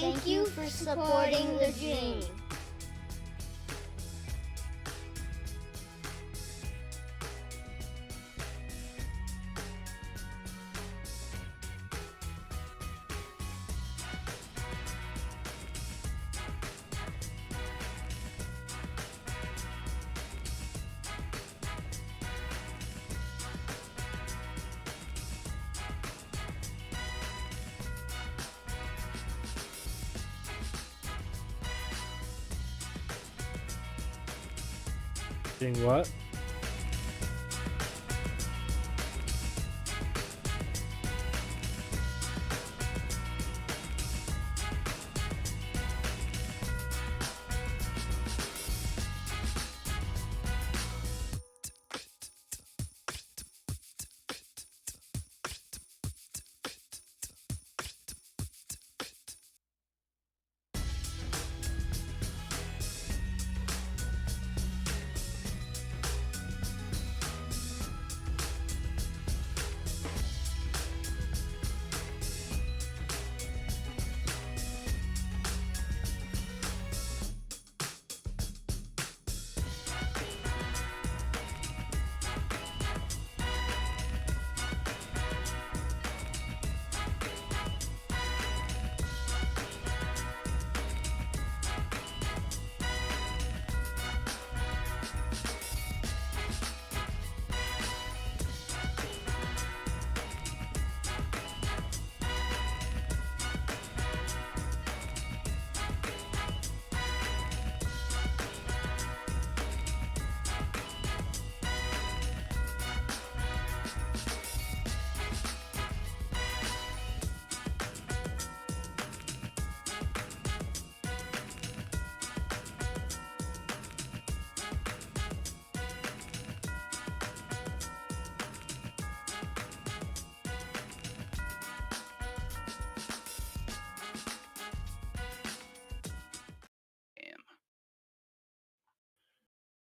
Thank you for supporting the dream. Doing what?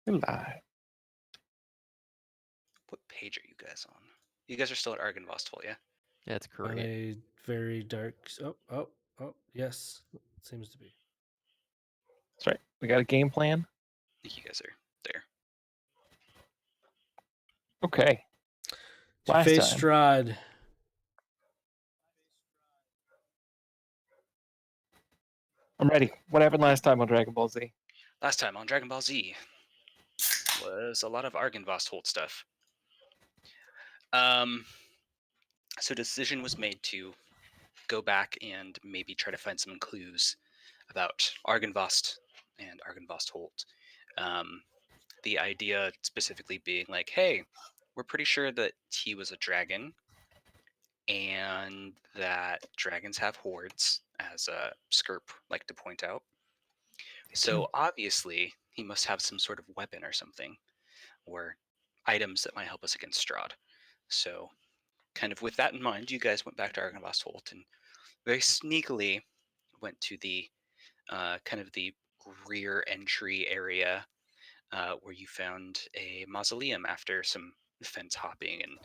We're live. What page are you guys on? You guys are still at Argynvostful, yeah? That's On correct. a very dark. Oh, yes, seems to be. That's right. We got a game plan. I think you guys are there. Okay. To Last face time. Strahd. I'm ready. What happened last time on Dragon Ball Z? Last time on Dragon Ball Z was a lot of Argynvostholt stuff. So decision was made to go back and maybe try to find some clues about Argynvost and Argynvostholt. The idea specifically being like, hey, we're pretty sure that he was a dragon and that dragons have hordes, as Skirp liked to point out. So obviously he must have some sort of weapon or something, or items that might help us against Strahd. So kind of with that in mind, you guys went back to Argynvostholt and very sneakily went to the kind of the rear entry area where you found a mausoleum after some fence hopping and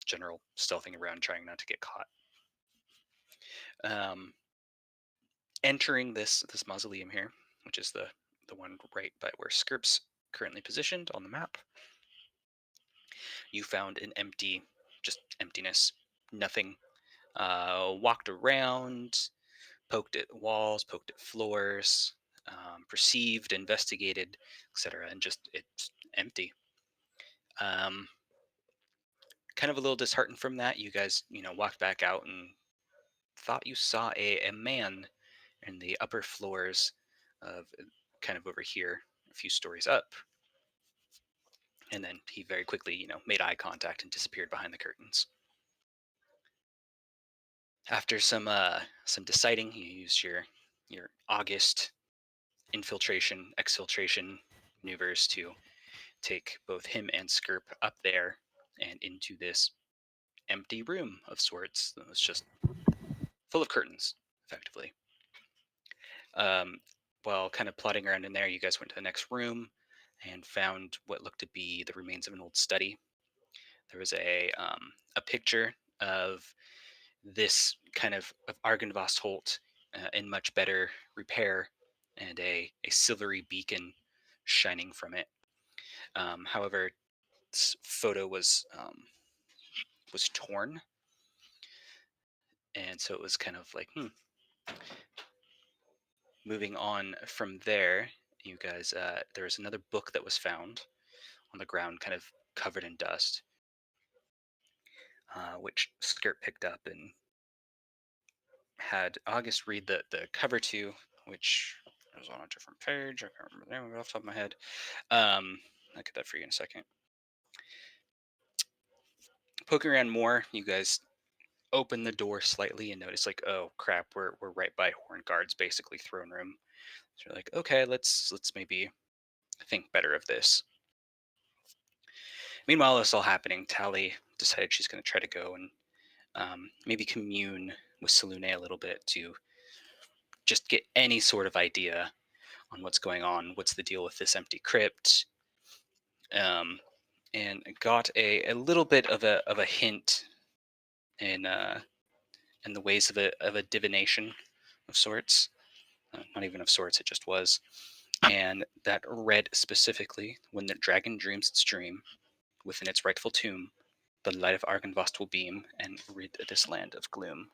general stealthing around trying not to get caught. Entering this mausoleum here, which is the one right by where Skirp's currently positioned on the map, you found an empty, just emptiness, nothing. Walked around, poked at walls, poked at floors, perceived, investigated, etc., and just it's empty. Kind of a little disheartened from that, you guys, walked back out and thought you saw a man in the upper floors of kind of over here, a few stories up. And then he very quickly, made eye contact and disappeared behind the curtains. After some deciding, you used your August infiltration, exfiltration maneuvers to take both him and Skirp up there and into this empty room of sorts that was just full of curtains, effectively. While kind of plodding around in there, you guys went to the next room and found what looked to be the remains of an old study. There was a picture of this kind of Argynvostholt in much better repair, and a silvery beacon shining from it. However, this photo was torn, and so it was kind of like, Moving on from there, you guys, there was another book that was found on the ground, kind of covered in dust, which Skirt picked up and had August read the cover to, which was on a different page. I can't remember the name of it off the top of my head. I'll get that for you in a second. Poking around more, you guys open the door slightly and notice, like, oh crap, we're right by Hornguard's basically throne room. So you're like, okay, let's maybe think better of this. Meanwhile, this all happening, Tally decided she's going to try to go and maybe commune with Salune a little bit to just get any sort of idea on what's going on, what's the deal with this empty crypt, and got a little bit of a hint in the ways of a divination of sorts. Not even of sorts, it just was. And that read specifically, when the dragon dreams its dream, within its rightful tomb, the light of Argynvost will beam and rid this land of gloom.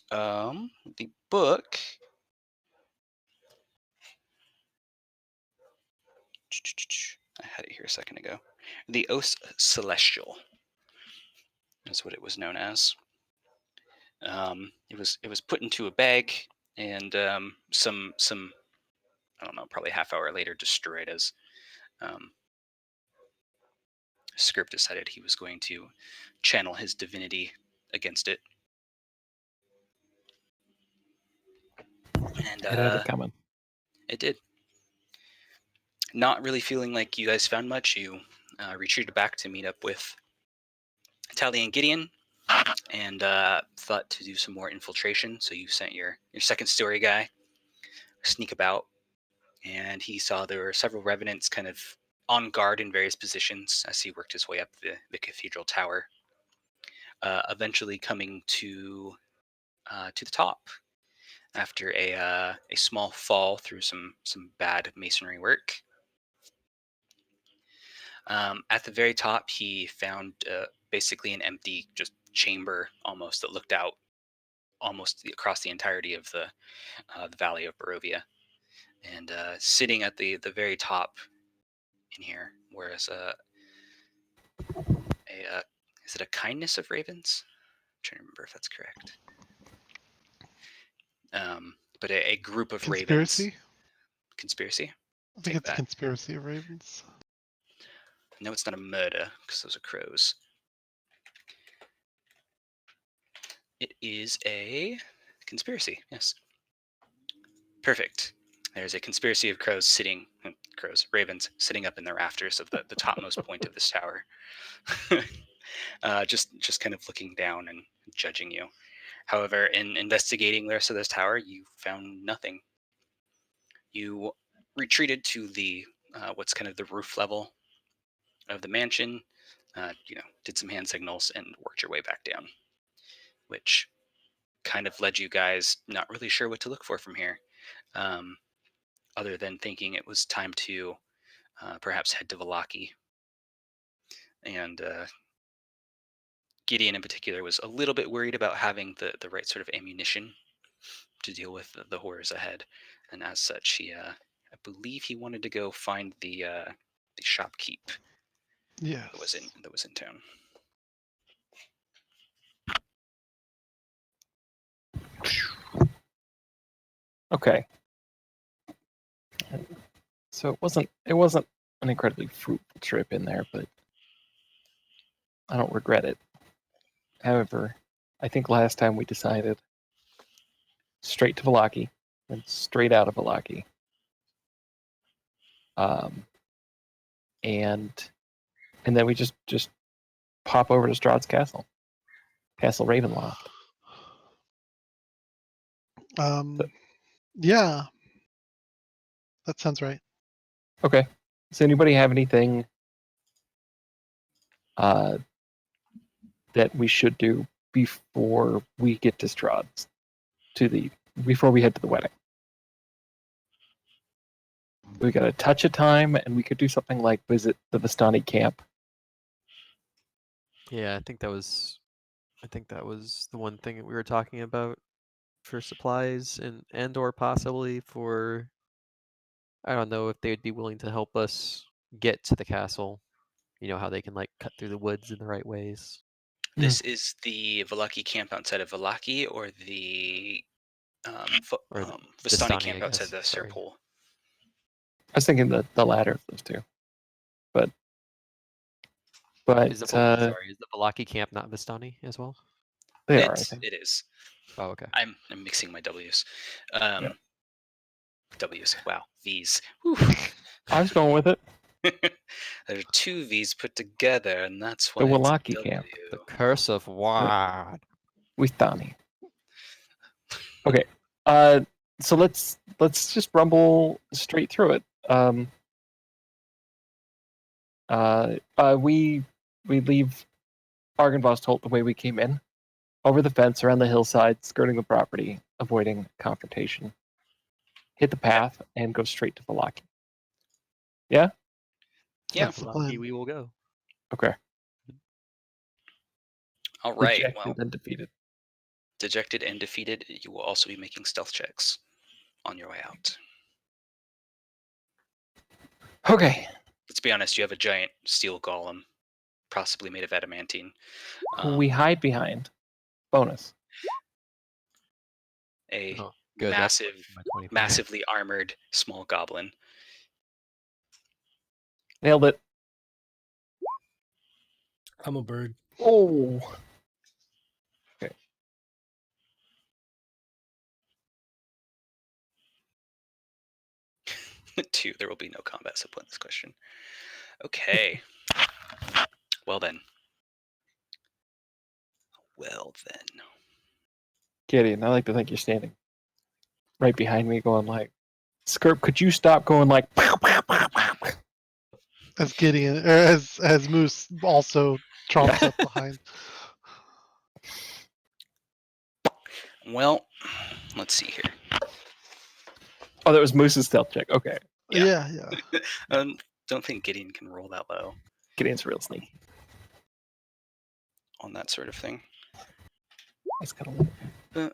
The book. I had it here a second ago. The Oath Celestial is what it was known as. It was put into a bag and some I don't know, probably half hour later destroyed as Skirp decided he was going to channel his divinity against it. And It had it coming. it did. Not really feeling like you guys found much, you retreated back to meet up with Tally and Gideon, and thought to do some more infiltration. So you sent your second story guy sneak about, and he saw there were several revenants kind of on guard in various positions as he worked his way up the cathedral tower, eventually coming to the top after a small fall through some bad masonry work. At the very top, he found basically an empty just chamber almost that looked out almost across the entirety of the valley of Barovia. And sitting at the very top in here, whereas is it a kindness of ravens? I'm trying to remember if that's correct. But a group of Conspiracy? ravens. Conspiracy? I think Take it's that. conspiracy of ravens. No, it's not a murder, because those are crows. It is a conspiracy, yes. Perfect. There's a conspiracy of ravens sitting up in the rafters of the topmost point of this tower. Just kind of looking down and judging you. However, in investigating the rest of this tower, you found nothing. You retreated to the what's kind of the roof level of the mansion, did some hand signals and worked your way back down, which kind of led you guys not really sure what to look for from here, other than thinking it was time to perhaps head to Vallaki. And Gideon in particular was a little bit worried about having the right sort of ammunition to deal with the horrors ahead, and as such, I believe he wanted to go find the shopkeep Yes. that was in town. Okay. So it wasn't an incredibly fruitful trip in there, but I don't regret it. However, I think last time we decided straight to Vallaki and straight out of Vallaki. And then we just pop over to Strahd's castle, Castle Ravenloft. Yeah, that sounds right. Okay. Does anybody have anything that we should do before we get to Strahd, before we head to the wedding. We got a touch of time, and we could do something like visit the Vistani camp. Yeah, I think that was the one thing that we were talking about for supplies and or possibly for, I don't know if they would be willing to help us get to the castle. You know how they can like cut through the woods in the right ways. This is the Valaki camp outside of Valaki, or the Or the Vistani Vistani, camp I outside guess, the sorry. Serpol. I was thinking the latter of those two. But Is the they Valaki camp not Vistani as well? are, I think. It is. Oh, okay. I'm mixing my W's. Yeah. W's. Wow. V's. Whew. I was going with it. There are two V's put together, and that's The why it's a Wallaki W. camp. The curse of Wad. Vistani. Okay. So let's just rumble straight through it. We leave Argynvost Holt the way we came in, over the fence, around the hillside, skirting the property, avoiding confrontation. Hit the path and go straight to Vallaki. Yeah. Yeah. That's the Vallaki plan. we will go. Okay. All right. Rejected Well, and defeated. dejected and defeated, you will also be making stealth checks on your way out. Okay. Let's be honest, you have a giant steel golem, possibly made of adamantine. Who we hide behind. Bonus. A Oh, good. That's my 25. massively armored small goblin. Nailed it. I'm a bird. Oh. Okay. Two, there will be no combat support in this question. Okay. Well then. Gideon, I like to think you're standing right behind me going like, Skirp, could you stop going like pow, pow, pow, pow. As Gideon, or as Moose also tromps up behind. Well, let's see here. Oh, that was Moose's stealth check. Okay. Yeah. Yeah. Don't think Gideon can roll that low Gideon's real sneaky. on that sort of thing. That's kind of Let's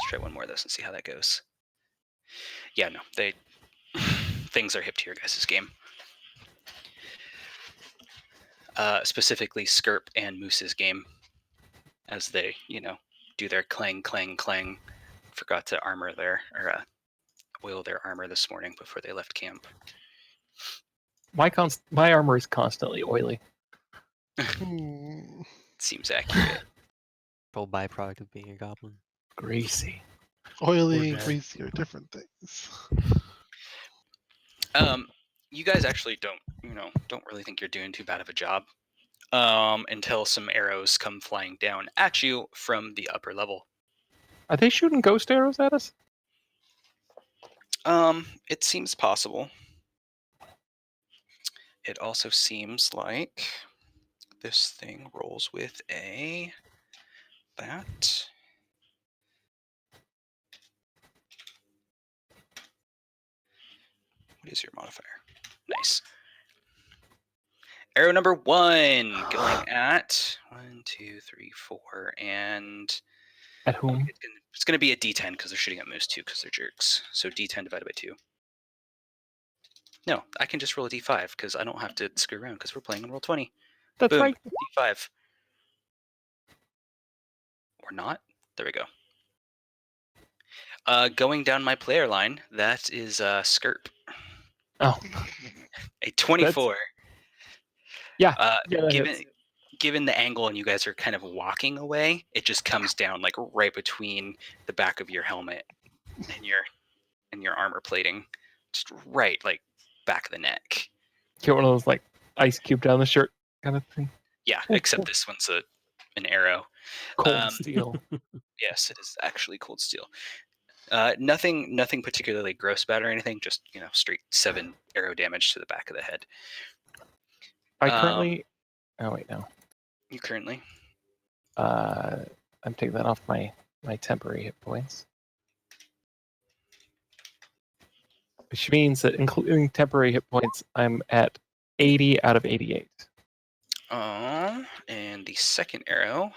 try one more of this and see how that goes. Yeah, no, things are hip to your guys' game. Specifically Skirp and Moose's game, as they, do their clang, clang, clang. Forgot to oil their armor this morning before they left camp. my armor is constantly oily. Seems accurate. Full byproduct of being a goblin. Greasy. Oily and Poor guy. greasy are different things. You guys actually don't really think you're doing too bad of a job. Until some arrows come flying down at you from the upper level. Are they shooting ghost arrows at us? It seems possible. It also seems like this thing rolls with that. What is your modifier? Nice. Arrow number 1 going at 1, 2, 3, 4, and At whom? it's going to be a D10 because they're shooting at Moose too because they're jerks. So D10 divided by 2. No, I can just roll a D5 because I don't have to screw around because we're playing on Roll20. That's Boom. right. D5. Or not. There we go. Going down my player line, that is Skirp. Oh. A 24. Yeah. That hits. Given the angle and you guys are kind of walking away, it just comes down like right between the back of your helmet and your armor plating. Just right like back of the neck. Get one of those like ice cube down the shirt kind of thing. Yeah, Oh, except cool. this one's an arrow. Cold steel. Yes, it is actually cold steel. Nothing particularly gross about it or anything, just straight 7 arrow damage to the back of the head. I currently. Oh wait, no. You currently. I'm taking that off my temporary hit points, which means that including temporary hit points, I'm at 80 out of 88. And the second arrow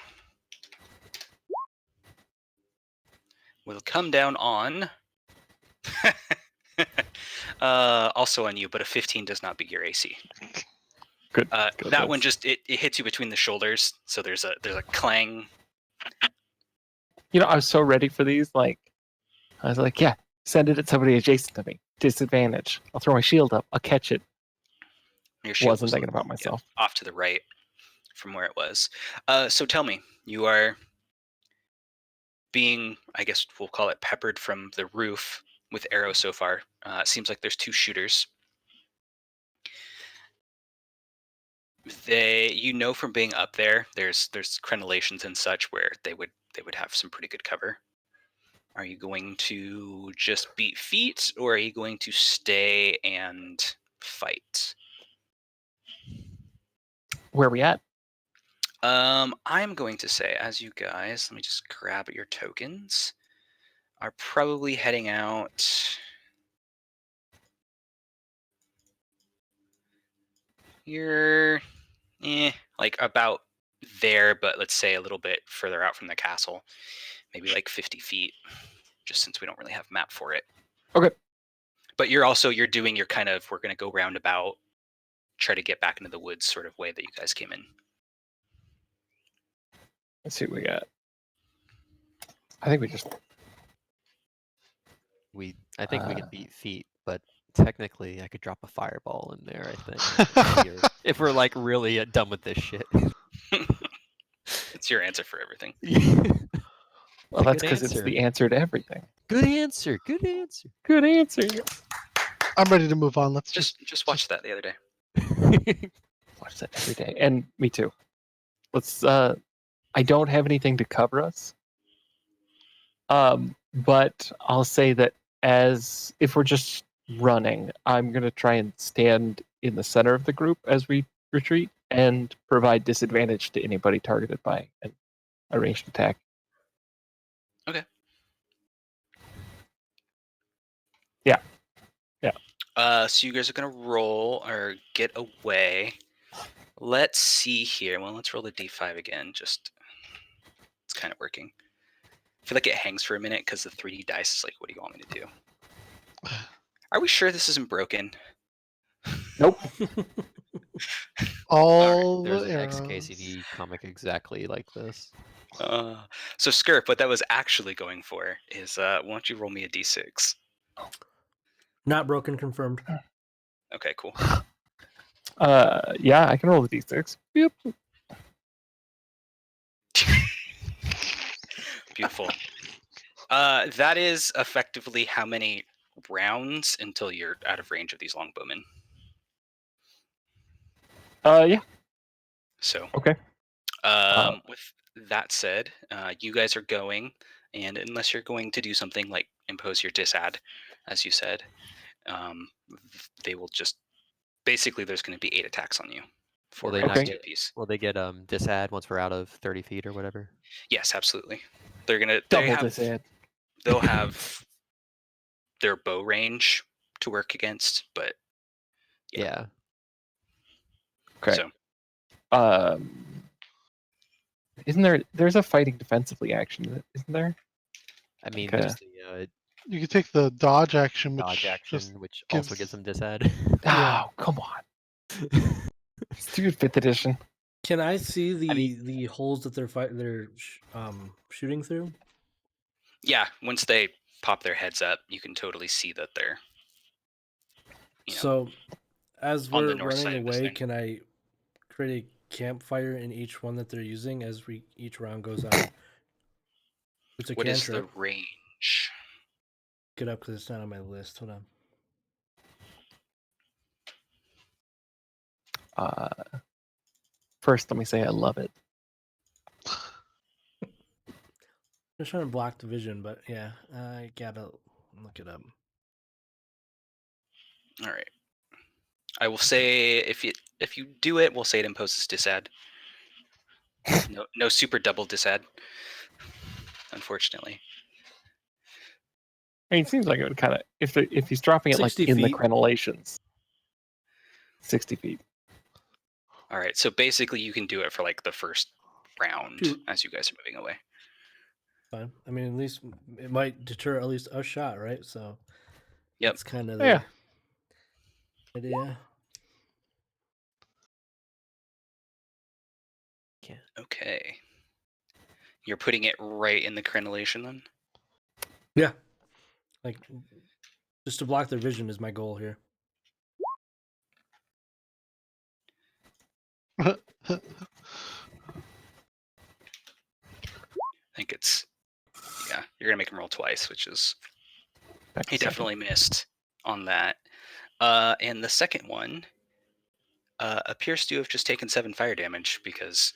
will come down on. Also on you, but a 15 does not beat your AC. Good. That one just it hits you between the shoulders, so there's a clang. You know, I was so ready for these. Like, I was like, yeah, send it at somebody adjacent to me. Disadvantage. I'll throw my shield up. I'll catch it. Your shield Wasn't was thinking about myself. off to the right from where it was. So tell me, you are being, I guess we'll call it, peppered from the roof with arrows so far. It seems like there's 2 shooters. You know from being up there's crenellations and such where they would have some pretty good cover. Are you going to just beat feet, or are you going to stay and fight? Where are we at? I'm going to say, as you guys, let me just grab your tokens, are probably heading out. You're like about there, but let's say a little bit further out from the castle, maybe like 50 feet, just since we don't really have a map for it. Okay. But you're doing your kind of, we're going to go roundabout, try to get back into the woods sort of way that you guys came in. Let's see what we got. I think we just. I think we can beat feet, but technically I could drop a fireball in there, I think. If we're like really done with this shit. It's your answer for everything. Well, that's because it's the answer to everything. Good answer. Good answer. Good answer. I'm ready to move on. Let's Just watch that the other day. Watch that every day, and me too. Let's. I don't have anything to cover us. But I'll say that as if we're just running, I'm gonna try and stand in the center of the group as we retreat and provide disadvantage to anybody targeted by a ranged attack. Okay. Yeah. So you guys are gonna roll or get away. Let's see here. Well, let's roll the d5 again. Just it's kind of working. I feel like it hangs for a minute because the 3D dice is like, what do you want me to do? Are we sure this isn't broken? Nope. all There's the an arrows. XKCD comic exactly like this. So Skirp, what that was actually going for is, why don't you roll me a d6? Not broken, confirmed. Okay, cool. Yeah, I can roll the d6. Yep. Beautiful. That is effectively how many rounds until you're out of range of these longbowmen. Yeah. So Okay. with that said, you guys are going, and unless you're going to do something like impose your disad, as you said, they will just basically there's going to be 8 attacks on you. Will they not get piece? Will they get disad once we're out of 30 feet or whatever? Yes, absolutely. They're gonna Double disad. They'll have their bow range to work against, but Yeah. Okay. So Isn't there's a fighting defensively action, isn't there? I mean, Okay. there's the You can take the dodge action, which dodge action, just which also gives- gives them disad. Yeah. Oh, come on. Stupid 5th edition. Can I see the mean- the holes that they're shooting through? yeah, once they pop their heads up, you can totally see that they're So, as on we're the north side running of this away, thing. can I create a campfire in each one that they're using as each round goes on? It's a What is the cantrip. range? Get up because it's not on my list. Hold on. First, let me say I love it. I'm just trying to block the vision, but yeah, I gotta look it up. All right. I will say if if you do it, we'll say it imposes disad. No super double disad, unfortunately. I mean, it seems like it would kind of if he's dropping it like 60 in the feet. crenellations, 60 feet. All right, so basically you can do it for like the first round Dude. as you guys are moving away. Fine. I mean, at least it might deter at least a shot, right? So Yep. that's kind of Yeah. the idea. Okay. You're putting it right in the crenellation then? Yeah. Like, just to block their vision is my goal here. I think it's, yeah, you're gonna make him roll twice, which is, Back he to second. definitely missed on that. And the second one appears to have just taken 7 fire damage because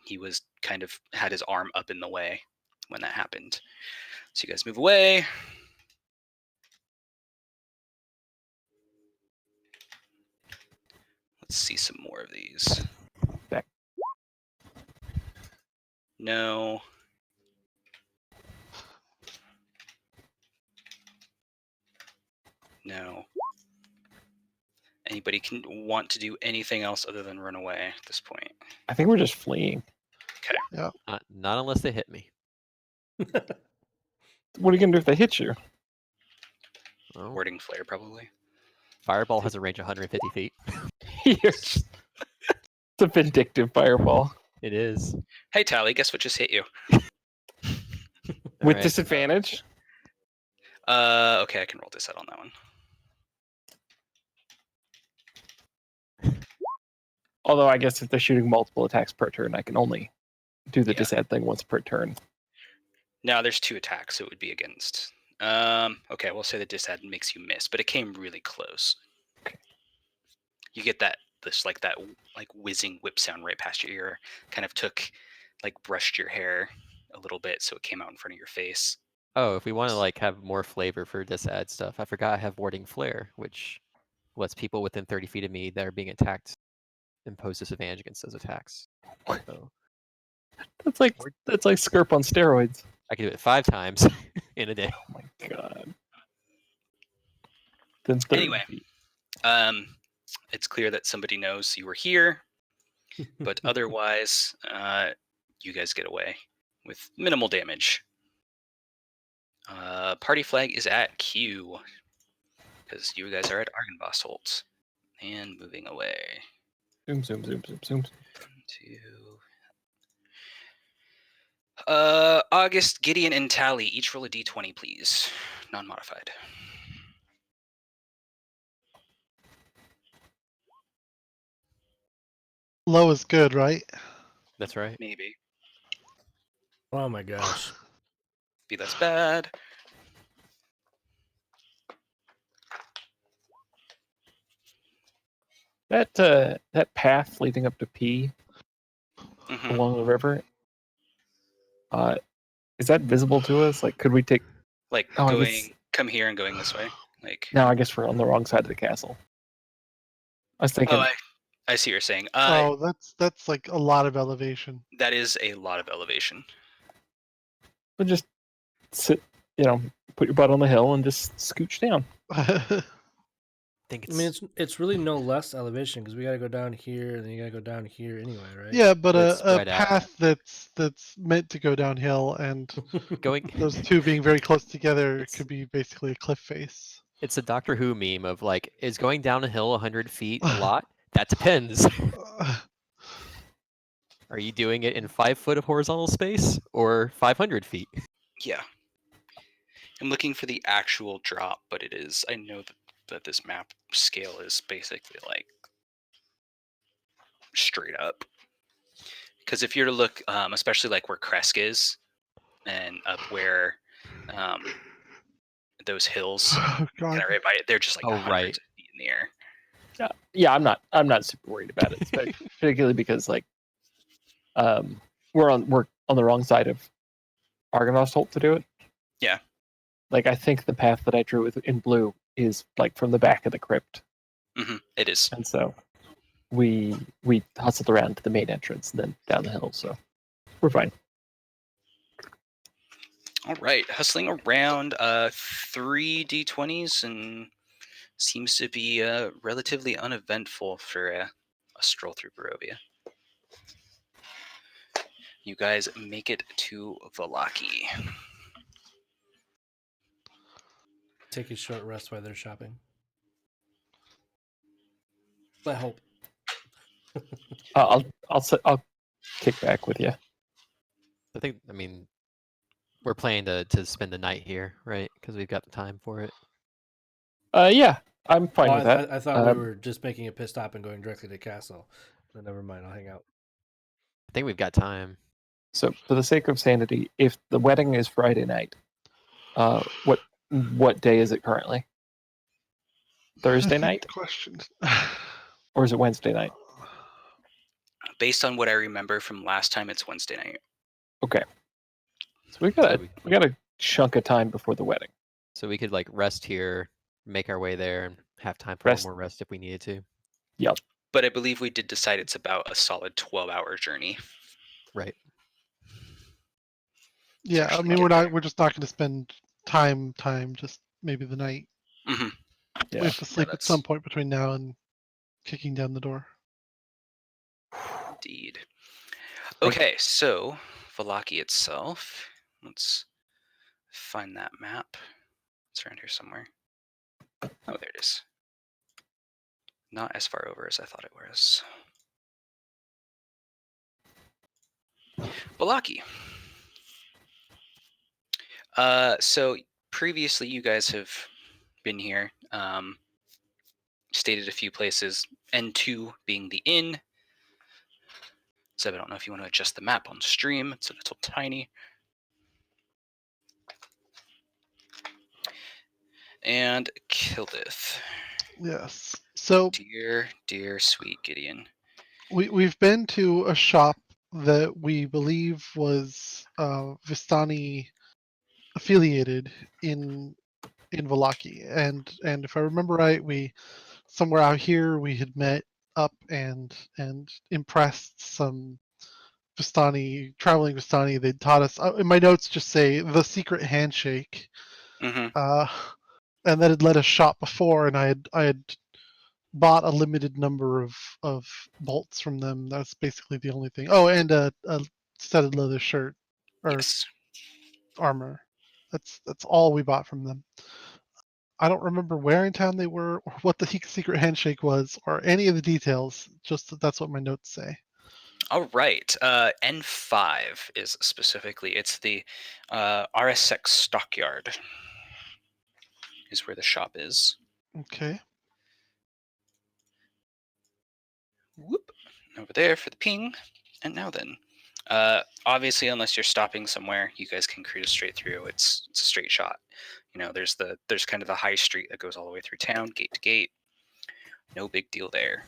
he was kind of had his arm up in the way when that happened. So you guys move away. Let's see some more of these. Back. No. No. Anybody can want to do anything else other than run away at this point. I think we're just fleeing. Not unless they hit me. What are you gonna do if they hit you? Oh, Wording flare, probably. fireball has a range of 150 feet. It's a vindictive fireball It is. Hey, Tally, guess what just hit you? with Alright. disadvantage. Okay, I can roll this out on that one. Although I guess if they're shooting multiple attacks per turn, I can only do the Yeah. disad thing once per turn. Now there's 2 attacks, so it would be against. Okay, we'll say the disad makes you miss, but it came really close. Okay. You get that whizzing whip sound right past your ear. Kind of brushed your hair a little bit, so it came out in front of your face. Oh, if we want to like have more flavor for disad stuff, I forgot I have warding flare, which lets people within 30 feet of me that are being attacked impose disadvantage against those attacks. So That's like Skirp on steroids. I can do it 5 times in a day. Oh my god. Then 30 Anyway. feet. It's clear that somebody knows you were here, but otherwise, you guys get away with minimal damage. Party flag is at Q because you guys are at Argynvost Holt and moving away. Zoom, zoom, zoom, zoom, zoom. August, Gideon, and Tally each roll a d20, please. Non-modified. Low is good, right? That's right. Maybe. Oh my gosh. Be less bad. That path leading up to P Mhm. along the river. Is that visible to us? Like, could we take? Like Oh, I going, guess- come here and going this way. Like. No, I guess we're on the wrong side of the castle. I was thinking. Oh, I see what you're saying. Oh, that's like a lot of elevation. That is a lot of elevation. We'll just sit, put your butt on the hill and just scooch down. I think I mean, it's really no less elevation because we got to go down here and then you got to go down here anyway, right? Yeah, but It's a spread out. path that's meant to go downhill and going. those two being very close together It's- could be basically a cliff face. It's a Doctor Who meme of like, is going down a hill 100 feet a lot? That depends. Are you doing it in 5 foot of horizontal space or 500 feet? Yeah. I'm looking for the actual drop, but it is. I know that this map scale is basically like straight up. Because if you're to look, especially like where Kresk is, and up where those hills Oh God. kind of right by it, they're just like Oh, hundreds right. of feet in the air. Yeah, I'm not super worried about it, particularly because like, we're on the wrong side of Argynvost Holt to do it. Yeah. Like, I think the path that I drew in blue is like from the back of the crypt, It is. and so we hustled around to the main entrance and then down the hill, so we're fine. All right, hustling around 3 d20s and seems to be relatively uneventful for a stroll through Barovia. You guys make it to Vallaki. Take a short rest while they're shopping. I hope. I'll kick back with you. I mean, we're planning to spend the night here, right? Because we've got the time for it. Yeah, I'm fine Oh, with that. I thought we were just making a pit stop and going directly to castle. But never mind, I'll hang out. I think we've got time. So, for the sake of sanity, if the wedding is Friday night, what day is it currently? Thursday night, Question. or is it Wednesday night? Based on what I remember from last time, it's Wednesday night. Okay, so we got a chunk of time before the wedding. So we could like rest here, make our way there, and have time for Rest. one more rest if we needed to. Yep. But I believe we did decide it's about a solid 12-hour journey. Right. Yeah, I actually mean get we're just not going to spend time, just maybe the night. Mm-hmm. Yeah. We have to sleep at that's- some point between now and kicking down the door. Indeed. Okay, so Vallaki itself. Let's find that map. It's around here somewhere. Oh, there it is. Not as far over as I thought it was. Vallaki. So previously you guys have been here. Stayed at a few places. N2 being the inn. So I don't know if you want to adjust the map on stream. It's a little tiny. And Kildith. Yes. So Dear sweet Gideon. we've been to a shop that we believe was Vistani affiliated in Vallaki, and if I remember right, we somewhere out here we had met up and impressed some traveling Vistani. They taught us. In my notes, just say the secret handshake, Mm-hmm. and that had let us shop before, and I had bought a limited number of bolts from them. That's basically the only thing. Oh, and a studded leather shirt or Yes. armor. That's all we bought from them. I don't remember where in town they were, or what the secret handshake was, or any of the details. Just that's what my notes say. All right. N5 is specifically, it's the RSX Stockyard is where the shop is. Okay. Whoop. Over there for the ping. And now then. Obviously, unless you're stopping somewhere, you guys can cruise straight through. It's a straight shot. You know, there's kind of the high street that goes all the way through town, gate to gate. No big deal there.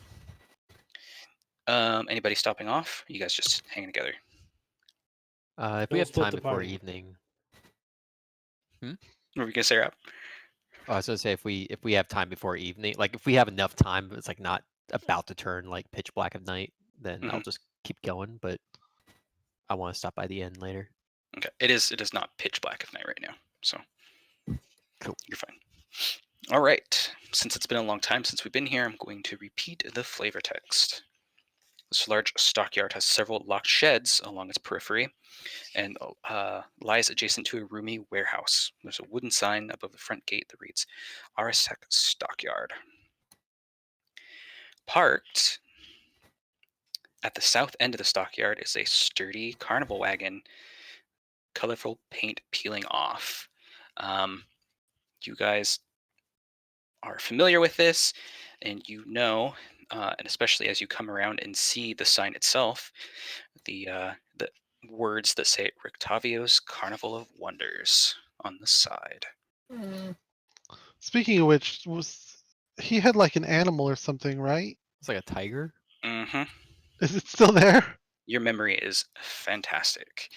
Anybody stopping off? You guys just hanging together? If we We'll have split time the before party. evening. What were you gonna say, Rob? Oh, I was gonna say if we have time before evening, like if we have enough time, but it's like not about to turn like pitch black of night, then I'll just keep going. But I want to stop by the inn later. Okay. It is not pitch black of night right now, so Cool. You're fine. All right. Since it's been a long time since we've been here, I'm going to repeat the flavor text. This large stockyard has several locked sheds along its periphery and lies adjacent to a roomy warehouse. There's a wooden sign above the front gate that reads RSX Stockyard. Parked at the south end of the stockyard is a sturdy carnival wagon, colorful paint peeling off. You guys are familiar with this, and you know, and especially as you come around and see the sign itself, the words that say Rictavio's Carnival of Wonders on the side. Speaking of which, he had like an animal or something, right? It's like a tiger. Mm-hmm. Is it still there? Your memory is fantastic.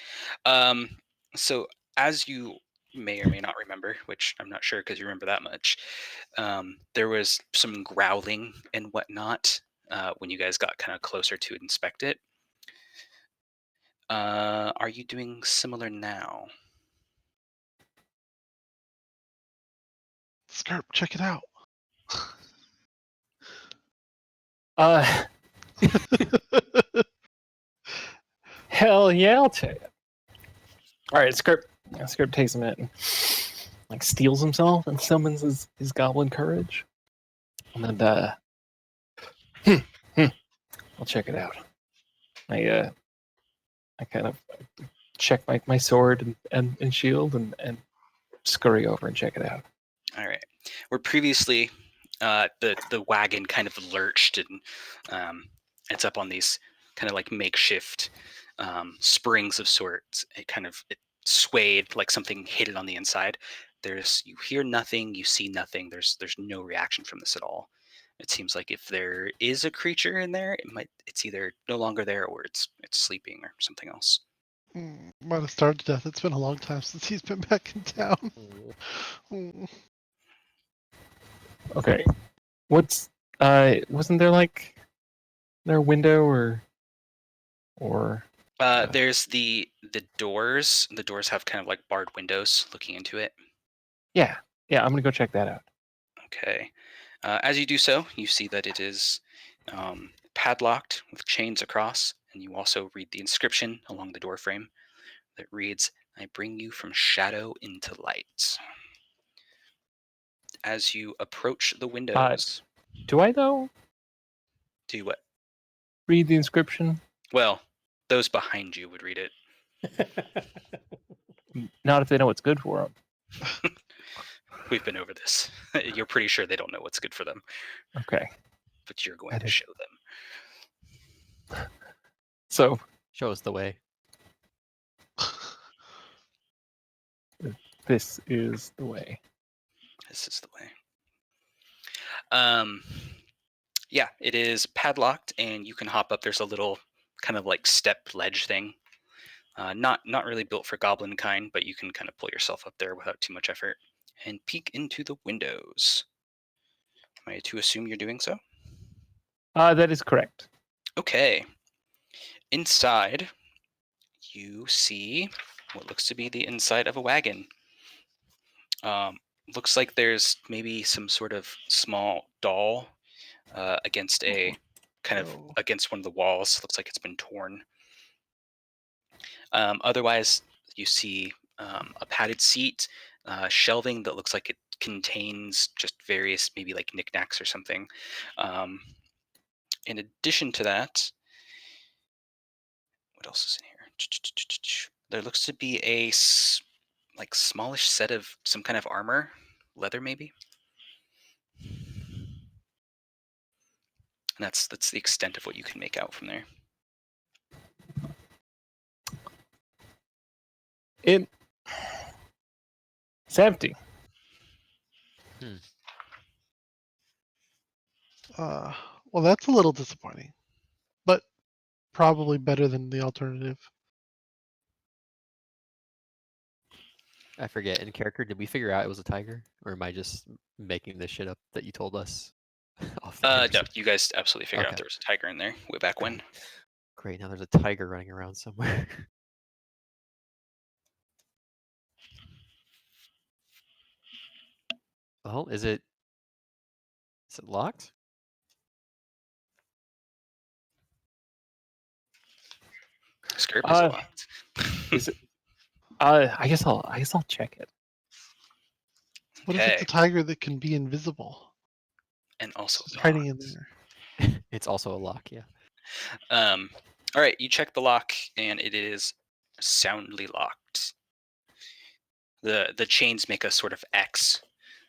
So as you may or may not remember, which I'm not sure because you remember that much, there was some growling and whatnot when you guys got kind of closer to inspect it. Are you doing similar now? Skirp, check it out. Hell yeah, I'll take it. All right, Script takes a minute and like steals himself and summons his goblin courage. And then I'll check it out. I kind of check my sword and shield and scurry over and check it out. All right. Where previously the wagon kind of lurched and it's up on these kind of like makeshift springs of sorts. It swayed like something hit it on the inside. You hear nothing, you see nothing. There's no reaction from this at all. It seems like if there is a creature in there, it's either no longer there or it's sleeping or something else. Might have starved to death. It's been a long time since he's been back in town. Okay. What's wasn't there like a window or There's the doors. The doors have kind of like barred windows looking into it. yeah, I'm gonna go check that out. Okay. As you do so, you see that it is padlocked with chains across, and you also read the inscription along the door frame that reads, "I bring you from shadow into light." As you approach the windows, Do I though do what? read the inscription? Well, those behind you would read it. Not if they know what's good for them. We've been over this. You're pretty sure they don't know what's good for them, Okay. but you're going That to is- show them. So Show us the way. this is the way. This is the way. Yeah, it is padlocked, and you can hop up. There's a little kind of like step ledge thing. Not really built for goblin kind, but you can kind of pull yourself up there without too much effort and peek into the windows. Am I to assume you're doing so? That is correct. Okay. Inside, you see what looks to be the inside of a wagon. Looks like there's maybe some sort of small doll against against one of the walls. Looks like it's been torn. Otherwise, you see a padded seat, shelving that looks like it contains just various maybe like knickknacks or something. In addition to that, what else is in here? There looks to be a smallish set of some kind of armor, leather maybe. And that's the extent of what you can make out from there. It's empty. Well, that's a little disappointing, but probably better than the alternative. I forget. In character, did we figure out it was a tiger, or am I just making this shit up that you told us? Off the air? No, you guys absolutely figured out Okay. there was a tiger in there way back when. Great. Now there's a tiger running around somewhere. Well, is it locked? Skirp is locked. Is it? I guess I'll check it. What if it's a tiger that can be invisible? And also It's hiding in locked. there. It's also a lock, yeah. All right, you check the lock, and it is soundly locked. The chains make a sort of X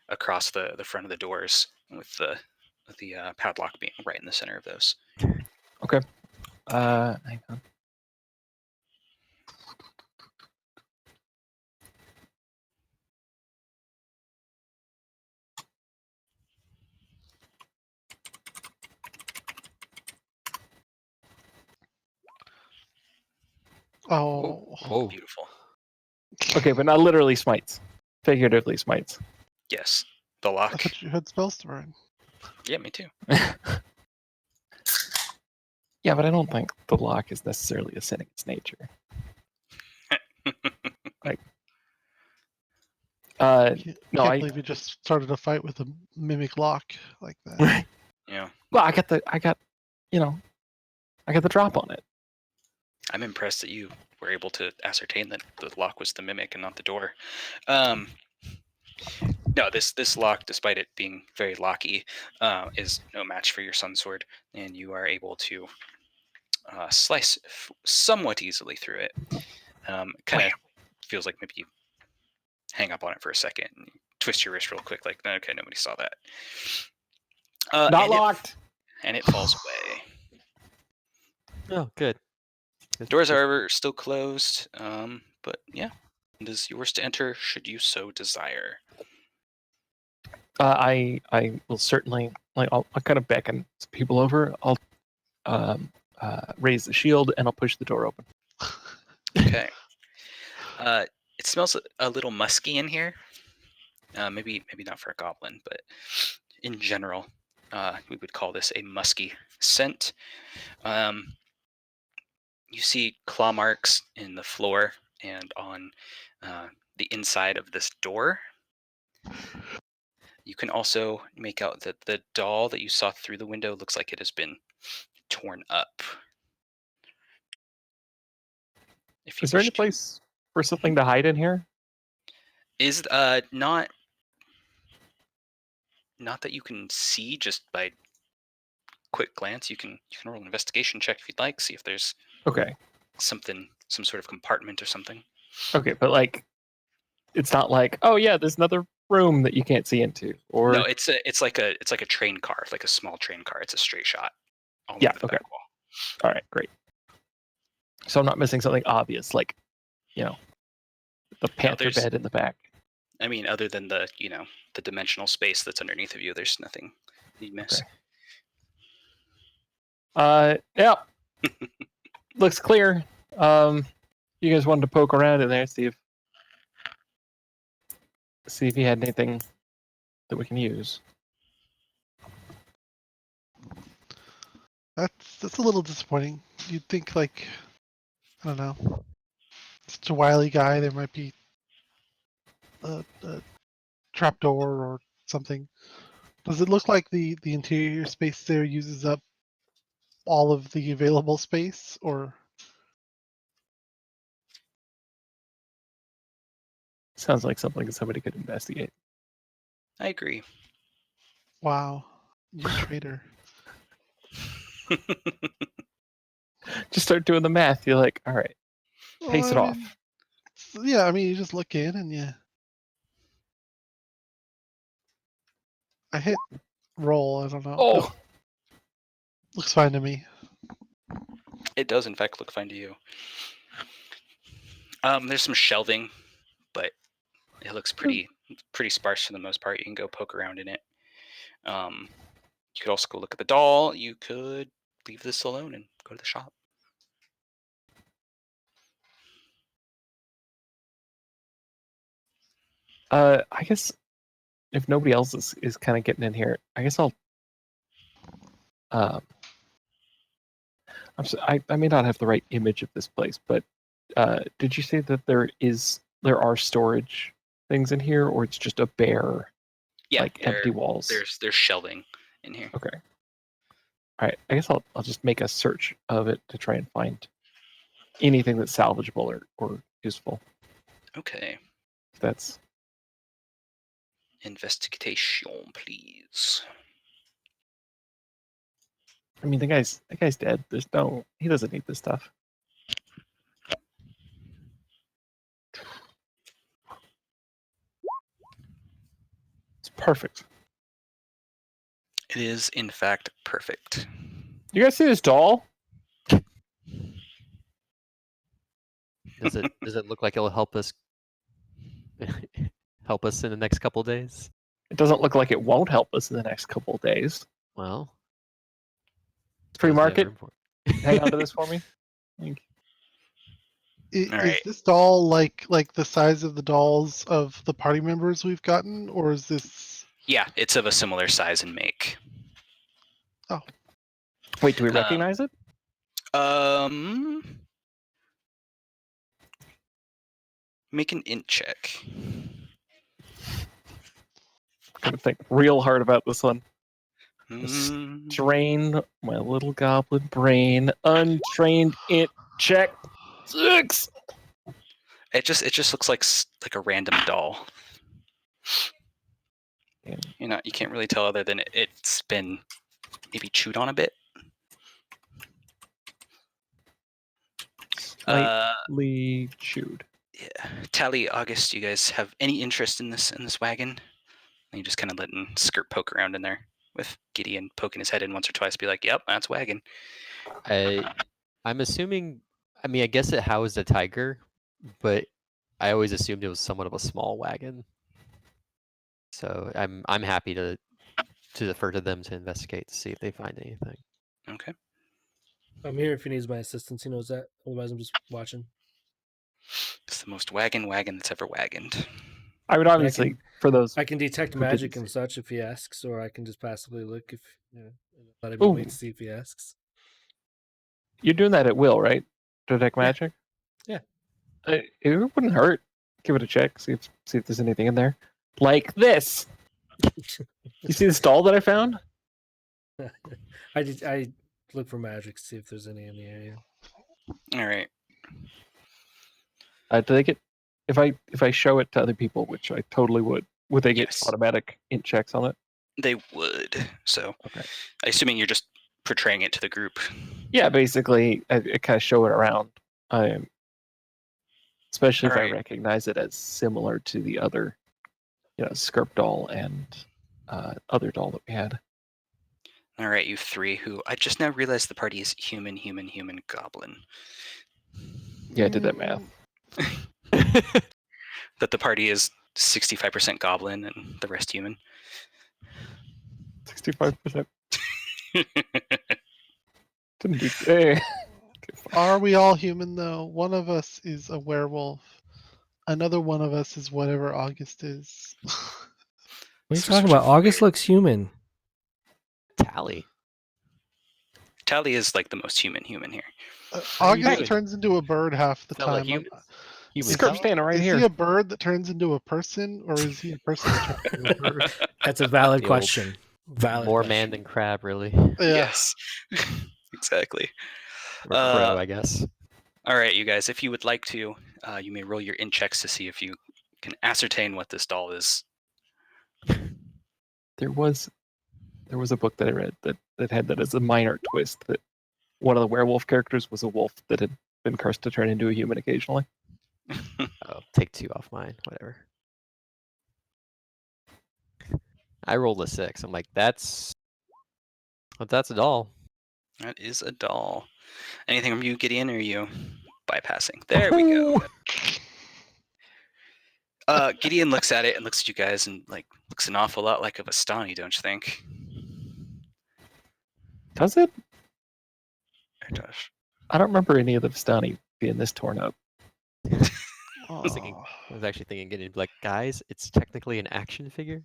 across the front of the doors, with the padlock being right in the center of those. Okay. Hang on. Oh, Oh, Beautiful. Okay, but not literally smites. Figuratively smites. Yes, the I lock. thought you had spells to burn. Yeah, me too. Yeah, but I don't think the lock is necessarily a sin against nature. No, Can't believe you just started a fight with a mimic lock like that. Yeah, well, I got the drop on it. I'm impressed that you were able to ascertain that the lock was the mimic and not the door. No, this lock, despite it being very locky, is no match for your sun sword, and you are able to slice somewhat easily through it. Kind of feels like maybe you hang up on it for a second and twist your wrist real quick, like, okay, nobody saw that. Not locked. And it falls away. Oh, good. Doors are still closed, but yeah, it is yours to enter should you so desire. I will certainly I'll kind of beckon some people over. I'll raise the shield and I'll push the door open. Okay. It smells a little musky in here. Maybe not for a goblin, but in general, we would call this a musky scent. You see claw marks in the floor and on the inside of this door. You can also make out that the doll that you saw through the window looks like it has been torn up. Is there any place for something to hide in here? Is not that you can see just by quick glance. You can roll an investigation check if you'd like, see if there's some sort of compartment or something. Okay, but like it's not like, oh yeah, there's another room that you can't see into, or no, it's like a train car, like a small train car. It's a straight shot all over the back wall. All right, great. So I'm not missing something obvious, like the panther bed in the back. I mean, other than the dimensional space that's underneath of you, there's nothing you miss. Okay. Yeah. Looks clear. You guys wanted to poke around in there, see if you had anything that we can use. That's a little disappointing. You'd think, like, I don't know, such a wily guy, there might be a trapdoor or something. Does it look like the interior space there uses up all of the available space, or? Sounds like something that somebody could investigate. I agree. Wow, you traitor. Just start doing the math. You're like, all right, pace it off. Yeah, I mean, you just look in and I hit roll. I don't know. Oh, Nope. Looks fine to me. It does, in fact, look fine to you. There's some shelving, but it looks pretty sparse for the most part. You can go poke around in it. You could also go look at the doll. You could leave this alone and go to the shop. I guess if nobody else is kind of getting in here, I guess I'll. I may not have the right image of this place, but did you say that there are storage things in here, or it's just a bare, empty walls? There's shelving in here. Okay. All right. I guess I'll just make a search of it to try and find anything that's salvageable or useful. Okay. That's investigation, please. I mean, the guy's dead. He doesn't need this stuff. It's perfect. It is, in fact, perfect. You guys see this doll? Does it look like it'll help us in the next couple days? It doesn't look like it won't help us in the next couple of days. Well, it's free market. Hang on to this for me. Is this doll like the size of the dolls of the party members we've gotten, or is this? Yeah, it's of a similar size and make. Oh. Wait, do we recognize it? Make an int check. Gotta think real hard about this one. Mm, Drain my little goblin brain. Untrained int check 6. it just looks like a random doll. Yeah. You can't really tell other than it's been maybe chewed on a bit. Slightly chewed. Yeah. Tally, August, do you guys have any interest in this wagon? And you just kind of letting Skirt poke around in there with Gideon poking his head in once or twice, be like, "Yep, that's wagon." I'm assuming. I mean, I guess it housed a tiger, but I always assumed it was somewhat of a small wagon. So I'm happy to defer to them to investigate to see if they find anything. Okay. I'm here if he needs my assistance. He knows that. Otherwise, I'm just watching. It's the most wagon that's ever wagoned. I would obviously, for those. I can detect who didn't magic and see. such if he asks, or I can just passively look if let him Ooh. wait to see if he asks. You're doing that at will, right? Detect magic? Yeah. It wouldn't hurt. Give it a check. See if there's anything in there. Like this. You see this doll that I found? I look for magic to see if there's any in the area. All right. Do they get if I show it to other people, which I totally would they get Yes. automatic int checks on it? They would. So, Okay. assuming you're just portraying it to the group. Yeah, basically, I kind of show it around. Especially if Alright. I recognize it as similar to the other, Skirp doll and other doll that we had. All right, you three who I just now realized the party is human, goblin. Yeah, I did that math. That the party is 65% goblin and the rest human. 65%. Didn't do. Hey. Are we all human though? One of us is a werewolf. Another one of us is whatever August is. What are you So talking such a about? August weird- looks human. Tally. Tally is like the most human here. August doing? turns into a bird half the Fellow time. humans. Human Skirp fella? standing right Is here. he a bird that turns into a person, or is he a person that turns into a bird? That's a valid The old question. Valid More question. man than crab, really. Yeah. Yes. Exactly. Or crow, I guess. All right, you guys, if you would like to, you may roll your int checks to see if you can ascertain what this doll is. There was a book that I read that had that as a minor twist, that one of the werewolf characters was a wolf that had been cursed to turn into a human occasionally. Oh, take 2 off mine. Whatever. I rolled a 6. I'm like, that's a doll. That is a doll. Anything from you, Gideon, or are you bypassing? There we go. Gideon looks at it and looks at you guys and looks an awful lot like a Vistani, don't you think? Does it? It does. I don't remember any of the Vistani being this torn up. I was actually thinking, getting like, guys, it's technically an action figure.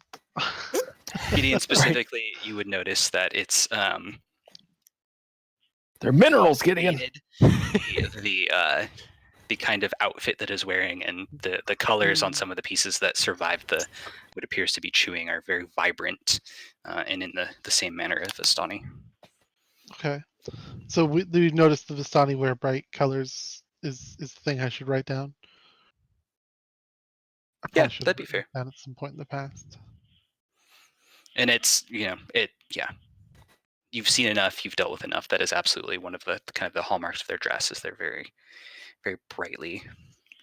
Gideon specifically, you would notice that it's They're minerals, Gideon. the kind of outfit that is wearing and the colors on some of the pieces that survived the what appears to be chewing are very vibrant and in the same manner as Vistani. Okay. So we noticed the Vistani wear bright colors is the thing I should write down. I Yeah, probably should that'd have be written fair. it down at some point in the past. And it's you've seen enough, you've dealt with enough. That is absolutely one of the kind of the hallmarks of their dress is they're very, very brightly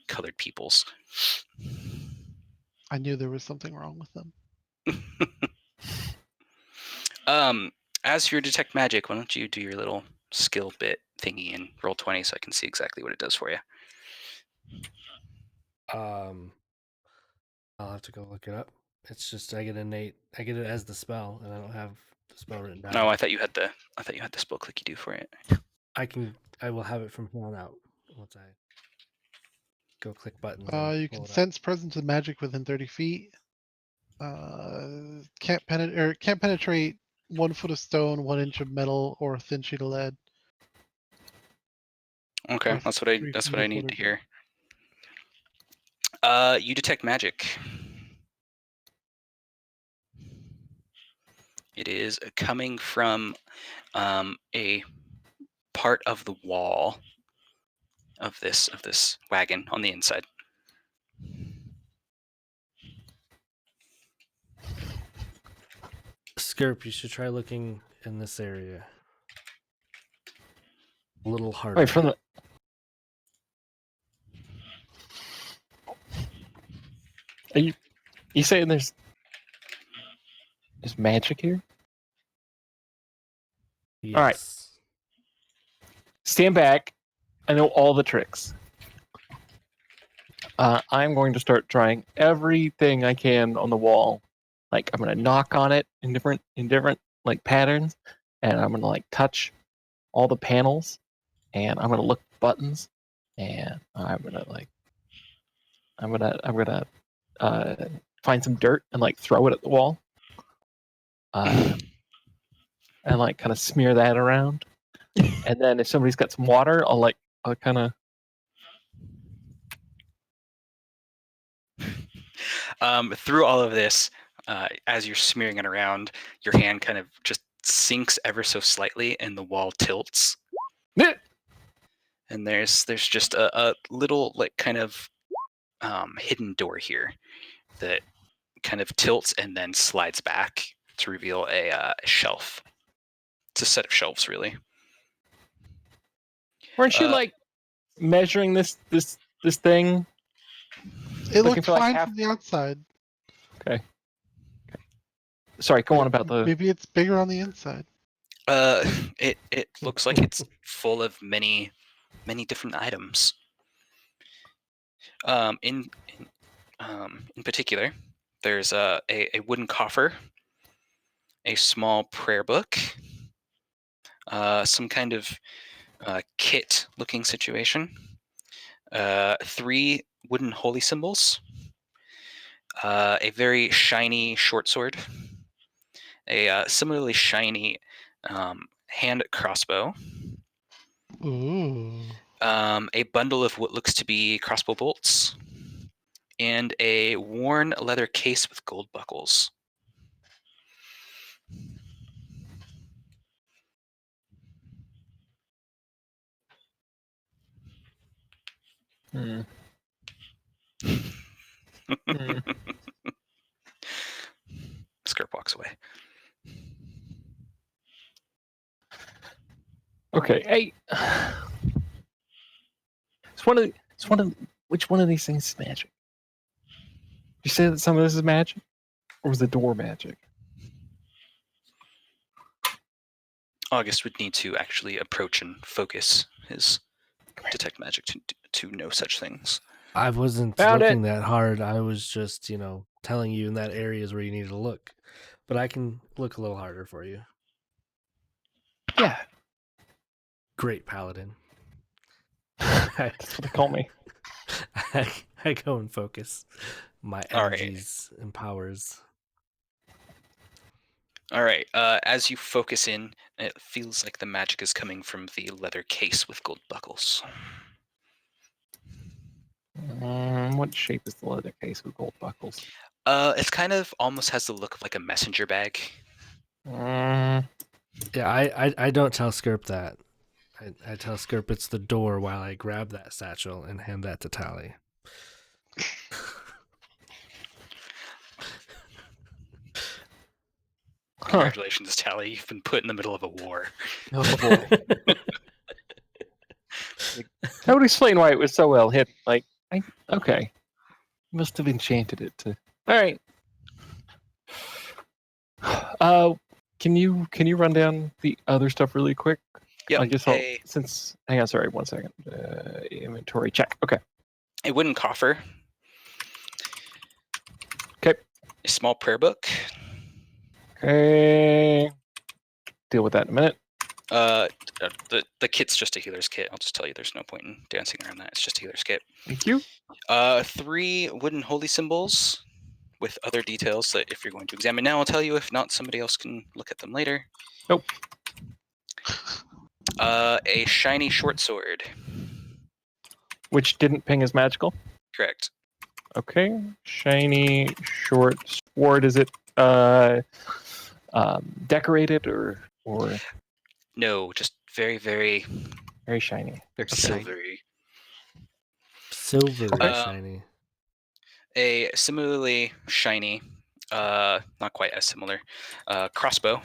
colored peoples. I knew there was something wrong with them. As for your detect magic, why don't you do your little skill bit thingy and roll 20 so I can see exactly what it does for you. I'll have to go look it up. It's just I get it as the spell, and I don't have the spell written down. No, I thought you had the spell click you do for it. I will have it from here on out once I go click buttons. You can sense presence of magic within 30 feet. Can't penetrate 1 foot of stone, 1 inch of metal, or a thin sheet of lead. Okay, Or that's what I 3 that's feet what I of need to whatever. hear. You detect magic. It is coming from a part of the wall of this wagon on the inside. Skirp, you should try looking in this area. A little harder. Wait, from the. Are you saying there's magic here? Yes. all right. Stand back. I know all the tricks. I'm going to start trying everything I can on the wall. Like I'm gonna knock on it in different like patterns, and I'm gonna like touch all the panels, and I'm gonna look at buttons, and I'm gonna find some dirt and like throw it at the wall, and like kind of smear that around, and then if somebody's got some water, I'll kind of. Through all of this, as you're smearing it around, your hand kind of just sinks ever so slightly, and the wall tilts. And there's just a little like kind of hidden door here that kind of tilts and then slides back to reveal a shelf. It's a set of shelves, really. Weren't you like measuring this thing? It Looking looked for, like, fine half- from the outside. Sorry, go on about the. Maybe it's bigger on the inside. It looks like it's full of many different items. In particular, there's a wooden coffer, a small prayer book, some kind of kit-looking situation, 3 wooden holy symbols, a very shiny short sword, a similarly shiny hand crossbow, Ooh. a bundle of what looks to be crossbow bolts, and a worn leather case with gold buckles. Hmm. Skirp walks away. Okay, hey. Which one of these things is magic? You say that some of this is magic, or was the door magic? August would need to actually approach and focus his detect magic to know such things. I wasn't Found looking it. that hard. I was just, telling you in that area is where you need to look. But I can look a little harder for you. Yeah, Great paladin. that's what they call me. I go and focus. My All right. energies and powers. All right. As you focus in, it feels like the magic is coming from the leather case with gold buckles. What shape is the leather case with gold buckles? It's kind of almost has the look of like a messenger bag. Mm, Yeah, I don't tell Skirp that. I tell Skirp it's the door while I grab that satchel and hand that to Tally. Congratulations, Tally. You've been put in the middle of a war. oh boy. That would explain why it was so well hidden. Like, okay, must have enchanted it to. All right. Can you run down the other stuff really quick? Yep. I guess hang on, sorry, 1 second. Inventory check. Okay. A wooden coffer. Okay. A small prayer book. Okay. Deal with that in a minute. The kit's just a healer's kit. I'll just tell you, there's no point in dancing around that. It's just a healer's kit. Thank you. 3 wooden holy symbols with other details that if you're going to examine now, I'll tell you. If not, somebody else can look at them later. Nope. A shiny short sword. which didn't ping as magical. Correct. Okay, shiny short sword. Is it decorated or No, just very, very very shiny? They're shiny. silvery. Silvery Okay. shiny. A similarly shiny, not quite as similar, crossbow.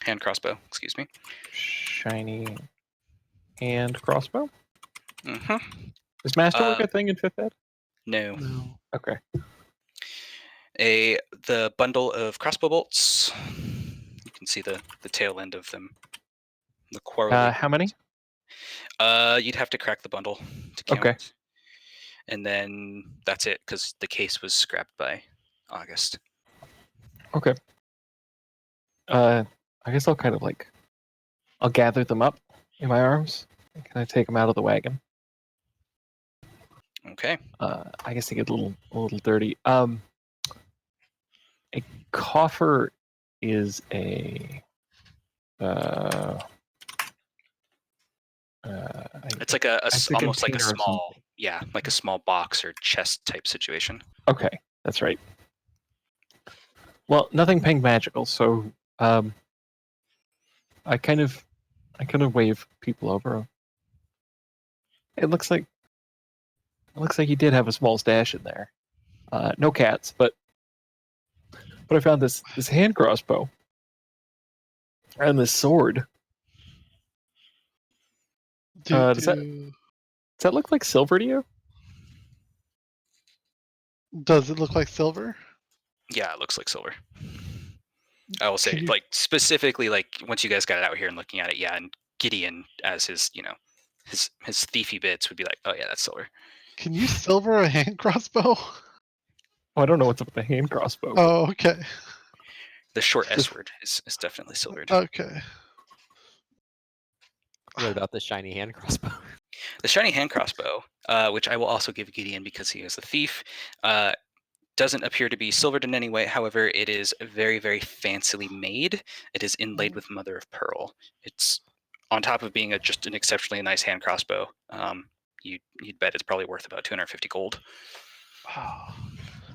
Hand crossbow, excuse me. Shiny hand crossbow. Mm-hmm. Is masterwork a thing in 5th ed? No. No. Okay. The bundle of crossbow bolts. You can see the tail end of them. The quarrel. How many? You'd have to crack the bundle to count. Okay. And then that's it, because the case was scrapped by August. Okay. I guess I'll kind of I'll gather them up in my arms and kind of take them out of the wagon. Okay. I guess they get a little dirty. A coffer is a It's like a it's a almost like a container of small, something. yeah, like a small box or chest type situation. Okay, that's right. Well, nothing pink magical, so I kind of wave people over. It looks like you did have a small stash in there. No cats, but I found this hand crossbow and this sword. Does that look like silver to you? Does it look like silver? Yeah, it looks like silver. I will say, Can you- like specifically, like once you guys got it out here and looking at it, yeah, and Gideon as his, his thiefy bits would be like, oh yeah, that's silver. Can you silver a hand crossbow? Oh, I don't know what's up with the hand crossbow. Oh, okay. The short S word is definitely silvered. Okay. What about the shiny hand crossbow? The shiny hand crossbow, which I will also give Gideon because he is a thief, doesn't appear to be silvered in any way. However, it is very, very fancily made. It is inlaid with mother of pearl. It's on top of being just an exceptionally nice hand crossbow. You'd bet it's probably worth about 250 gold.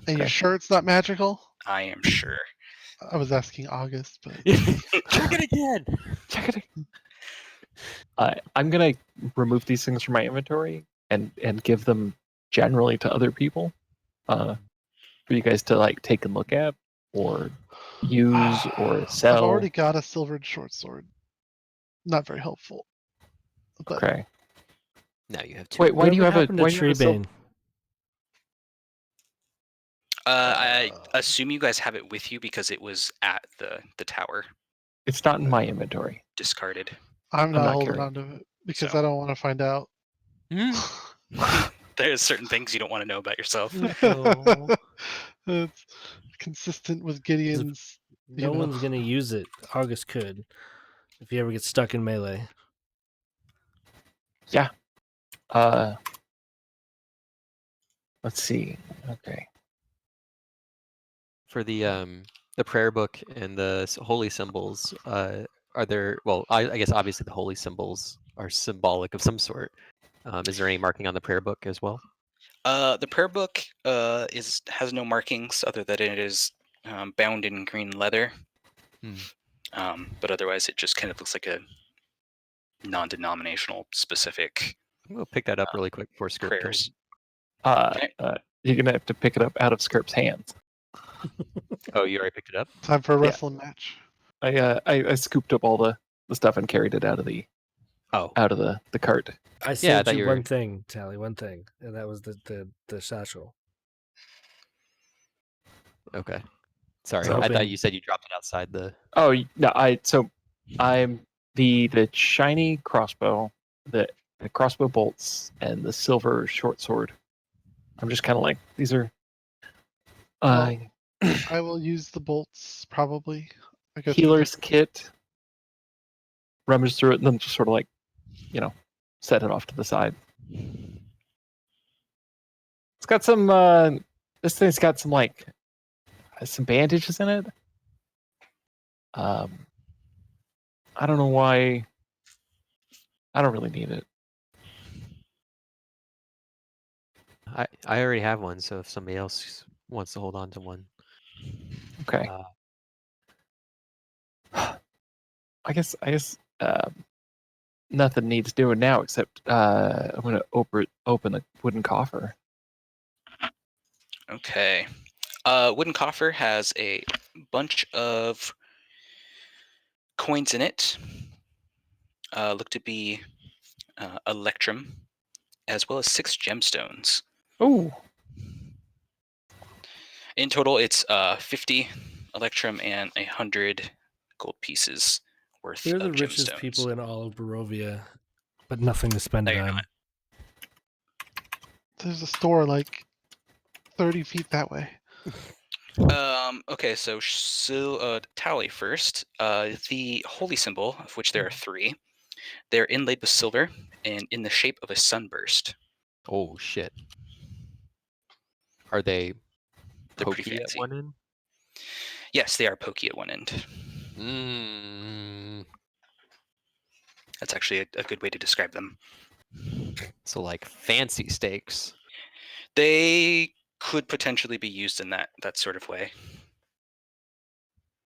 And you're Okay. sure it's not magical? I am sure. I was asking August, but Check it again. Check it. I'm gonna remove these things from my inventory and give them generally to other people, for you guys to take and look at or use or sell. I've already got a silvered short sword. Not very helpful. But Okay. Now you have two. Wait, why do you have a happened to why do you have a sil- Treebane? I assume you guys have it with you because it was at the tower, It's not in my inventory. discarded. I'm not not holding carrying. on to it because So. I don't want to find out. There's certain things you don't want to know about yourself. It's consistent with Gideon's. No one's gonna use it. August could, if he ever gets stuck in melee. Yeah. Let's see. Okay. For the prayer book and the holy symbols, are there? Well, I guess obviously the holy symbols are symbolic of some sort. Is there any marking on the prayer book as well? The prayer book has no markings other than it is bound in green leather. But otherwise, it just kind of looks like a non-denominational specific I'm gonna pick that up really quick before Skirp prayers. You're gonna have to pick it up out of Skirp's hands. Oh, you already picked it up? Time for a wrestling match. I scooped up all the stuff and carried it out of the cart. I I saved thought you you one were- thing, Tally, one thing, and that was the satchel. Okay. Sorry, So I thought hoping- you said you dropped it outside the. Oh no, I'm the shiny crossbow, the crossbow bolts, and the silver short sword. I'm just kind of like, these are Well, I will use the bolts probably. I guess healer's kit. Rummage through it and then just sort of set it off to the side. It's got some. This thing's got some some bandages in it. I don't know why. I don't really need it. I already have one, so if somebody else wants to hold on to one. Okay. I guess nothing needs doing now except I'm gonna open the wooden coffer. Okay. Wooden coffer has a bunch of coins in it. Look to be electrum, as well as 6 gemstones. Oh, In total, it's 50 electrum and 100 gold pieces worth We're of the richest gemstones. people in all of Barovia, but nothing to spend No, it you're on. not. There's a store like 30 feet that way. Okay, so tally first. The holy symbol, of which there are 3, they're inlaid with silver and in the shape of a sunburst. Oh shit! Are they They're pretty pokey at fancy. one end? Yes, they are pokey at one end. Mm. That's actually a good way to describe them. So like fancy steaks. They could potentially be used in that sort of way.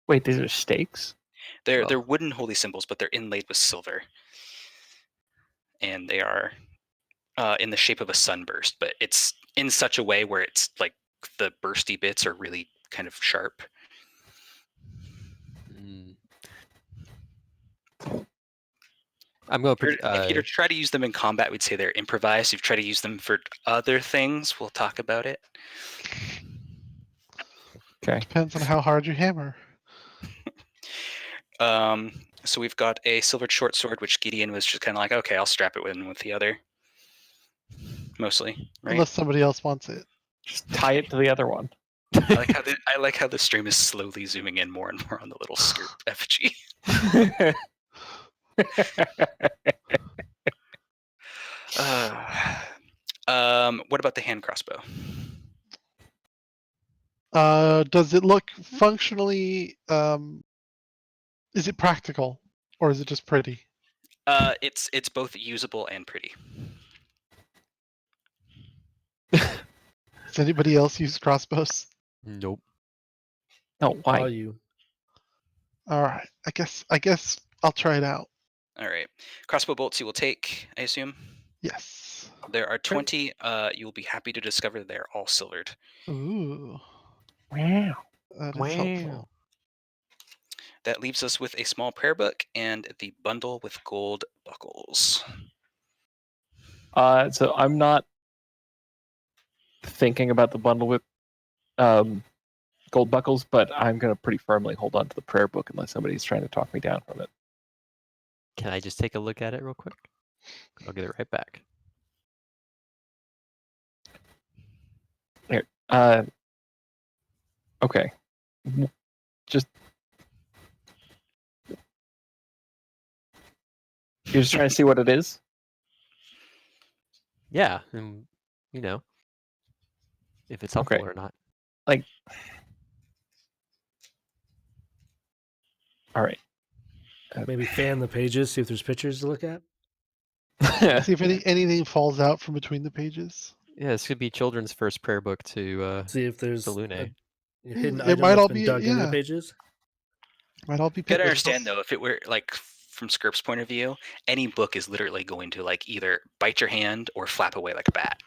wait, these are stakes? They're Well, wooden holy symbols, but they're inlaid with silver, and they are in the shape of a sunburst. But it's in such a way where it's like the bursty bits are really kind of sharp. mm. I'm going If you were to try to use them in combat, we'd say they're improvised. If you try to use them for other things, we'll talk about it. Okay. Depends on how hard you hammer. So we've got a silvered short sword, which Gideon was just kind of like, okay, I'll strap it in with the other. Mostly, right? Unless somebody else wants it. Just tie it to the other one. I like how the stream is slowly zooming in more and more on the little skirt effigy. What about the hand crossbow? Does it look functionally? Is it practical, or is it just pretty? It's both usable and pretty. Does anybody else use crossbows? Nope. No, why? All you. All right. I guess I'll try it out. All right, crossbow bolts you will take, I assume. Yes. There are 20. You will be happy to discover they're all silvered. Ooh, Wow. that is Wow. helpful. That leaves us with a small prayer book and the bundle with gold buckles. So I'm not thinking about the bundle with gold buckles, but I'm gonna pretty firmly hold on to the prayer book unless somebody's trying to talk me down from it. Can I just take a look at it real quick? I'll get it right back. Here. Okay. Just you're just trying to see what it is? Yeah, and you know, if it's helpful Okay. or not. Like, all right. Maybe fan the pages, see if there's pictures to look at. See if anything falls out from between the pages. Yeah, this could be children's first prayer book to See if there's Lune. a hidden It item might that's all been be dug into the yeah. pages. Might all be. You gotta pictures. understand though, if it were like from Skirp's point of view, any book is literally going to like either bite your hand or flap away like a bat.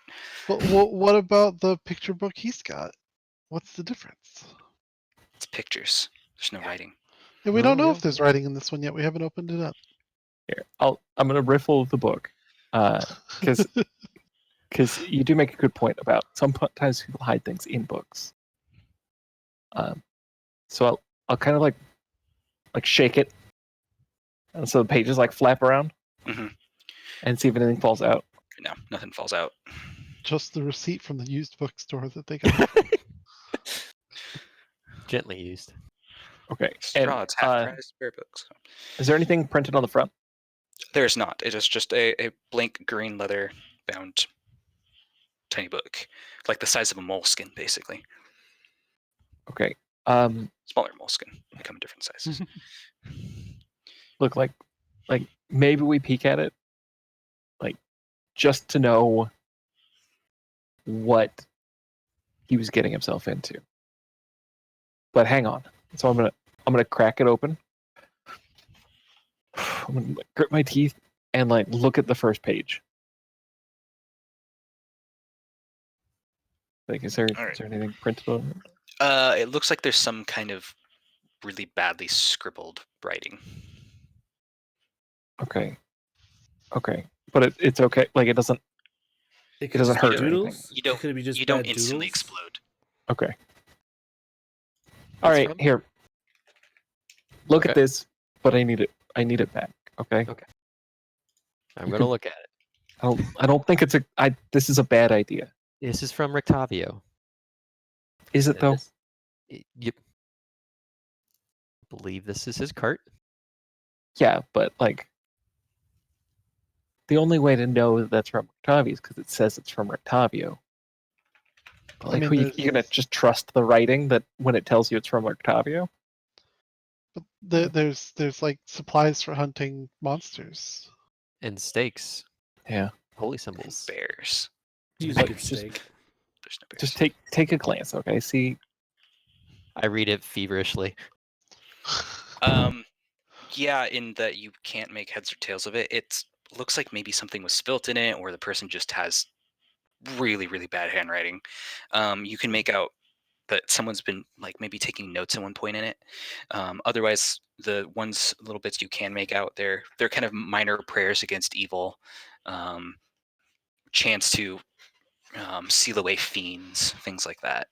But what about the picture book he's got? What's the difference? It's pictures. There's no writing. Yeah, we Oh, don't know yeah. if there's writing in this one yet. We haven't opened it up. Here, I'm gonna riffle the book, because you do make a good point about sometimes people hide things in books. So I'll kind of like shake it, and so the pages like flap around, Mhm. and see if anything falls out. No, nothing falls out. Just the receipt from the used bookstore that they got. Gently used. Okay. And Strahd's half price spare books. is there anything printed on the front? There's not. It is just a blank green leather bound tiny book, like the size of a moleskin, basically. Okay. Smaller moleskin. They come in different sizes. Look, like maybe we peek at it, like just to know what he was getting himself into. But hang on. So I'm gonna crack it open. I'm gonna grit my teeth and like look at the first page. Like, is there anything printed on it? It looks like there's some kind of really badly scribbled writing. Okay. But it's okay. Like, it doesn't It doesn't just be hurt or anything. doodles. You don't. It could be just You don't bad instantly doodles. explode. Okay. All It's right, from- here. Look Okay. at this, but I need it back. Okay. I'm You gonna can- look at it. I don't think it's this is a bad idea. This is from Rictavio. Is it though? Yep. Believe this is his cart. Yeah, but like the only way to know that that's from Rictavio is because it says it's from Rictavio. But, like, mean, you're gonna just trust the writing that when it tells you it's from Rictavio? But there's like supplies for hunting monsters. And stakes. Yeah. Holy symbols. Bears. Use Like, a good just- steak. There's no bears. Just take a glance, okay? See, I read it feverishly. Yeah, in that you can't make heads or tails of it. It looks like maybe something was spilt in it, or the person just has really, really bad handwriting. You can make out that someone's been like maybe taking notes at one point in it. Otherwise, the little bits you can make out, they're kind of minor prayers against evil, chants to seal away fiends, things like that.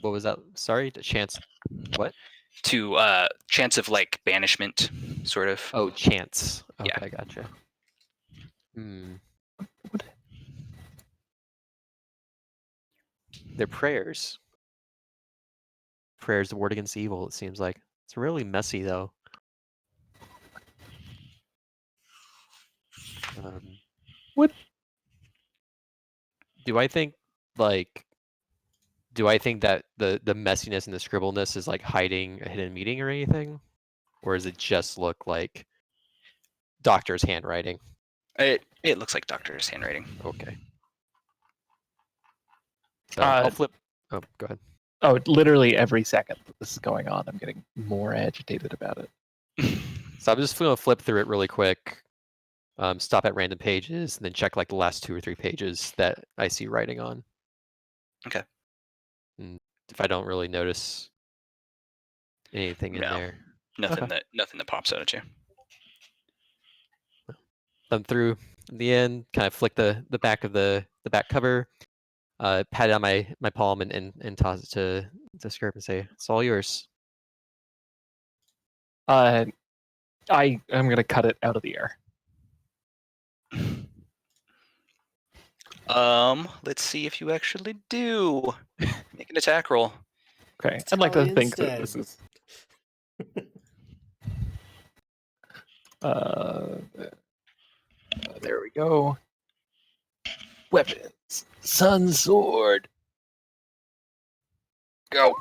What was that? Sorry, the chance. What? To chants of like banishment, sort of. Oh, chance. Okay, Yeah. gotcha. They're prayers. Prayers to ward against evil, it seems like. It's really messy, though. What? Do I think, like... Do I think that the messiness and the scribbleness is, like, hiding a hidden meaning or anything? Or does it just look like doctor's handwriting? It looks like doctor's handwriting. Okay. So I'll flip... Oh, go ahead. oh, literally every second that this is going on, I'm getting more agitated about it. So I'm just going to flip through it really quick, stop at random pages, and then check like the last 2 or 3 pages that I see writing on. Okay. And if I don't really notice anything in No. there, Nothing Okay. that pops out at you. thumb through the end, kind of flick the back of the back cover, pat it on my palm, and toss it to Skirp and say, "It's all yours." I'm gonna cut it out of the air. Let's see if you actually do. Make an attack roll. Okay, I'd like to Italian think that stab. this is. There we go. Weapons. Sun sword. Go.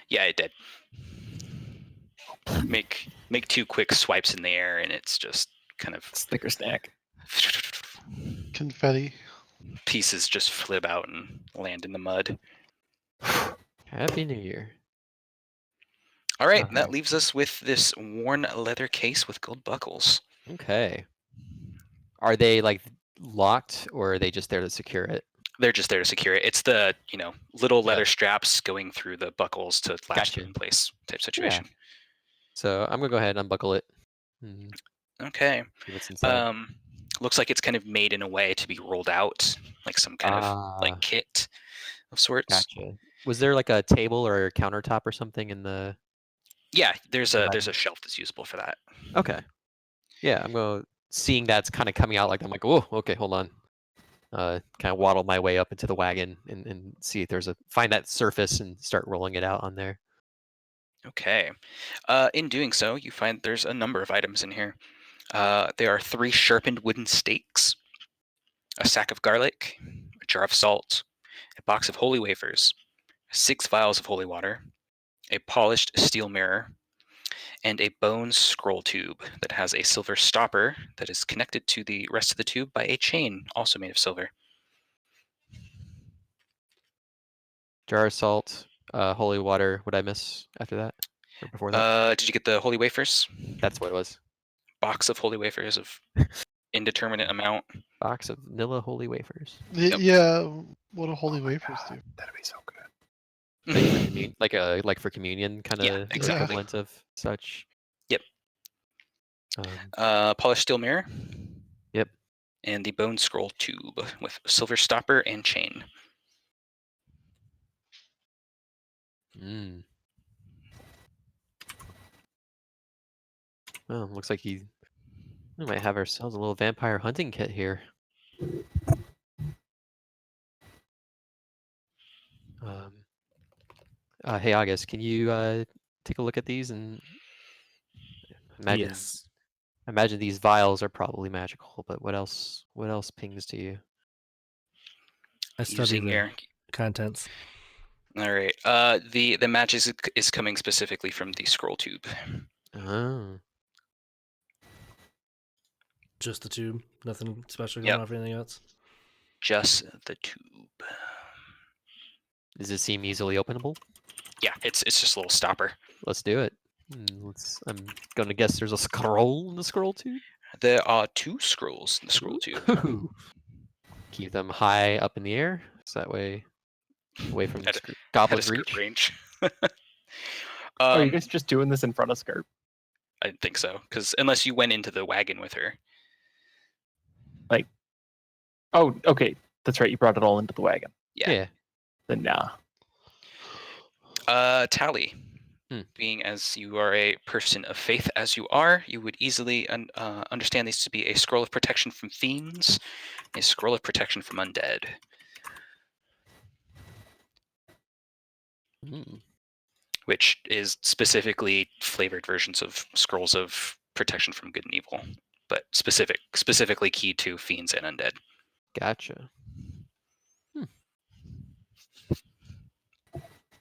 Yeah, it did. Make 2 quick swipes in the air, and it's just kind of Snicker snack. Confetti. pieces just flip out and land in the mud. Happy New Year. All right, that Alright. leaves us with this worn leather case with gold buckles. Okay. Are they like locked, or are they just there to secure it? They're just there to secure it. It's the little Yeah. leather straps going through the buckles to latch Gotcha. them in place type situation. So I'm gonna go ahead and unbuckle it. And Okay. see what's inside. Looks like it's kind of made in a way to be rolled out, like some kind of like kit of sorts. Gotcha. Was there like a table or a countertop or something in the? Yeah, there's a Right. shelf that's usable for that. Okay. Yeah, I'm going seeing that's kind of coming out like I'm like, oh, okay, hold on. Kind of waddle my way up into the wagon and see if there's find that surface and start rolling it out on there. Okay. In doing so, you find there's a number of items in here. There are 3 sharpened wooden stakes, a sack of garlic, a jar of salt, a box of holy wafers, 6 vials of holy water, a polished steel mirror, and a bone scroll tube that has a silver stopper that is connected to the rest of the tube by a chain, also made of silver. Jar of salt, holy water. What I miss after that or before that? Did you get the holy wafers? That's what it was. Box of holy wafers of indeterminate amount. Box of vanilla holy wafers. Yep. Yeah, what do holy wafers do? That'd be so good. Like for communion kind of Yeah, exactly. equivalent of such. Yep. Um, Polished steel mirror. Yep. And the bone scroll tube with silver stopper and chain. Well, looks like we might have ourselves a little vampire hunting kit here. Hey August, can you take a look at these and imagine? Yes. Imagine these vials are probably magical, but what else? What else pings to you? I study Using the your contents. all right. The magic is coming specifically from the scroll tube. Oh, Just the tube. Nothing special going Yep. on for anything else. Just the tube. does it seem easily openable? Yeah, it's just a little stopper. Let's do it. I'm gonna guess there's a scroll in the scroll tube. There are 2 scrolls in the scroll tube. Ooh. Keep them high up in the air, so that way, away from At a Goblin's skirt reach. range. Are you guys just doing this in front of Scarp? I didn't think so, because unless you went into the wagon with her. Oh, okay. That's right. You brought it all into the wagon. Yeah. Then nah. Tally. Being as you are a person of faith as you are, you would easily understand these to be a scroll of protection from fiends, a scroll of protection from undead. Which is specifically flavored versions of scrolls of protection from good and evil, but specifically key to fiends and undead. Gotcha.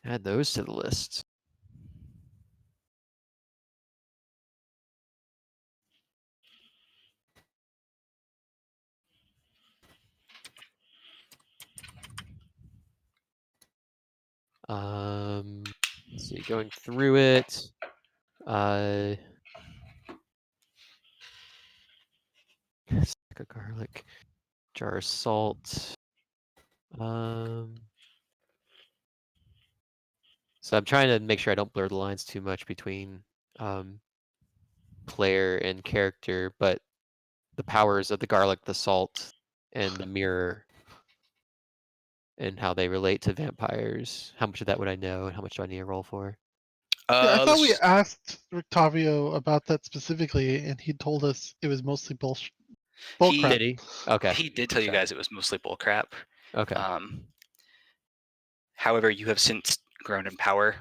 Add those to the list. Let's see, going through it. Sack of garlic, jar of salt. So I'm trying to make sure I don't blur the lines too much between player and character, but the powers of the garlic, the salt, and the mirror, and how they relate to vampires. How much of that would I know, and how much do I need to roll for? Yeah, I thought we asked Rictavio about that specifically, and he told us it was mostly bullshit. He- Bullcrap. Did he? Okay. He did tell you Sorry. guys it was mostly bullcrap. Okay. However, you have since grown in power,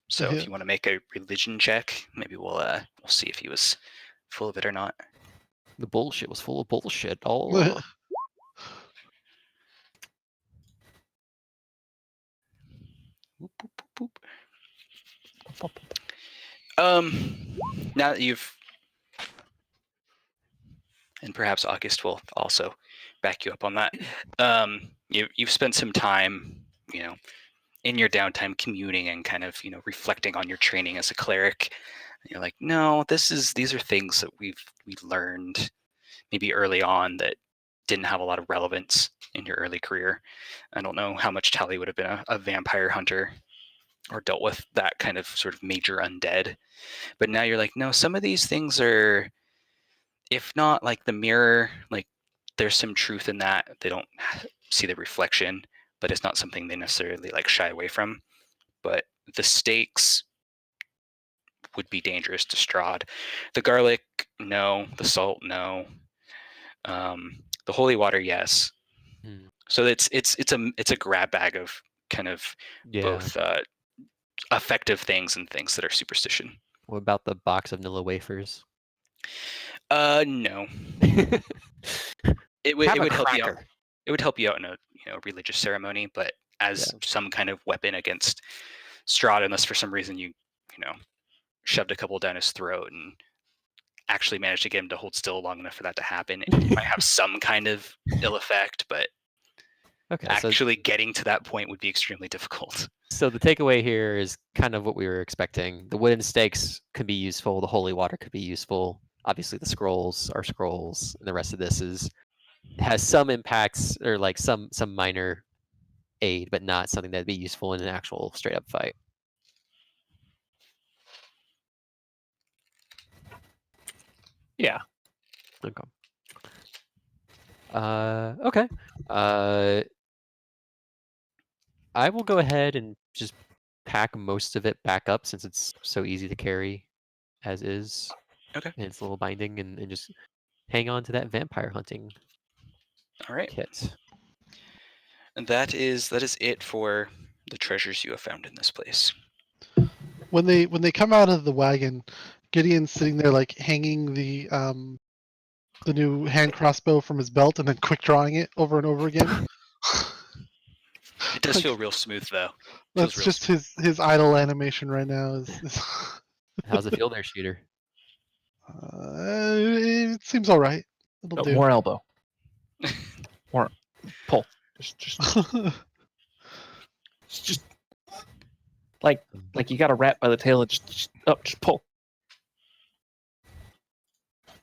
so Yeah. if you want to make a religion check, maybe we'll see if he was full of it or not. The bullshit was full of bullshit all along. Boop, boop, boop, boop. Now that you've, and perhaps August will also back you up on that. You've spent some time, in your downtime communing and kind of, reflecting on your training as a cleric. And you're like, no, these are things that we learned maybe early on that didn't have a lot of relevance in your early career. I don't know how much Tally would have been a vampire hunter or dealt with that kind of sort of major undead. But now you're like, no, some of these things are, if not like the mirror, like there's some truth in that. They don't see the reflection, but it's not something they necessarily like shy away from. But the stakes would be dangerous to Strahd. The garlic, no. The salt, no. The holy water, yes. So it's a grab bag of kind of both effective things and things that are superstition. What about the box of vanilla wafers? No. It would help you out. It would help you out in a religious ceremony, but as some kind of weapon against Strahd, unless for some reason you shoved a couple down his throat and actually managed to get him to hold still long enough for that to happen, it might have some kind of ill effect, but Okay, actually getting to that point would be extremely difficult. so the takeaway here is kind of what we were expecting. The wooden stakes could be useful. The holy water could be useful. Obviously, the scrolls are scrolls, and the rest of this has some impacts or like some minor aid, but not something that'd be useful in an actual straight up fight. Yeah. Okay. Okay. I will go ahead and just pack most of it back up since it's so easy to carry as is. Okay. And it's a little binding and just hang on to that vampire hunting All right. kit. And that is it for the treasures you have found in this place. When they come out of the wagon, Gideon's sitting there like hanging the new hand crossbow from his belt and then quick drawing it over and over again. It does Like, feel real smooth though. that's Feels real just his idle animation right now. Is How's it feel there, Shooter? it seems all right. It'll do. More elbow. More pull. Just like you got a rat by the tail and just pull.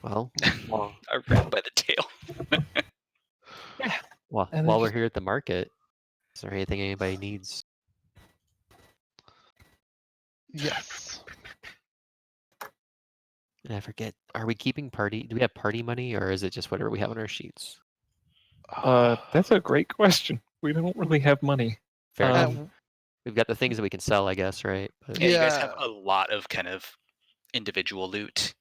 Well, A rat by the tail. while And then we're just- here at the market, is there anything anybody needs? Yes. And I forget, are we keeping party? Do we have party money or is it just whatever we have on our sheets? That's a great question. We don't really have money. Fair enough. Um, We've got the things that we can sell, I guess, right? But Yeah, you guys have Yeah. a lot of kind of individual loot.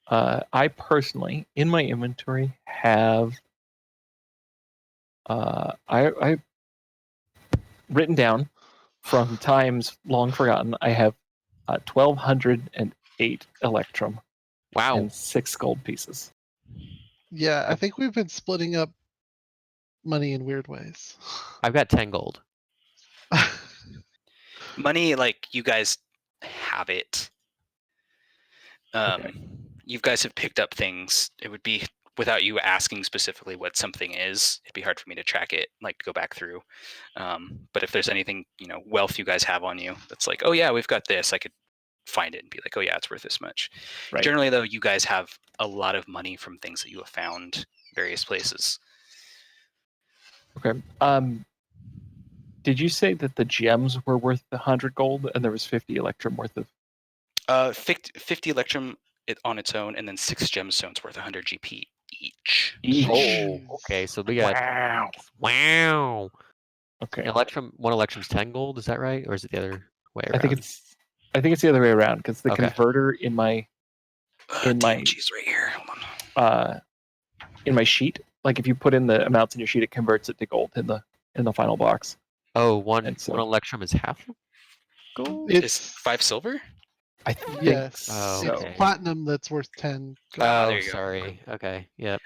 I personally, in my inventory, have I written down from times long forgotten. I have 1,208 electrum wow. and 6 gold pieces. Yeah, I think we've been splitting up money in weird ways. I've got 10 gold. Money, like you guys have it. Okay. You guys have picked up things. It would be without you asking specifically what something is. It'd be hard for me to track it, like go back through. But if there's anything, wealth you guys have on you, that's like, oh yeah, we've got this. I could find it and be like, oh yeah, it's worth this much. Right. Generally, though, you guys have a lot of money from things that you have found various places. Okay. Did you say that the gems were worth 100 gold and there was 50 electrum worth of? 50 electrum on its own, and then 6 gemstones worth 100 GP each. Oh, okay. So we got wow. Okay. One electrum's 10 gold. Is that right, or is it the other way around? I think it's the other way around because the Okay. converter in my DMG's right here. Hold on. in my sheet, like if you put in the amounts in your sheet, it converts it to gold in the final box. Oh, one And so- one electrum is half gold. Is It's 5 silver? I think yes. Oh, so. okay. It's platinum that's worth 10. Ah, Oh, there you go. sorry. Okay. Yep.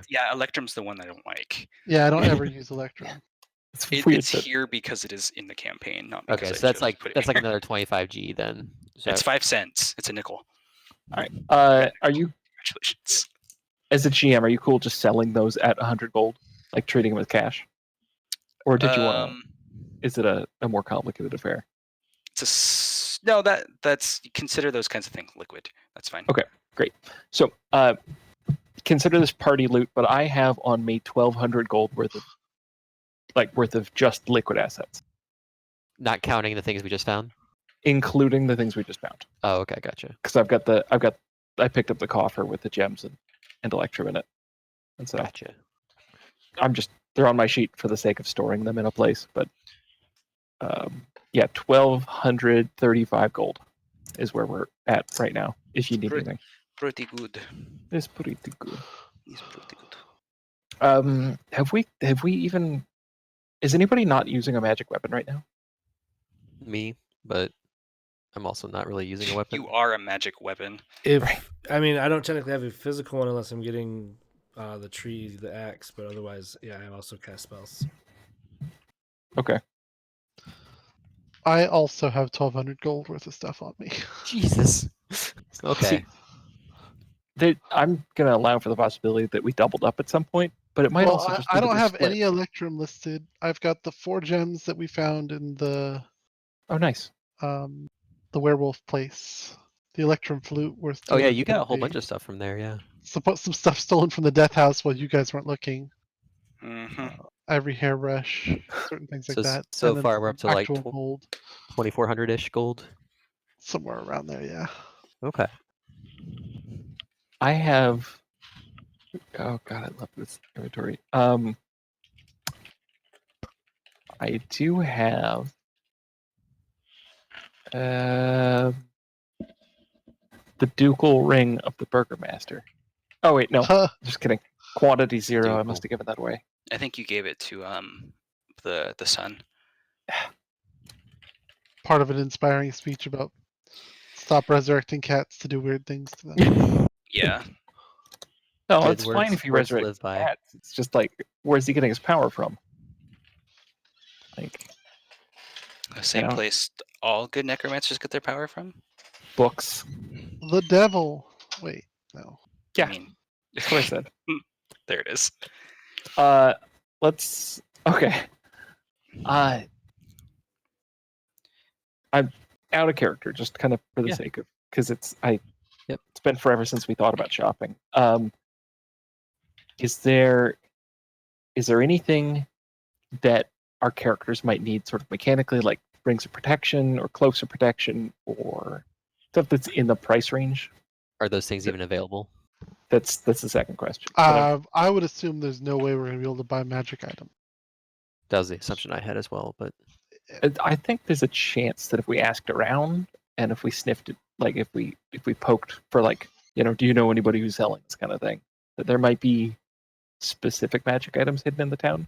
Yeah, Electrum's the one I don't like. Yeah, I don't ever use Electrum. It's weird. It's here because it is in the campaign, not because Okay, I so that's chose like to put it that's like here. another 25G then. Is It's that- 5 cents. It's a nickel. All right. Are you, Congratulations. as a GM, are you cool just selling those at 100 gold, like treating them as cash, or did you want to? Is it a more complicated affair? No, that's consider those kinds of things liquid. That's fine. Okay. So, consider this party loot, but I have on me 1,200 gold worth of just liquid assets, Not counting the things we just found. including the things we just found. Oh, okay, gotcha. Because I picked up the coffer with the gems and electrum in it, and so Gotcha. they're on my sheet for the sake of storing them in a place. But yeah, 1,235 gold is where we're at right now. If you need Great. anything, Pretty good. it's pretty good. It's pretty good. Have we even? Is anybody not using a magic weapon right now? Me, but I'm also not really using a weapon. You are a magic weapon. I mean, I don't technically have a physical one unless I'm getting the axe, but otherwise, yeah, I also cast spells. Okay. I also have 1,200 gold worth of stuff on me. Jesus. Okay. I'm going to allow for the possibility that we doubled up at some point, but it might Well, also just be I that don't we're have split. any Electrum listed. I've got the 4 gems that we found in the Oh, nice. werewolf place. The Electrum flute worth Oh yeah, 200 you got a whole gold. bunch of stuff from there. Yeah. Some stuff stolen from the death house while you guys weren't looking. Hmm. Ivory hairbrush, certain things like So that. so And then far we're some up to like actual gold, 2,400-ish gold. somewhere around there. Yeah. Okay. I have. Oh god, I love this inventory. I do have. The ducal ring of the Burgermaster. Oh wait, no, just kidding. Quantity 0. I must have given that away. I think you gave it to the son. Part of an inspiring speech about stop resurrecting cats to do weird things to them. Yeah. No, Good it's fine words- if he words to resurrects live by. cats. It's just like, where's he getting his power from? Like The same know. place all good necromancers get their power from. books. The devil. Wait, no. Yeah, I mean, that's what I said. there it is. Let's. Okay. I'm out of character, just kind of for the Yeah. sake of, because it's Yep. It's been forever since we thought about shopping. Is there anything that our characters might need sort of mechanically, like rings of protection or cloaks of protection or stuff that's in the price range? Are those things even available? That's the second question. But I would assume there's no way we're gonna be able to buy magic item. That was the assumption I had as well. But I think there's a chance that if we asked around and if we sniffed it, like if we poked for like, do you know anybody who's selling this kind of thing, that there might be specific magic items hidden in the town,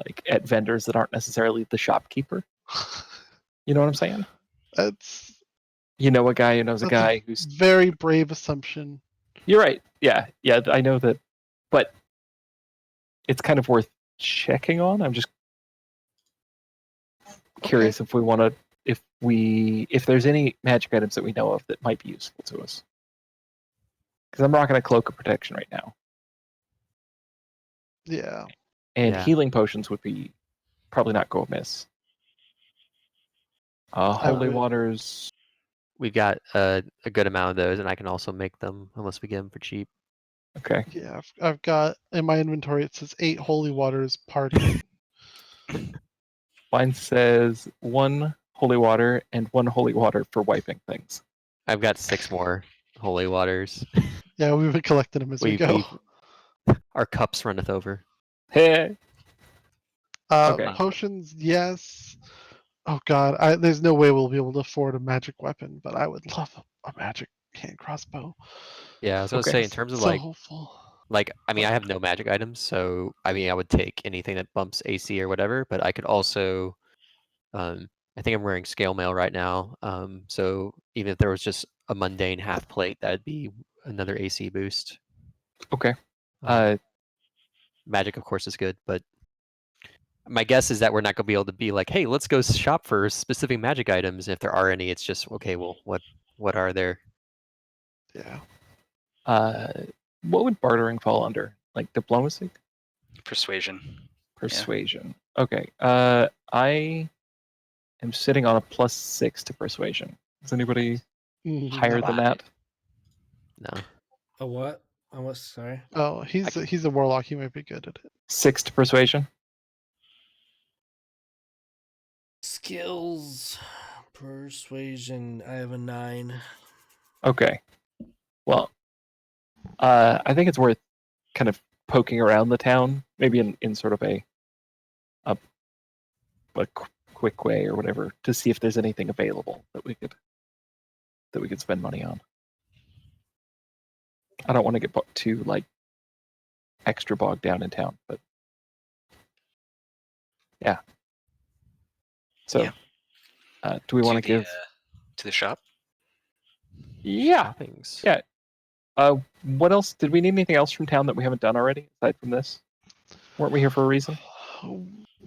like at vendors that aren't necessarily the shopkeeper. You know what I'm saying? That's You know a guy who knows a guy who's. very brave assumption. You're right. Yeah, I know that, but it's kind of worth checking on. I'm just curious if we want to, if there's any magic items that we know of that might be useful to us. Because I'm rocking a cloak of protection right now, Yeah. and Yeah. healing potions would be probably not go amiss. Holy would- waters. we've got a good amount of those, and I can also make them unless we get them for cheap. Okay. Yeah, I've got in my inventory. It says 8 holy waters party. Mine says 1 holy water and 1 holy water for wiping things. I've got 6 more holy waters. Yeah, we've been collecting them as we go. Our cups runneth over. Hey. Okay. Potions, yes. Oh god, there's no way we'll be able to afford a magic weapon, but I would love a magic hand crossbow. Yeah, I was gonna Okay. say in terms of So hopeful. I mean, I have no magic items, so I mean, I would take anything that bumps AC or whatever. But I could also, I think I'm wearing scale mail right now. So even if there was just a mundane half plate, that'd be another AC boost. Okay. Magic, of course, is good, but my guess is that we're not going to be able to be like, hey, let's go shop for specific magic items. If there are any, it's just okay. Well, what are there? Yeah. What would bartering fall under? Like diplomacy? Persuasion. Persuasion. Okay. I am sitting on a +6 to persuasion. Is anybody higher than that? No. A what? A what? Sorry. Oh, he's a warlock. He might be good at it. 6 to persuasion? Skills. Persuasion. I have a 9. Okay. Well, I think it's worth kind of poking around the town, maybe in sort of a quick way or whatever, to see if there's anything available that we could spend money on. I don't want to get too like extra bogged down in town, but yeah. So, do we want to give to the shop? Yeah. Things. Yeah. What else? Did we need anything else from town that we haven't done already aside from this? Weren't we here for a reason?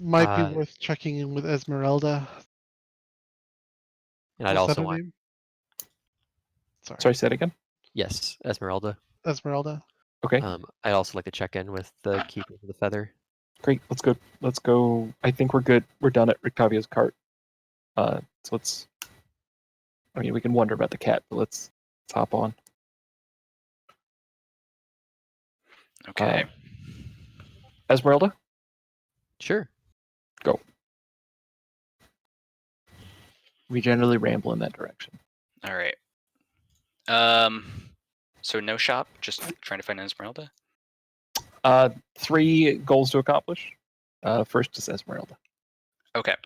Might be worth checking in with Esmeralda. And I'd Was that also her want name? Sorry, say it again. yes, Esmeralda. Esmeralda. Okay, I'd also like to check in with the keeper of the feather. great. Let's go. Let's go. I think we're good. We're done at Rictavio's cart. So let's. I mean, we can wonder about the cat, but let's hop on. Okay. Esmeralda, Sure. go. We generally ramble in that direction. All right. So no shop, just trying to find Esmeralda. 3 goals to accomplish. First is Esmeralda. Okay.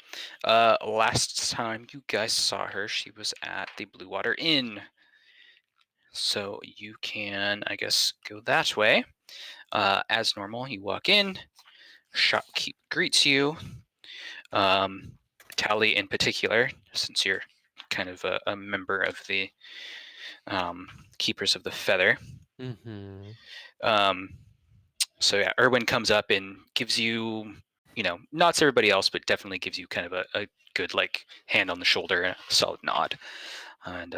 Last time you guys saw her, she was at the Blue Water Inn. So you can, I guess, go that way. As normal, you walk in. Shopkeep greets you. Tally, in particular, since you're kind of a member of the Keepers of the Feather. Mm-hmm. So yeah, Erwin comes up and gives you, nods everybody else, but definitely gives you kind of a good like hand on the shoulder and a solid nod. And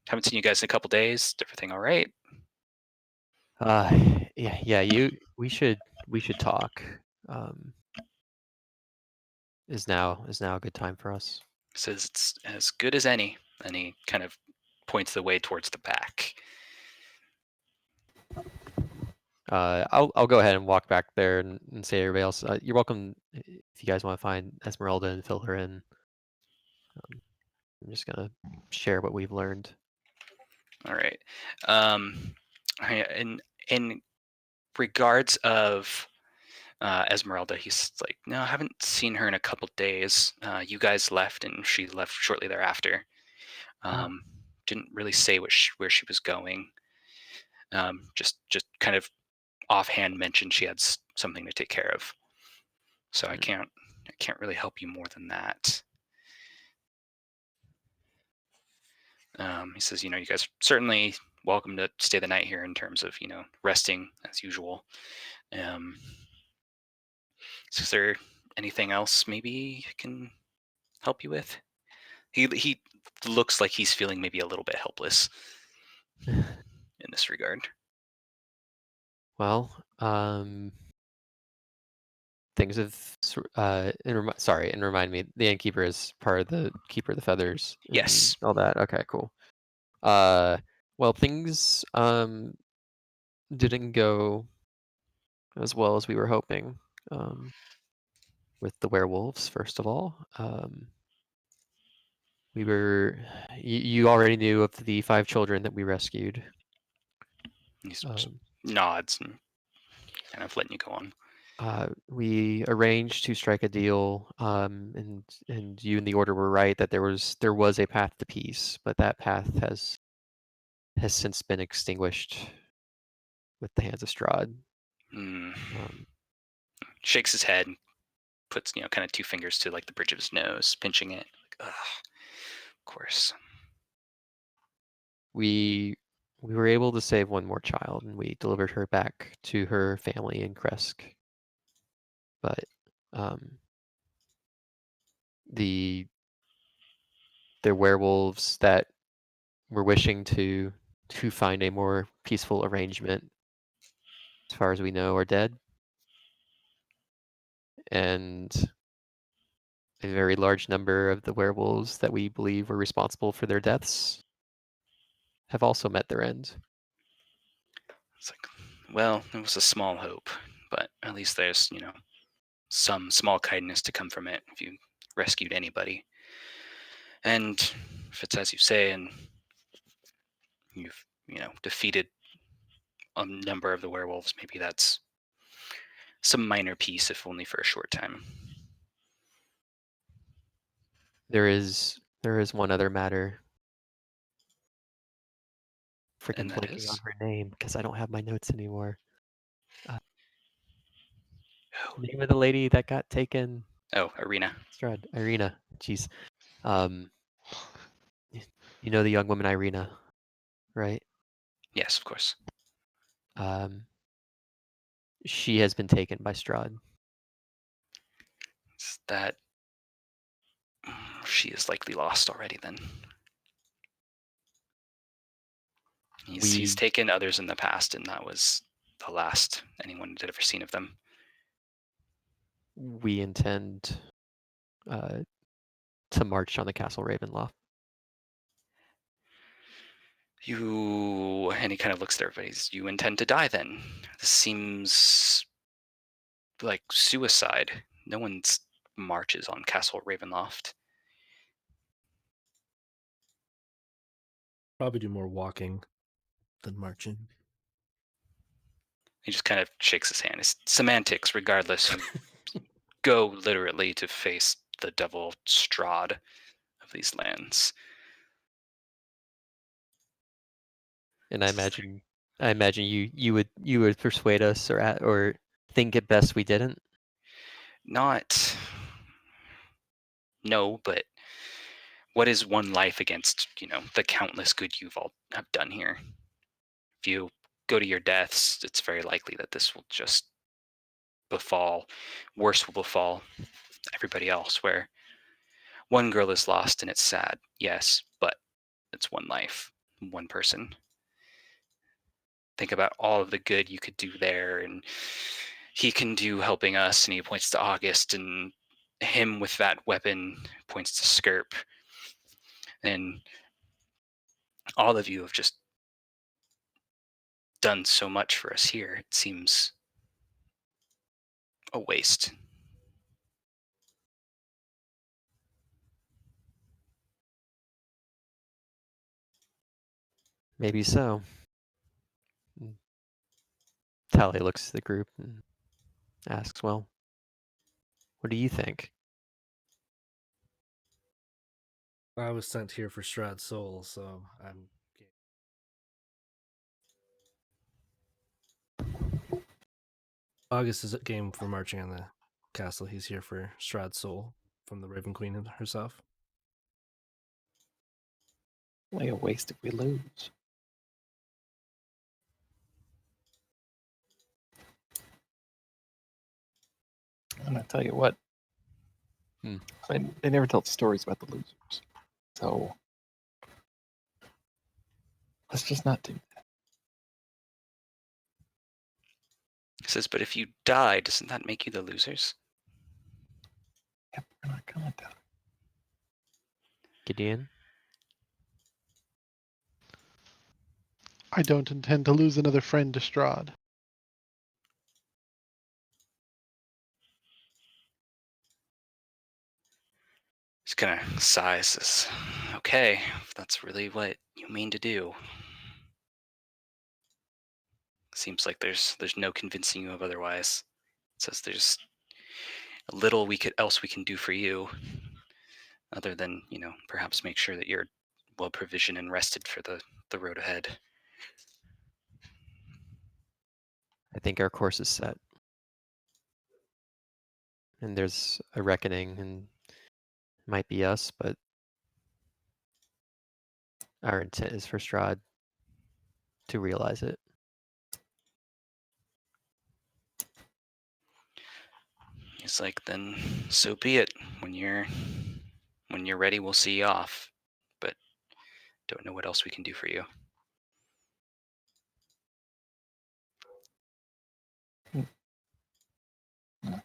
haven't seen you guys in a couple days. Everything all right? Yeah. We should talk. Is now a good time for us? Says it's as good as any. And he kind of points the way towards the back. I'll go ahead and walk back there and say to everybody else, you're welcome if you guys want to find Esmeralda and fill her in. I'm just gonna share what we've learned. All right. In regards of Esmeralda, he's like, no, I haven't seen her in a couple days. You guys left, and she left shortly thereafter. Didn't really say where she was going. Just kind of offhand mentioned she had something to take care of. So I can't really help you more than that. He says, you guys are certainly welcome to stay the night here in terms of, resting as usual. So is there anything else maybe I can help you with? He looks like he's feeling maybe a little bit helpless in this regard. Well, things have and remind me, the innkeeper is part of the Keeper of the Feathers. And Yes. all that. Okay, cool. Well, things didn't go as well as we were hoping. With the werewolves, first of all. You already knew of the 5 children that we rescued. He just nods and kind of letting you go on. We arranged to strike a deal, and you and the order were right that there was a path to peace, but that path has since been extinguished with the hands of Strahd. Shakes his head, puts kind of 2 fingers to like the bridge of his nose, pinching it. Like, of course. We were able to save one more child, and we delivered her back to her family in Kresk. But the werewolves that were wishing to find a more peaceful arrangement, as far as we know, are dead. And a very large number of the werewolves that we believe were responsible for their deaths have also met their end. It's like, well, it was a small hope, but at least there's, some small kindness to come from it if you rescued anybody. And if it's as you say, and you've, defeated a number of the werewolves, maybe that's some minor piece, if only for a short time. There is one other matter. And Freaking that blanking is? on her name because I don't have my notes anymore. Name of the lady that got taken. Oh, Arena. Strahd, Irina. Jeez. You know the young woman Irina, right? Yes, of course. She has been taken by Strahd. Is that She is likely lost already then. He's taken others in the past, and that was the last anyone had ever seen of them. We intend to march on the Castle Ravenloft. And he kind of looks at everybody. You intend to die then? This seems like suicide. No one's marches on Castle Ravenloft. Probably do more walking than marching. He just kind of shakes his hand. It's semantics, regardless. You go literally to face the devil Strahd of these lands. And I imagine you would persuade us or think it best we didn't. No, but what is one life against, the countless good you've all have done here? If you go to your deaths, it's very likely that this will just worse will befall everybody else, where one girl is lost and it's sad, yes, but it's one life, one person. Think about all of the good you could do there, and he can do helping us, and he points to August, and him with that weapon points to Skirp. And all of you have just done so much for us here. It seems a waste. Maybe so. Tally looks at the group and asks, well, what do you think? I was sent here for Strahd's soul, so I'm. August is a game for marching on the castle. He's here for Strahd's soul from the Raven Queen herself. Only a waste if we lose. I'm gonna tell you what. They never tell stories about the losers, so let's just not do that. He says, but if you die, doesn't that make you the losers? Yep, we're not gonna die. Gideon? I don't intend to lose another friend to Strahd. Just kind of sighs, says, okay, if that's really what you mean to do. Seems like there's no convincing you of otherwise. It says there's little else we can do for you, other than, perhaps make sure that you're well provisioned and rested for the road ahead. I think our course is set. And there's a reckoning, and it might be us, but our intent is for Strahd to realize it. He's like, then so be it. When you're ready, we'll see you off. But don't know what else we can do for you. I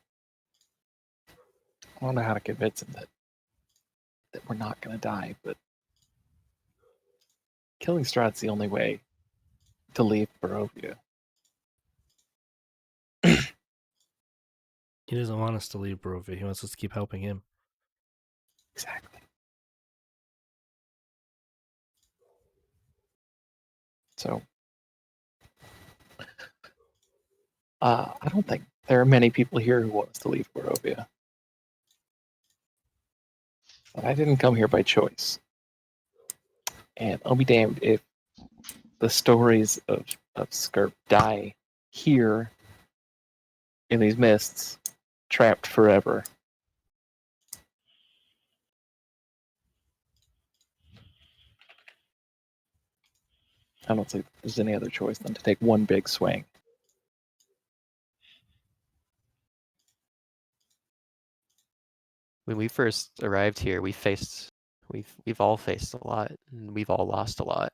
don't know how to convince him that we're not gonna die, but killing Strahd's the only way to leave Barovia. He doesn't want us to leave Barovia. He wants us to keep helping him. Exactly. So, I don't think there are many people here who want us to leave Barovia. But I didn't come here by choice. And I'll be damned if the stories of Skirp die here in these mists, trapped forever. I don't think there's any other choice than to take one big swing. when we first arrived here, we've all faced a lot, and we've all lost a lot.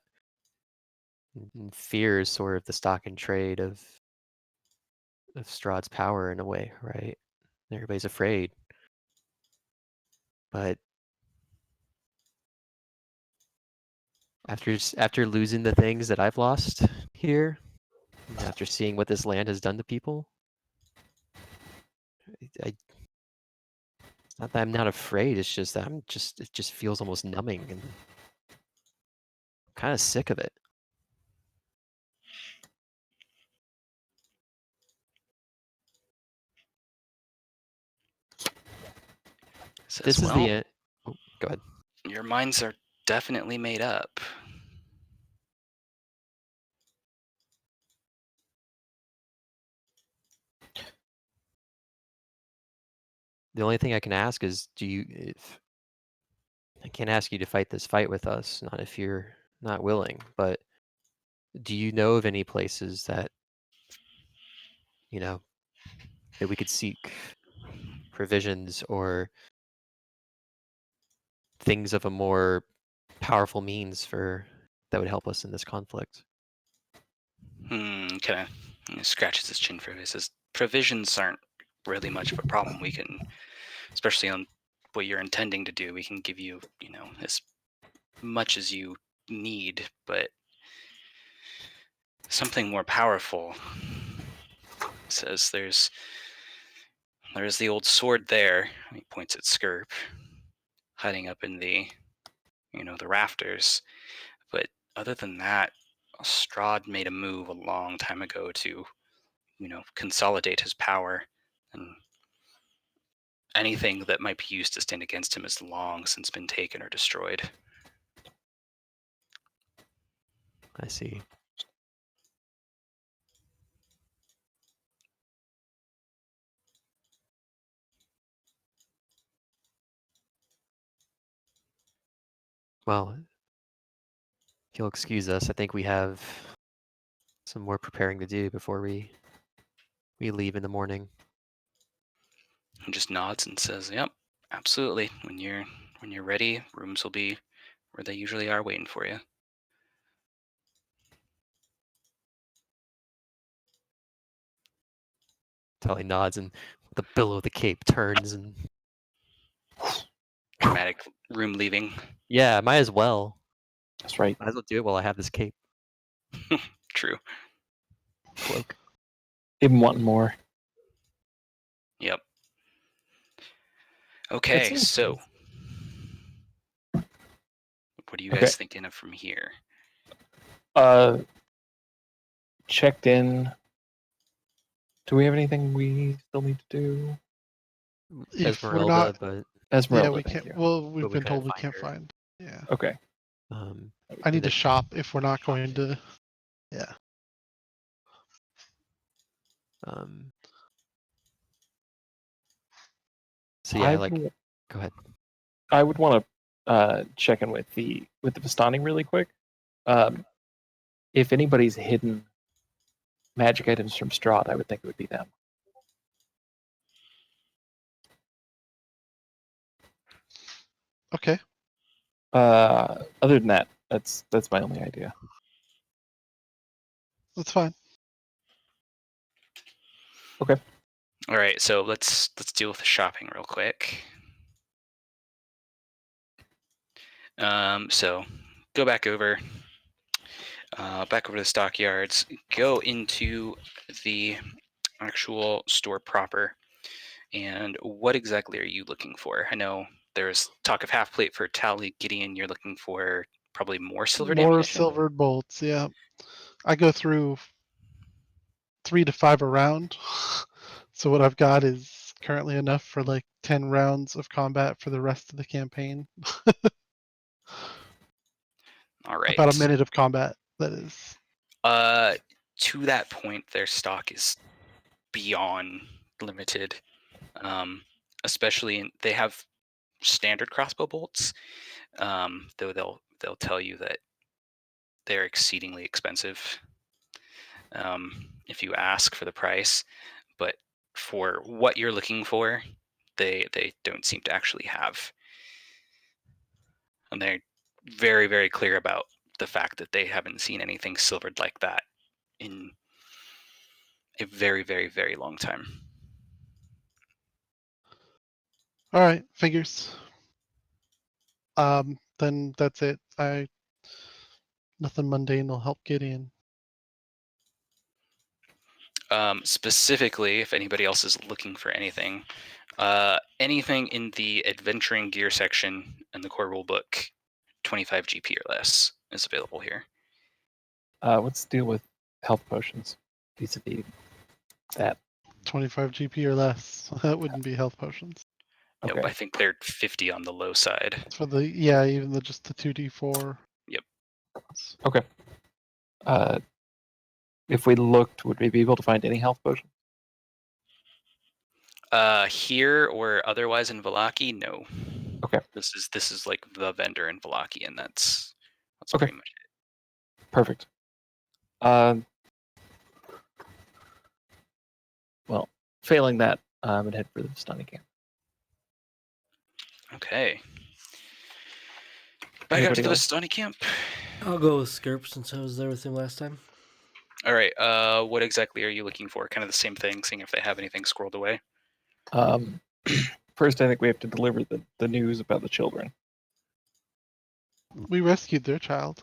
And fear is sort of the stock and trade of Strahd's power in a way, right? Everybody's afraid. But after losing the things that I've lost here, and after seeing what this land has done to people, it's not that I'm not afraid. It's just that it just feels almost numbing, and I'm kind of sick of it. Says, This is well, the end. Oh, go ahead. your minds are definitely made up. The only thing I can ask is, I can't ask you to fight this fight with us, not if you're not willing, but do you know of any places that, that we could seek provisions or things of a more powerful means that would help us in this conflict? Kind of scratches his chin for it. He says, provisions aren't really much of a problem. We can, especially on what you're intending to do, we can give you, as much as you need, but something more powerful. Says there's the old sword there. He points at Skirp, hiding up in the rafters. But other than that, Strahd made a move a long time ago to consolidate his power, and anything that might be used to stand against him has long since been taken or destroyed. I see. Well, if you'll excuse us, I think we have some more preparing to do before we leave in the morning. He just nods and says, "Yep, absolutely. When you're ready, rooms will be where they usually are, waiting for you." Tully nods, and the billow of the cape turns, and Dramatic room leaving. yeah, might as well. That's right. Might as well do it while I have this cape True. cloak. Even wanting more. Yep. Okay, seems so what are you Okay. guys thinking of from here? Checked in. Do we have anything we still need to do? If we're Esmeralda, not, but Esmeralda, yeah, we thank can't. you. Well, we've But we been couldn't told we find can't her. find. Yeah, Okay. I need and to then- shop if we're not going to. Yeah. So yeah, go ahead. I would want to check in with the Vistani really quick. If anybody's hidden magic items from Strahd, I would think it would be them. Okay. Other than that, that's my only idea. That's fine. Okay. All right, so let's deal with the shopping real quick. So go back over the stockyards. Go into the actual store proper. And what exactly are you looking for? I know there's talk of half plate for Tally Gideon. You're looking for probably more silvered More ammunition. silvered bolts. Yeah. I go through 3 to 5 a round. So what I've got is currently enough for like 10 rounds of combat for the rest of the campaign. All right. About a minute of combat, that is. To that point, their stock is beyond limited. Especially they have standard crossbow bolts. Though they'll tell you that they're exceedingly expensive. If you ask for the price, but for what you're looking for, they don't seem to actually have. And they're very, very clear about the fact that they haven't seen anything silvered like that in a very, very, very long time. All right, figures. Then that's it. Nothing mundane will help get in. Specifically, if anybody else is looking for anything, anything in the adventuring gear section in the core rulebook, 25 GP or less is available here. Let's deal with health potions. Vis-a-vis that. 25 GP or less. That wouldn't be health potions. Okay. Nope, I think they're 50 on the low side. For the even just the 2d4. Yep. Okay. If we looked, would we be able to find any health potions? Here or otherwise in Vallaki, no. Okay. This is like the vendor in Vallaki, and that's Okay. pretty much it. Perfect. Well, failing that, I'd head for the stunning camp. Okay. Back up to the Vistani camp. I'll go with Skirp since I was there with him last time. All right. What exactly are you looking for? Kind of the same thing, seeing if they have anything squirreled away. First, I think we have to deliver the news about the children. We rescued their child.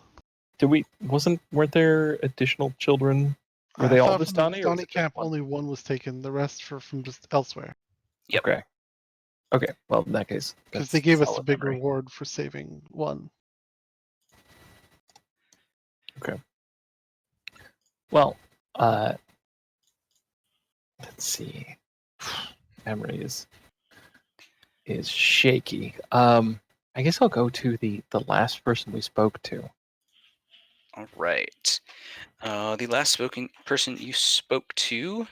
Weren't there additional children? Were they all thought from Vistani? the Or was Vistani it just camp, one? only one was taken. The rest from just elsewhere. Yep. Okay. Okay. Well, in that case, Because that's they gave us a solid big memory. reward for saving one. Okay. Well, let's see. Memory is shaky. I guess I'll go to the last person we spoke to. All right. The last spoken person you spoke to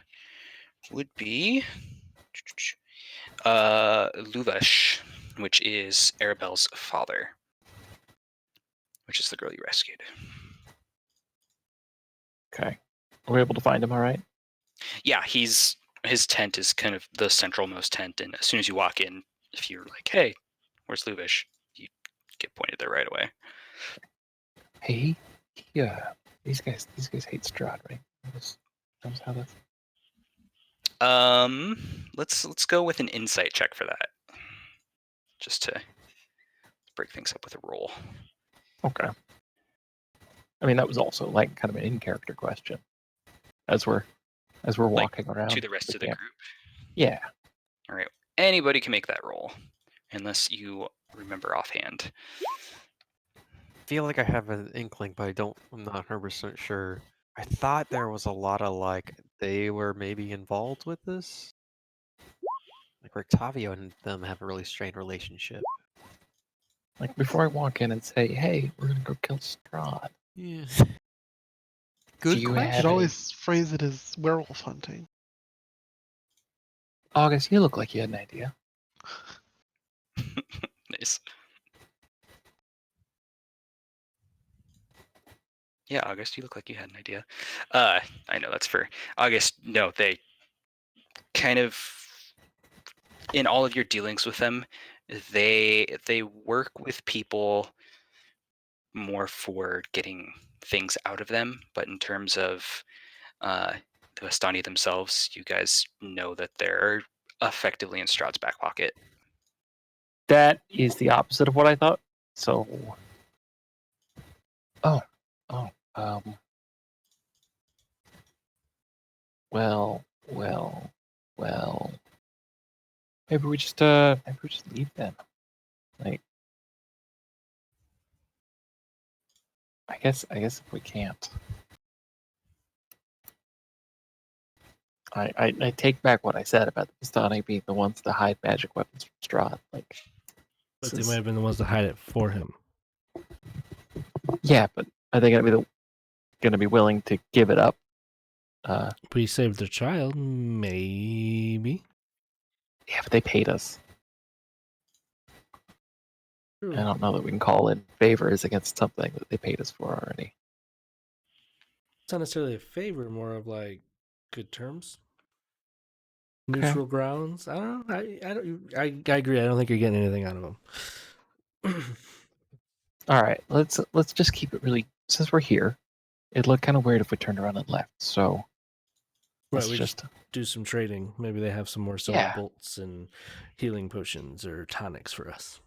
would be Luvash, which is Arabelle's father, which is the girl you rescued. Okay. Are we able to find him all right? Yeah, his tent is kind of the centralmost tent, and as soon as you walk in, if you're like, "Hey, where's Luvish?" you get pointed there right away. Hey, yeah. These guys hate Strahd, right? Knows how that's... Let's go with an insight check for that, just to break things up with a roll. Okay. I mean, that was also like kind of an in-character question, as we're walking around to the rest of the camp. group. Yeah. All right. Anybody can make that roll, unless you remember offhand. I feel like I have an inkling, but I'm not 100% sure. I thought there was a lot of like they were maybe involved with this. Like Rictavio and them have a really strained relationship. Like before I walk in and say, "Hey, we're gonna go kill Strahd." Yeah. Do Good you You have should any- always phrase it as werewolf hunting. August, you look like you had an idea. Nice. Yeah, August, you look like you had an idea. I know that's for August. No, they kind of, in all of your dealings with them, they work with people more for getting things out of them, but in terms of the Vistani themselves, you guys know that they're effectively in Strahd's back pocket. That is the opposite of what I thought. So, well. Maybe we just leave them. Like, I guess if we can't, I take back what I said about the Vistani being the ones to hide magic weapons from Strahd. Like, But they might have been the ones to hide it for him. yeah, but are they gonna be willing to give it up? We saved their child, maybe. Yeah, but they paid us. True. I don't know that we can call in favors against something that they paid us for already. It's not necessarily a favor, more of like good terms. Neutral grounds. I don't know. I agree. I don't think you're getting anything out of them. All right, let's just keep it really. Since we're here, it'd look kind of weird if we turned around and left. So let's Right, we just do some trading. Maybe they have some more silver bolts and healing potions or tonics for us.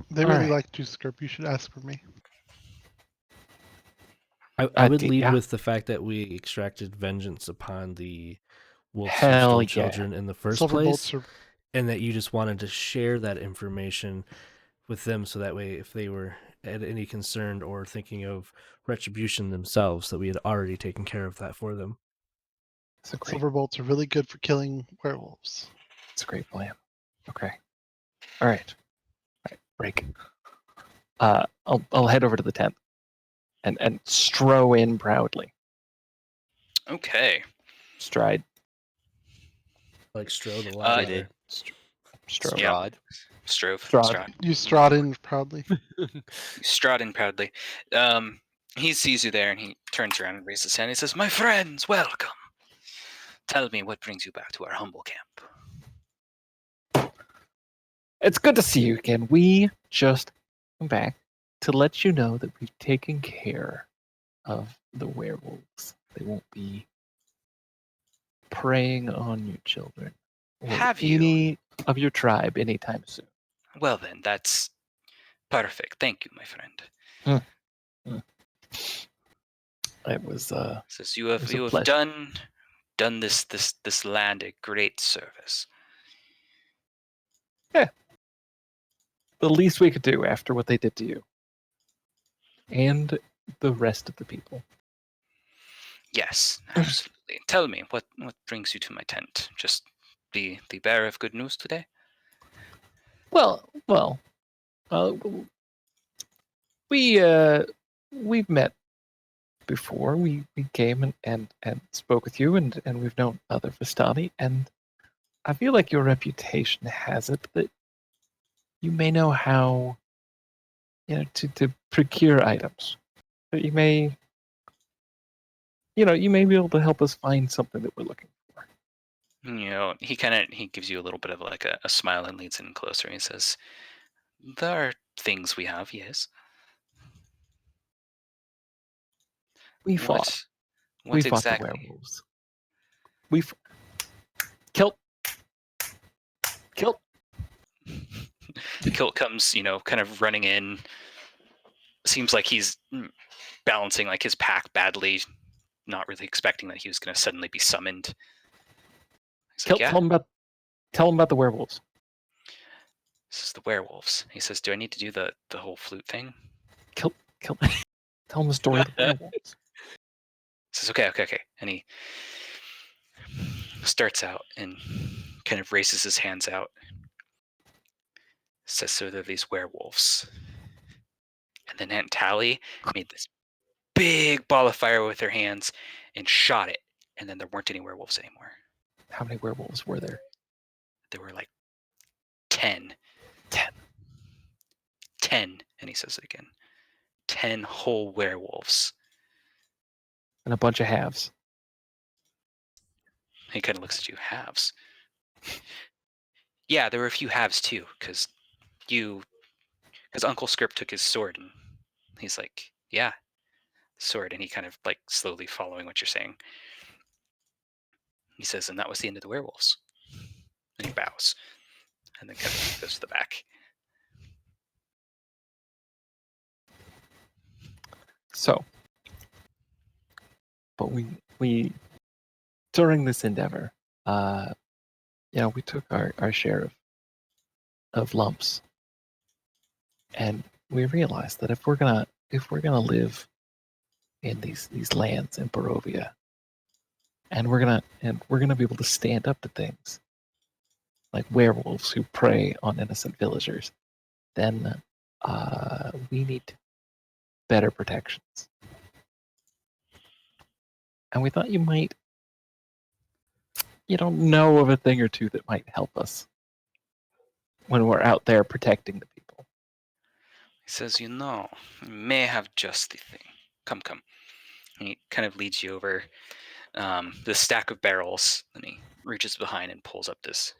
They All really right. like juice script. You should ask for me. I would lead yeah. with the fact that we extracted vengeance upon the wolves who Hell stole yeah. children in the first Silver place, bolts are and that you just wanted to share that information with them, so that way, if they were at any concerned or thinking of retribution themselves, that we had already taken care of that for them. It's a great, silver bolts are really good for killing werewolves. it's a great plan. Okay. All right. Break. I'll head over to the tent and strow in proudly. Okay. Stride. Like Strahd the Uh, ladder. Strow. Yeah. Strahd. Strahd. You strut in proudly. Strahd in proudly. He sees you there and he turns around and raises his hand. He says, "My friends, welcome. Tell me what brings you back to our humble camp." It's good to see you again. We just come back to let you know that we've taken care of the werewolves. They won't be preying on your children or Have you? any of your tribe anytime soon. Well then, that's perfect. Thank you, my friend. It was Says you it have was a pleasure. done this land a great service. The least we could do after what they did to you. And the rest of the people. Yes, absolutely. Tell me, what brings you to my tent? Just the bearer of good news today? Well, we've met before. We came and spoke with you, and we've known other Vistani, and I feel like your reputation has it that you may know how, to procure items. That you may be able to help us find something that we're looking for. He gives you a little bit of like a smile and leads in closer. And he says, "There are things we have, yes. We fought. What We fought exactly? the werewolves. We've killed. Kilt comes, kind of running in. Seems like he's balancing like his pack badly, not really expecting that he was going to suddenly be summoned. He's Kilt, like, "Yeah, tell him about the werewolves. this is the werewolves." He says, "Do I need to do the whole flute thing?" Kilt, tell him the story of the werewolves. He says, okay. And he starts out and kind of races his hands out. Says, "So there are these werewolves." And then Aunt Tally made this big ball of fire with her hands and shot it. And then there weren't any werewolves anymore. How many werewolves were there? There were like 10. 10. And he says it again. 10 whole werewolves. And a bunch of halves. He kind of looks at you. Halves? Yeah, there were a few halves too, because Uncle Script took his sword, and he's like, "Yeah, sword," and he kind of like slowly following what you're saying. He says, "And that was the end of the werewolves." And he bows, and then kind of goes to the back. So, but we during this endeavor, we took our share of lumps, and we realized that if we're gonna live in these lands in Barovia, and we're gonna be able to stand up to things like werewolves who prey on innocent villagers, then we need better protections. And we thought you might, know of a thing or two that might help us when we're out there protecting the people. He says, "You may have just the thing. Come." And he kind of leads you over the stack of barrels, and he reaches behind and pulls up this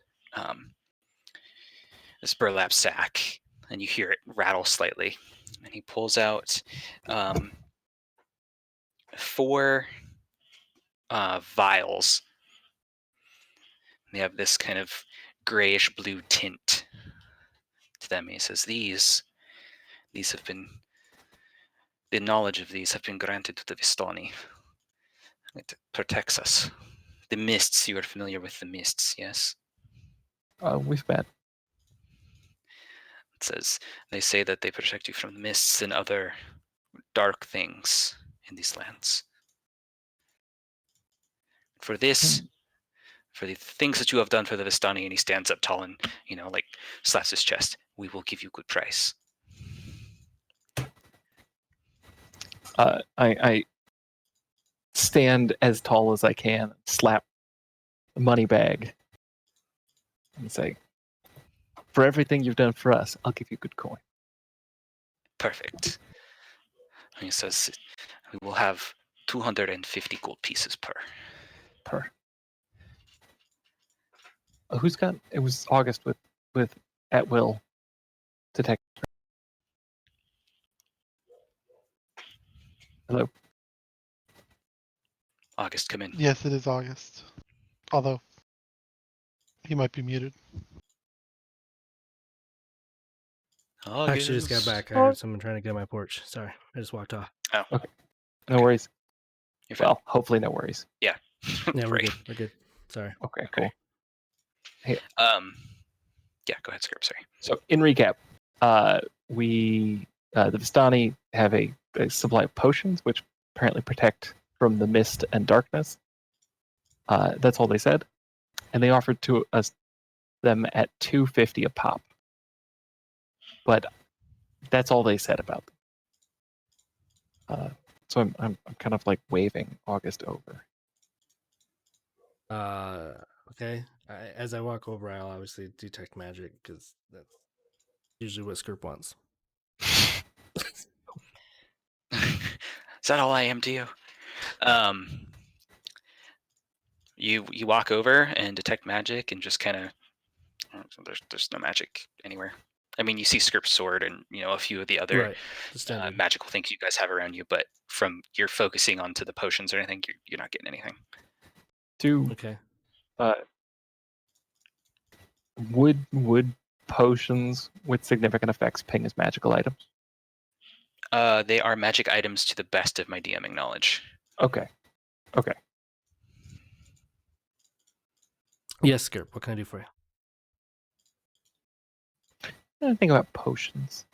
this burlap sack, and you hear it rattle slightly. And he pulls out 4 vials. They have this kind of grayish blue tint to them. He says, "These have been, the knowledge of these have been granted to the Vistani. It protects us. The mists, you are familiar with the mists, yes?" We've met. It says, "They say that they protect you from the mists and other dark things in these lands. For this, for the things that you have done for the Vistani," and he stands up tall and, like slaps his chest, "we will give you good price." I stand as tall as I can, slap the money bag, and say, "For everything you've done for us, I'll give you good coin." Perfect. And he says, "We will have 250 gold pieces per." Per. Who's got? It was August with at will detect. Hello. August, come in. Yes, it is August. Although he might be muted. I actually just got August. back. I heard someone trying to get on my porch. Sorry, I just walked off. Oh, Okay. No worries. you're fine. Well, hopefully no worries. Yeah, we're Right. good. We're good. Sorry. Okay, cool. Yeah, go ahead, Script. Sorry. So in recap, we the Vistani have a supply of potions which apparently protect from the mist and darkness. That's all they said, and they offered to us them at 250 a pop. But that's all they said about them. So I'm kind of like waving August over. Okay. As I walk over, I'll obviously detect magic because that's usually what Skirp wants. Is that all I am to you? You walk over and detect magic and just kind of, there's no magic anywhere. I mean, you see Skirp's sword and a few of the other Right. The standard. magical things you guys have around you, but from you're focusing onto the potions or anything, you're not getting anything. Okay. Would potions with significant effects ping as magical items? They are magic items to the best of my DMing knowledge. Okay. Yes, Skirp. What can I do for you? I think about potions.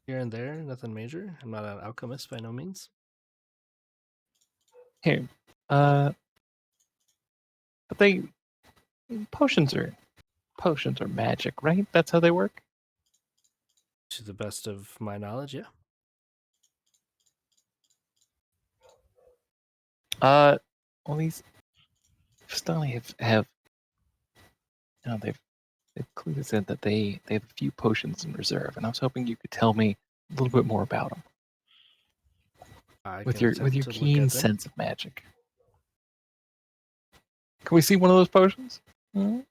Here and there, nothing major. I'm not an alchemist by no means. Here, but potions are magic, right? That's how they work. To the best of my knowledge, yeah. Well, these Vistani have they've clearly said that they have a few potions in reserve, and I was hoping you could tell me a little bit more about them with your keen sense of magic. Can we see one of those potions? Kind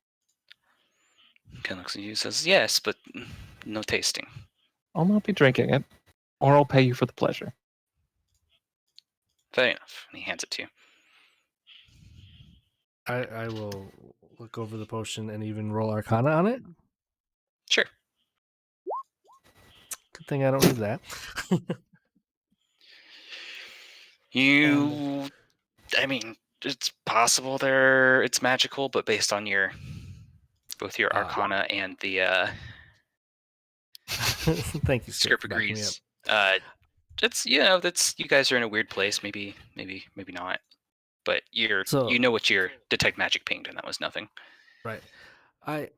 of looks at you, says, "Yes, but no tasting." I'll not be drinking it, or I'll pay you for the pleasure. Fair enough. And he hands it to you. I will look over the potion and even roll Arcana on it. Sure. Good thing I don't need that. I mean, it's possible it's magical, but based on both your Arcana and the Thank you, Skirp agrees. It's that's you guys are in a weird place. Maybe not. But you know what your detect magic pinged, and that was nothing. Right. I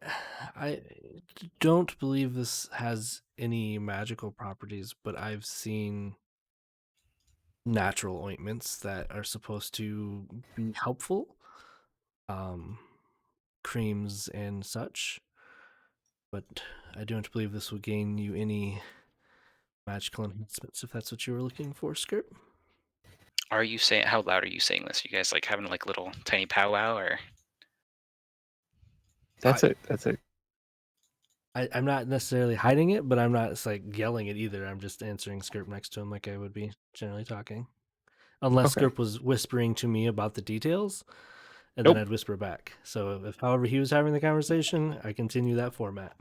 don't believe this has any magical properties, but I've seen natural ointments that are supposed to be helpful. Creams and such. But I don't believe this will gain you any magical enhancements if that's what you were looking for, Skirp. Are you saying? How loud are you saying this? You guys like having like little tiny powwow, or? That's it. That's it. I'm not necessarily hiding it, but I'm not like yelling it either. I'm just answering Skirp next to him like I would be generally talking. Unless Okay. Skirp was whispering to me about the details, and Nope. then I'd whisper back. So if however he was having the conversation, I continue that format.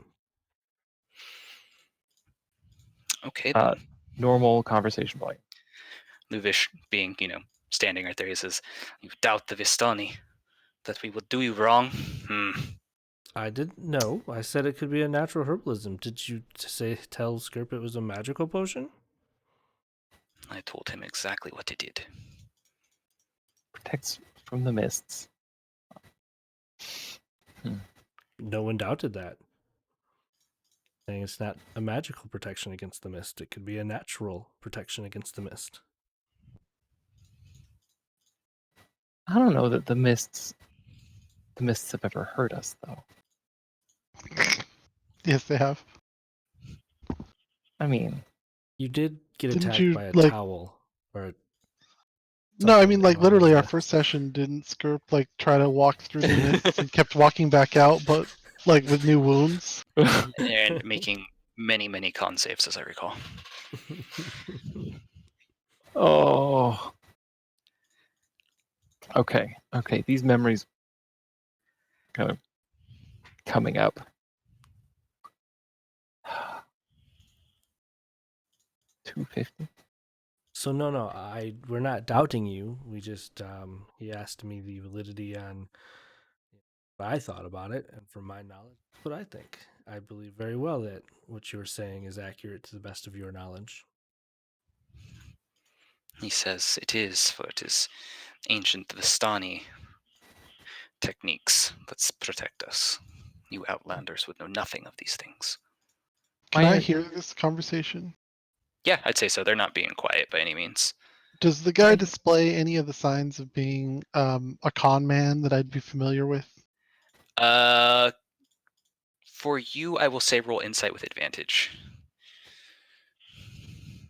Okay, then. Normal conversation volume. Luvish being, standing right there, he says, "You doubt the Vistani, that we will do you wrong? I didn't know. I said it could be a natural herbalism. Did you tell Skirp it was a magical potion? I told him exactly what it did. Protects from the mists. No one doubted that. Saying it's not a magical protection against the mist. It could be a natural protection against the mist. I don't know that the mists have ever hurt us, though. Yes, they have. I mean, You did get Didn't attacked you, by a like- towel or No, I something mean, like, along those literally, our lines. first session didn't Skirp, like, try to walk through the mists and kept walking back out, but, like, with new wounds? And making many, many con saves, as I recall. oh. Okay. These memories kind of coming up. $250. So no, we're not doubting you. We just he asked me the validity on what I thought about it, and from my knowledge, what I think. I believe very well that what you're saying is accurate to the best of your knowledge. He says it is, for it is ancient Vistani techniques that protect us. You outlanders would know nothing of these things. Can Why I are- hear this conversation? Yeah, I'd say so. They're not being quiet by any means. Does the guy display any of the signs of being a con man that I'd be familiar with? For you, I will say roll insight with advantage.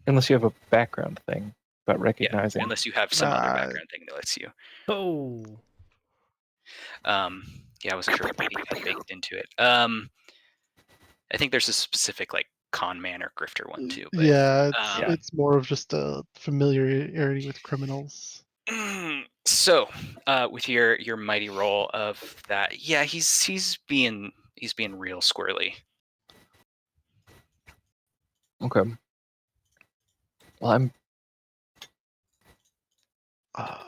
Unless you have a background thing about recognizing. Unless you have some other Nah. background thing that lets you. Oh, Yeah, I wasn't sure what you had baked into it. I think there's a specific like con man or grifter one too. But, Yeah, Yeah. it's more of just a familiarity with criminals. So, with your mighty roll of that, yeah, he's being real squirrely. Okay. Well, I'm.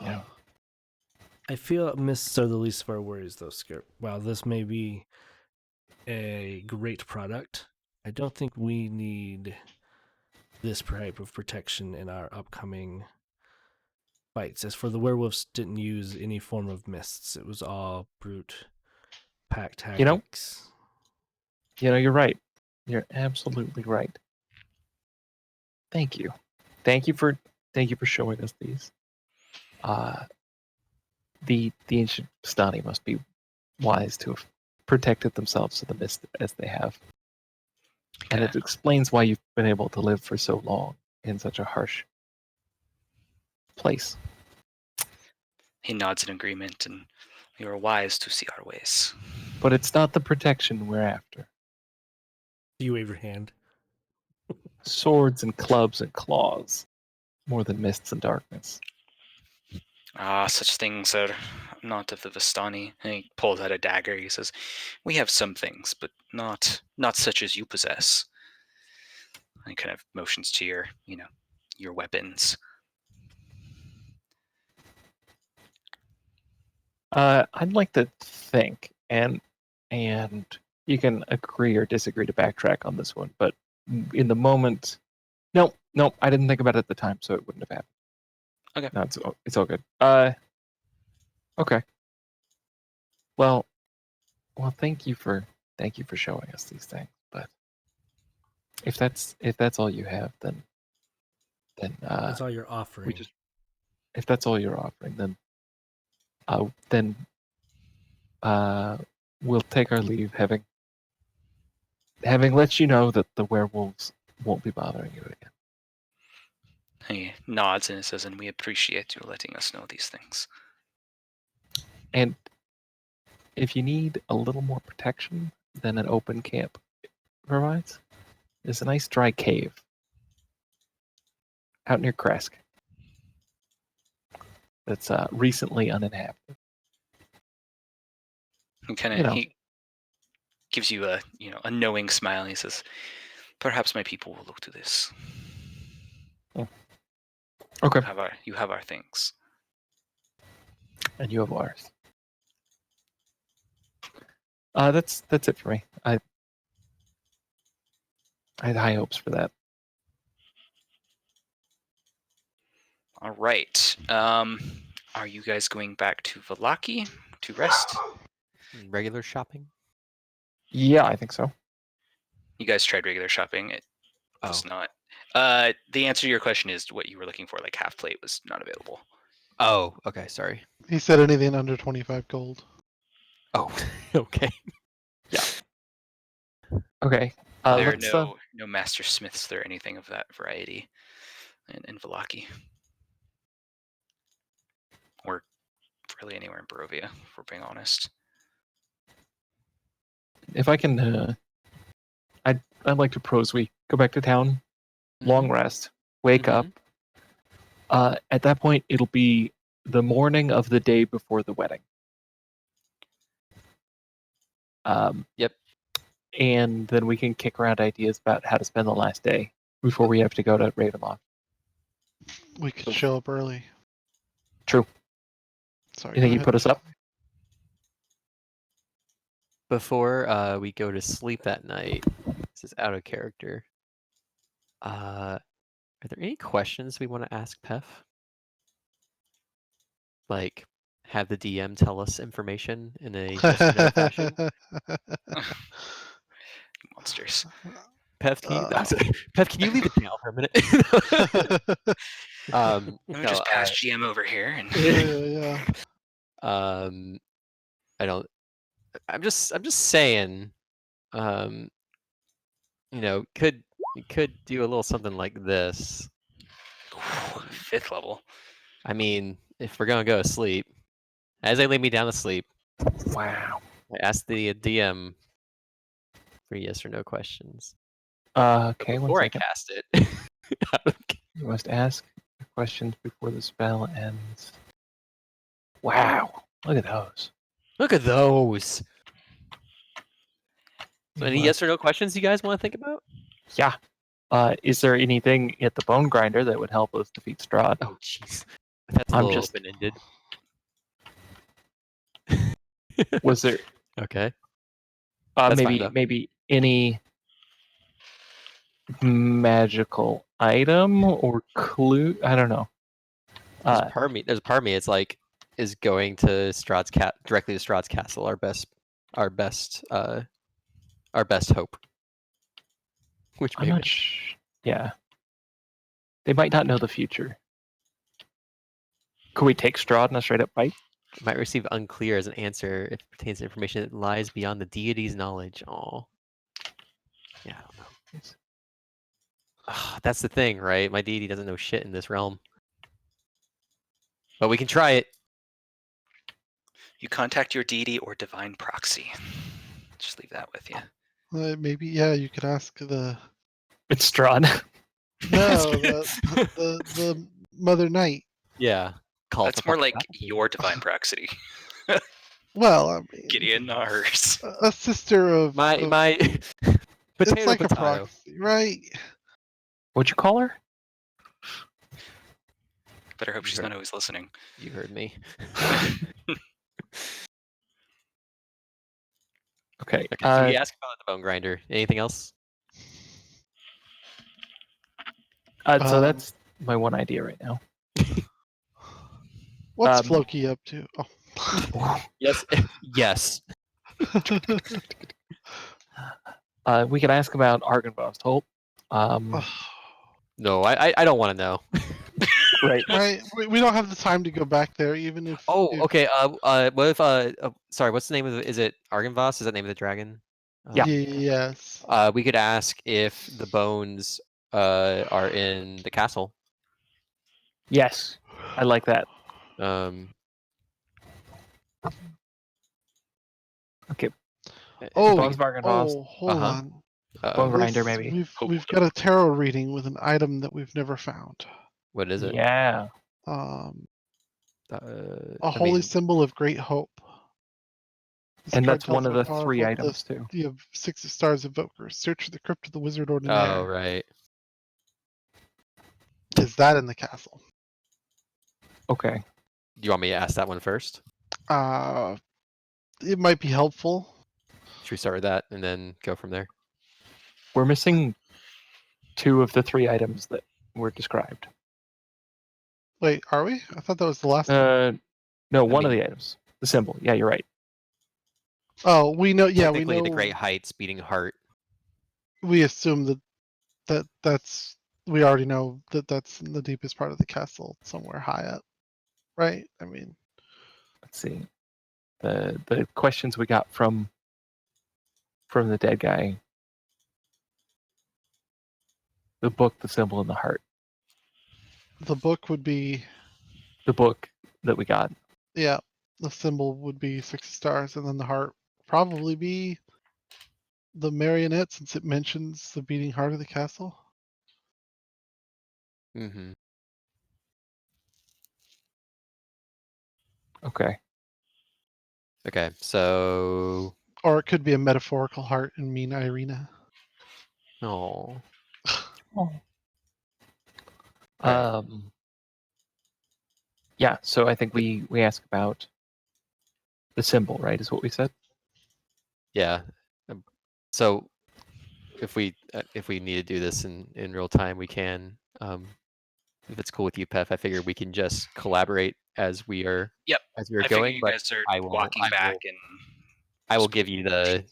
Yeah. I feel mists are the least of our worries, though, Skirp. While this may be a great product, I don't think we need this type of protection in our upcoming fights. As for the werewolves, didn't use any form of mists. It was all brute pack You know- tactics. You're right. You're absolutely right. Thank you. Thank you for showing us these. The ancient Stani must be wise to have protected themselves to the mist as they have. And it explains why you've been able to live for so long in such a harsh place. He nods in agreement, and we are wise to see our ways. But it's not the protection we're after. You wave your hand. Swords and clubs and claws, more than mists and darkness. Such things are not of the Vistani. And he pulls out a dagger. He says, "We have some things, but not such as you possess." And he kind of motions to your weapons. I'd like to think, and you can agree or disagree to backtrack on this one, but in the moment, no, I didn't think about it at the time, so it wouldn't have happened. Okay. No, it's all good. Okay. Well, thank you for showing us these things. But if that's all you have, then That's all you're offering. if that's all you're offering, then we'll take our leave, having let you know that the werewolves won't be bothering you again. He nods and says, "And we appreciate you letting us know these things." And if you need a little more protection than an open camp provides, there's a nice dry cave out near Kresk that's recently uninhabited. He kind of You know. he gives you a a knowing smile. And he says, "Perhaps my people will look to this. Okay. You have our things." And you have ours. That's it for me. I had high hopes for that. All right. Are you guys going back to Vallaki to rest? Regular shopping? Yeah, I think so. You guys tried regular shopping. It was Oh. not. The answer to your question is what you were looking for. Like half plate was not available. Oh, okay, sorry. He said anything under 25 gold. Oh, okay. Okay. There are Let's, no master smiths or anything of that variety in Vallaki. Or really anywhere in Barovia, if we're being honest. if I can, I'd like to propose we go back to town, long rest, wake up. At that point, it'll be the morning of the day before the wedding. Yep. And then we can kick around ideas about how to spend the last day before we have to go to Ravenloft. We could show up early. True. Sorry. You think go you ahead. put us up? Before we go to sleep that night, this is out of character. Are there any questions we want to ask Pef? Like, have the DM tell us information in a yes or no fashion? Monsters. Pef, can you, Pef, can you leave it down for a minute? Let me just pass GM over here and yeah. I don't. I'm just saying. You could do a little something like this. 5th level. I mean, if we're gonna go to sleep, as they lay me down to sleep, Wow. I ask the DM for yes or no questions Okay, one before I second. cast it. You must ask questions before the spell ends. Wow. Look at those. Look at those. So any You yes or no questions you guys want to think about? Yeah. Is there anything at the bone grinder that would help us defeat Strahd? Oh, jeez. That's a I'm little just- open-ended. Was there Okay. That's fine, though. maybe any magical item or clue? I don't know. There's a part of me. It's like, is going to Strahd's directly to Strahd's castle our best hope. Which I'm maybe not yeah. They might not know the future. Could we take Strahd in a straight up fight? might receive unclear as an answer if it pertains to information that lies beyond the deity's knowledge. Oh, yeah, I don't know. That's the thing, right? My deity doesn't know shit in this realm. But we can try it. You contact your deity or divine proxy. Just leave that with you. Maybe, yeah, you could ask the. It's Strahd. No, the Mother Knight. Yeah. That's more like your divine proxy. Well, I mean, Gideon, not hers. a sister of. My It's potato like a potato. proxy, right? What'd you call her? Better hope she's not always listening. You heard me. Okay. Okay, so we asked about the bone grinder. Anything else? So that's my one idea right now. What's Floki up to? Oh. Yes. Yes. We can ask about Argynvost Holt. No, I don't want to know. Right. We don't have the time to go back there, even if. Oh, if, okay. What if sorry, what's the name of is it Argynvost? Is that the name of the dragon? Yeah. Yes. We could ask if the bones are in the castle. Yes, I like that. Okay, Oh, Bones Vargenvost, hold Uh-huh. on. Bone Uh, Grinder, maybe. We've got a tarot reading with an item that we've never found. what is it? Yeah. Um, Uh, a I holy mean, symbol of great hope. This And card that's tells one of about the powerful- 3 items, this- too. You have 6 stars evokers. Search for the crypt of the wizard oh, ordinaire. right. Is that in the castle? Okay. Do you want me to ask that one first? It might be helpful. Should we start with that and then go from there? We're missing 2 of the 3 items that were described. Wait, are we? I thought that was the last one. No, one of mean- the items. The symbol. Yeah, you're right. Oh, we know. Yeah, we Technically, know. the Great Heights beating heart. We assume that's. We already know that that's in the deepest part of the castle, somewhere high up, right? I mean, Let's see. The questions we got from the dead guy. The book, the symbol, and the heart. the book would be, The book that we got. yeah, the symbol would be 6 stars, and then the heart probably be the marionette, since it mentions the beating heart of the castle. Mm-hmm. Okay. Okay, so... Or it could be a metaphorical heart and mean Irina. Oh. Yeah, so I think we ask about the symbol, right? Is what we said. Yeah. So if we need to do this in real time, we can. If it's cool with you, Pef, I figure we can just collaborate as we are. Yep. As we are I figure going. you But guys are I will. walking back and. I will give you the.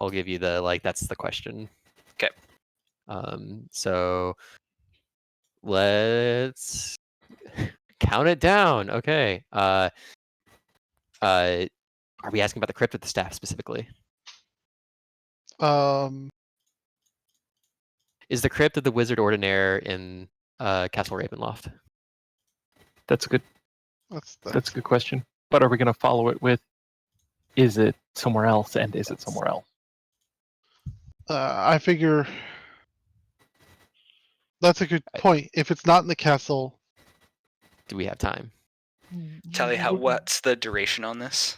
I'll give you the like. That's the question. Okay. So let's count it down. Okay. Are we asking about the crypt of the staff specifically? Is the crypt of the wizard ordinaire in Castle Ravenloft? That's a good. That's a good question. But are we going to follow it with? Is it somewhere else? And is it somewhere else? I figure that's a good point. If it's not in the castle, Do we have time? Tally, what's the duration on this?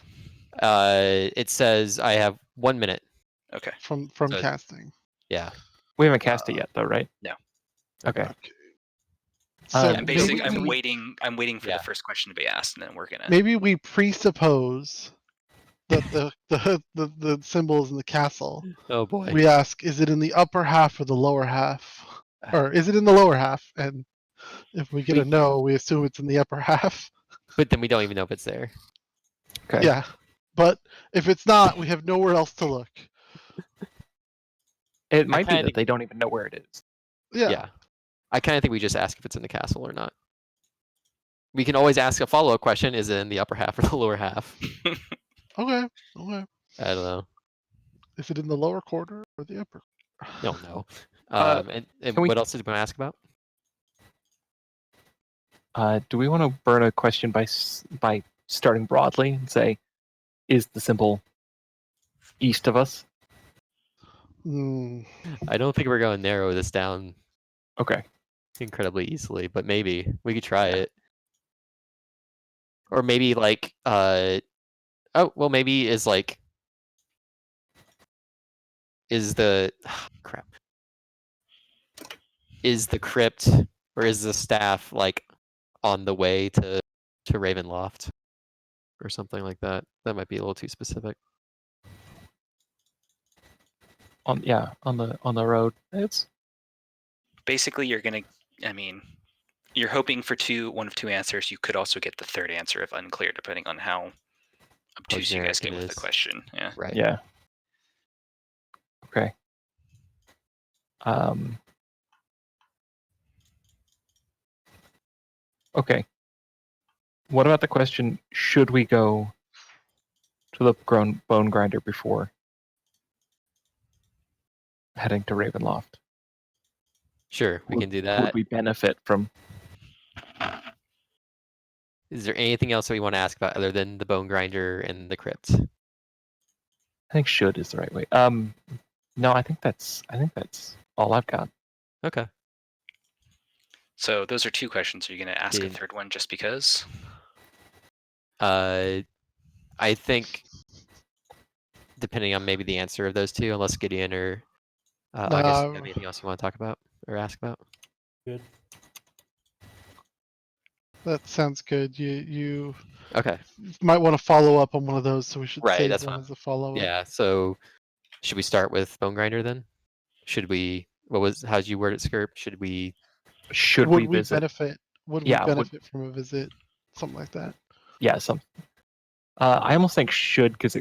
It says I have 1 minute. Okay. from So- casting. Yeah. We haven't cast it yet, though, right? No. Okay. So Yeah, I'm basically maybe, I'm waiting for Yeah. the first question to be asked, and then we're gonna. maybe we presuppose that the symbol is in the castle. Oh boy. We ask, is it in the upper half or the lower half? Or is it in the lower half? And if we get a no, we assume it's in the upper half. But then we don't even know if it's there. Okay. Yeah. But if it's not, we have nowhere else to look. It might be kinda that think- they don't even know where it is. Yeah. I kind of think we just ask if it's in the castle or not. We can always ask a follow-up question: is it in the upper half or the lower half? Okay. I don't know. Is it in the lower quarter or the upper? No, no. And can we- what else did we want to ask about? Do we want to burn a question by starting broadly and say, is the symbol east of us? I don't think we're going to narrow this down Okay. incredibly easily, but maybe we could try it. Or maybe like maybe is like is the crap. Is the crypt or is the staff like on the way to Ravenloft or something like that? That might be a little too specific. On the road. It's Basically, you're gonna. I mean, you're hoping for one of two answers. You could also get the third answer if unclear, depending on how obtuse you guys generic get it with the is. question. Yeah. Right. yeah. Okay. Okay. What about the question, should we go to the bone grinder before heading to Ravenloft? Sure, we can do Would that. we benefit from Is there anything else that we want to ask about other than the bone grinder and the crypt? I think should is the right way. No, I think that's all I've got. Okay. So those are 2 questions. Are you going to ask a Did- third one just because? I think depending on maybe the answer of those 2, unless Gideon or August, you have anything else you want to talk about or ask about? Good. That sounds good. You Okay. might want to follow up on one of those, so we should Right, save that's one fine. as a follow up. Yeah. So should we start with bone grinder then? Should we? How'd you word it, Skirp? Should we? Should Would we we visit? benefit? Would Yeah, we would- benefit from a visit? Something like that. Yeah, some. I almost think should, because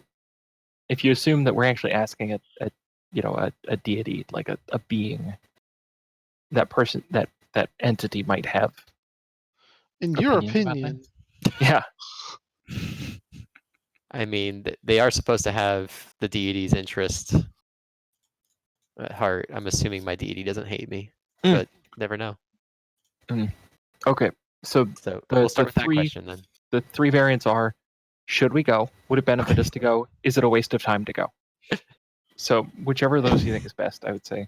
if you assume that we're actually asking a deity, like a being, that person, that entity might have. In your Opinions about opinion, Yeah. I mean, they are supposed to have the deity's interest at heart. I'm assuming my deity doesn't hate me, but never know. Okay. So So The- we'll start the with that three- question then. the 3 variants are: should we go? Would it benefit us to go? Is it a waste of time to go? So whichever of those you think is best, I would say.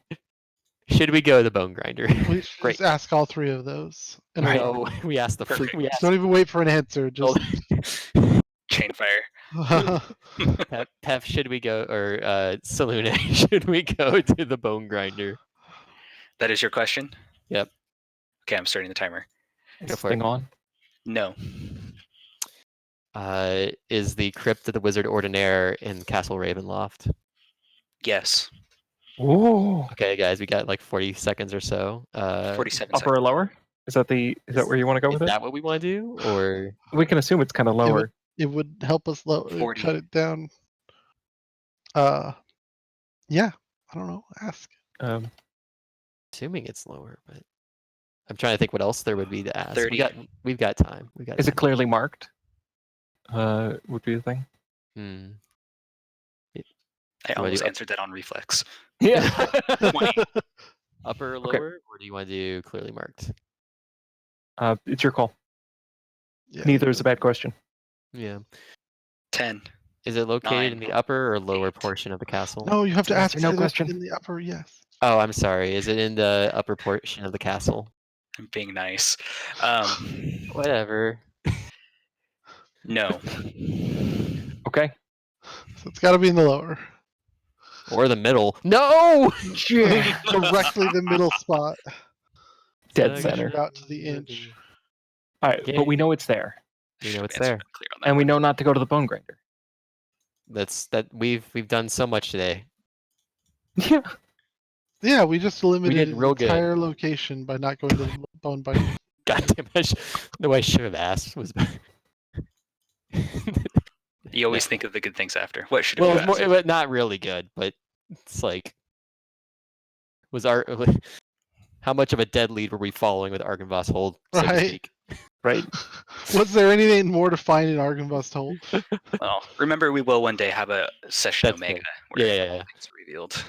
Should we go to the bone grinder? we should Great. just ask all 3 of those. In a Right. row. No, we asked the Perfect. we asked Don't even wait for an answer. Just Chain fire. Pep, should we go, or Saluna, should we go to the bone grinder? That is your question? Yep. Okay, I'm starting the timer. Go Is for thing it. on? No. Is the crypt of the Wizard Ordinaire in Castle Ravenloft? Yes. Ooh. Okay, guys, we got like 40 seconds or so. 47 Upper or seconds. lower? Is that where you want to go Is with it? that what we want to do, or We can assume it's kind of lower. it would help us 40. cut it down. Yeah. I don't know. Ask. assuming it's lower? But I'm trying to think what else there would be to ask. 30. We've got time. We got. Is it time. clearly marked? Would be the thing. Hmm. I wanna do almost up- answered that on reflex. Yeah. 20. Upper or Okay. lower, or do you want to do clearly marked? It's your call. Yeah, Neither is a bad question. Yeah. 10. Is it located in 9, the upper or lower 8. portion of the castle? No, you have to Yes ask or no if it's question. in the upper. Yes. Oh, I'm sorry. Is it in the upper portion of the castle? I'm being nice. Whatever. No. Okay. So it's got to be in the lower. Or the middle. No! Directly the middle spot. Dead Measure center. out to the inch. All right, but we know it's there, We know Should've it's answered there. that clear on that and we one. know not to go to the bone grinder. We've done so much today. Yeah. Yeah, we just eliminated did the real good. entire location by not going to the bone binder. God damn it. The way I should have asked was. You always think of the good things after. What should Well, have it was you more, asked? it was not really good, but it's like, how much of a dead lead were we following with Argynvost Hold, so to Right. speak? Right. Was there anything more to find in Argynvost Holt? Well, remember we will one day have a session That's Omega good. where Yeah. things are revealed.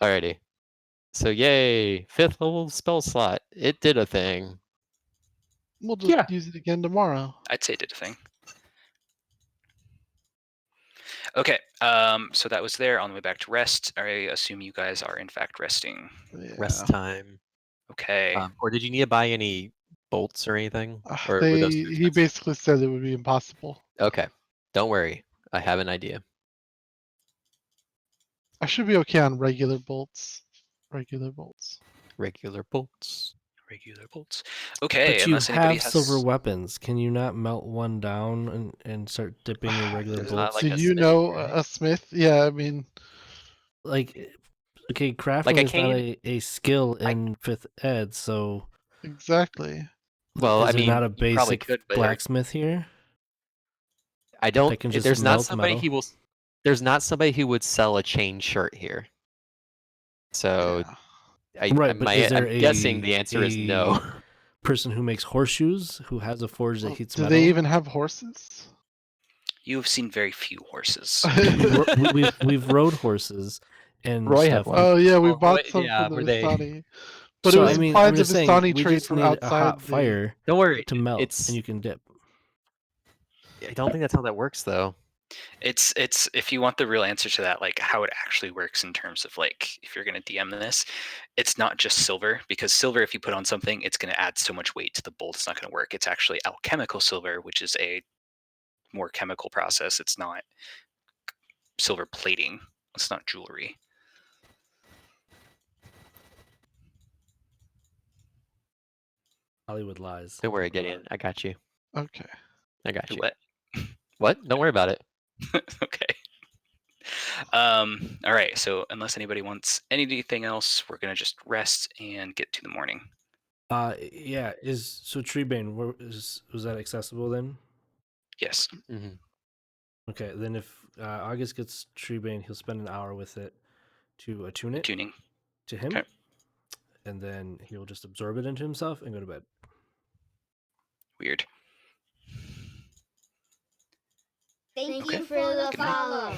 Alrighty. So yay, 5th level spell slot. It did a thing. We'll just Yeah. use it again tomorrow. I'd say it did a thing. Okay, so that was there on the way back to rest. I assume you guys are in fact resting. Yeah. Rest time. Okay. Or did you need to buy any bolts or anything? Uh, Or were those too he expensive? basically said it would be impossible. Okay. Don't worry. I have an idea. I should be okay on regular bolts. Regular bolts. Regular bolts. Regular bolts. Okay, But you unless anybody have has silver weapons. Can you not melt one down and start dipping your regular There's not bolts? like Do a you smith, know right? a smith? Yeah, I mean, Like, okay, crafting Like, I is not can't a skill in 5th ed, so exactly. Well, is I there mean, not a you probably basic could, but blacksmith here? I don't. that can just There's not melt somebody metal? who will. There's not somebody who would sell a chain shirt here. So Yeah. Right, but is there I'm guessing the answer is no. a person who makes horseshoes who has a forge that Well, heats do metal? they even have horses? You have seen very few horses. We've rode horses and Roy had stuff. one. Oh yeah, we Oh, bought wait, some yeah, from the were they- Vistani. But So, it was I mean, implied I'm the just saying, Vistani we trade just from need outside a hot the- fire Don't worry. to melt, It's and you can dip. I don't think that's how that works, though. It's if you want the real answer to that, like how it actually works in terms of like if you're gonna DM this, it's not just silver, because silver, if you put on something, it's gonna add so much weight to the bolt, it's not gonna work. It's actually alchemical silver, which is a more chemical process. It's not silver plating. It's not jewelry. Hollywood lies. Don't worry, Gideon. I got you. Okay. I got you. What? What? Don't worry about it. Okay. All right. So unless anybody wants anything else, we're gonna just rest and get to the morning. Yeah. So Treebane, was that accessible then? Yes. Mm-hmm. Okay, then if August gets Treebane, he'll spend an hour with it to attune it Tuning. to him, Okay. and then he'll just absorb it into himself and go to bed. Weird. Thank Okay. you for the Good night.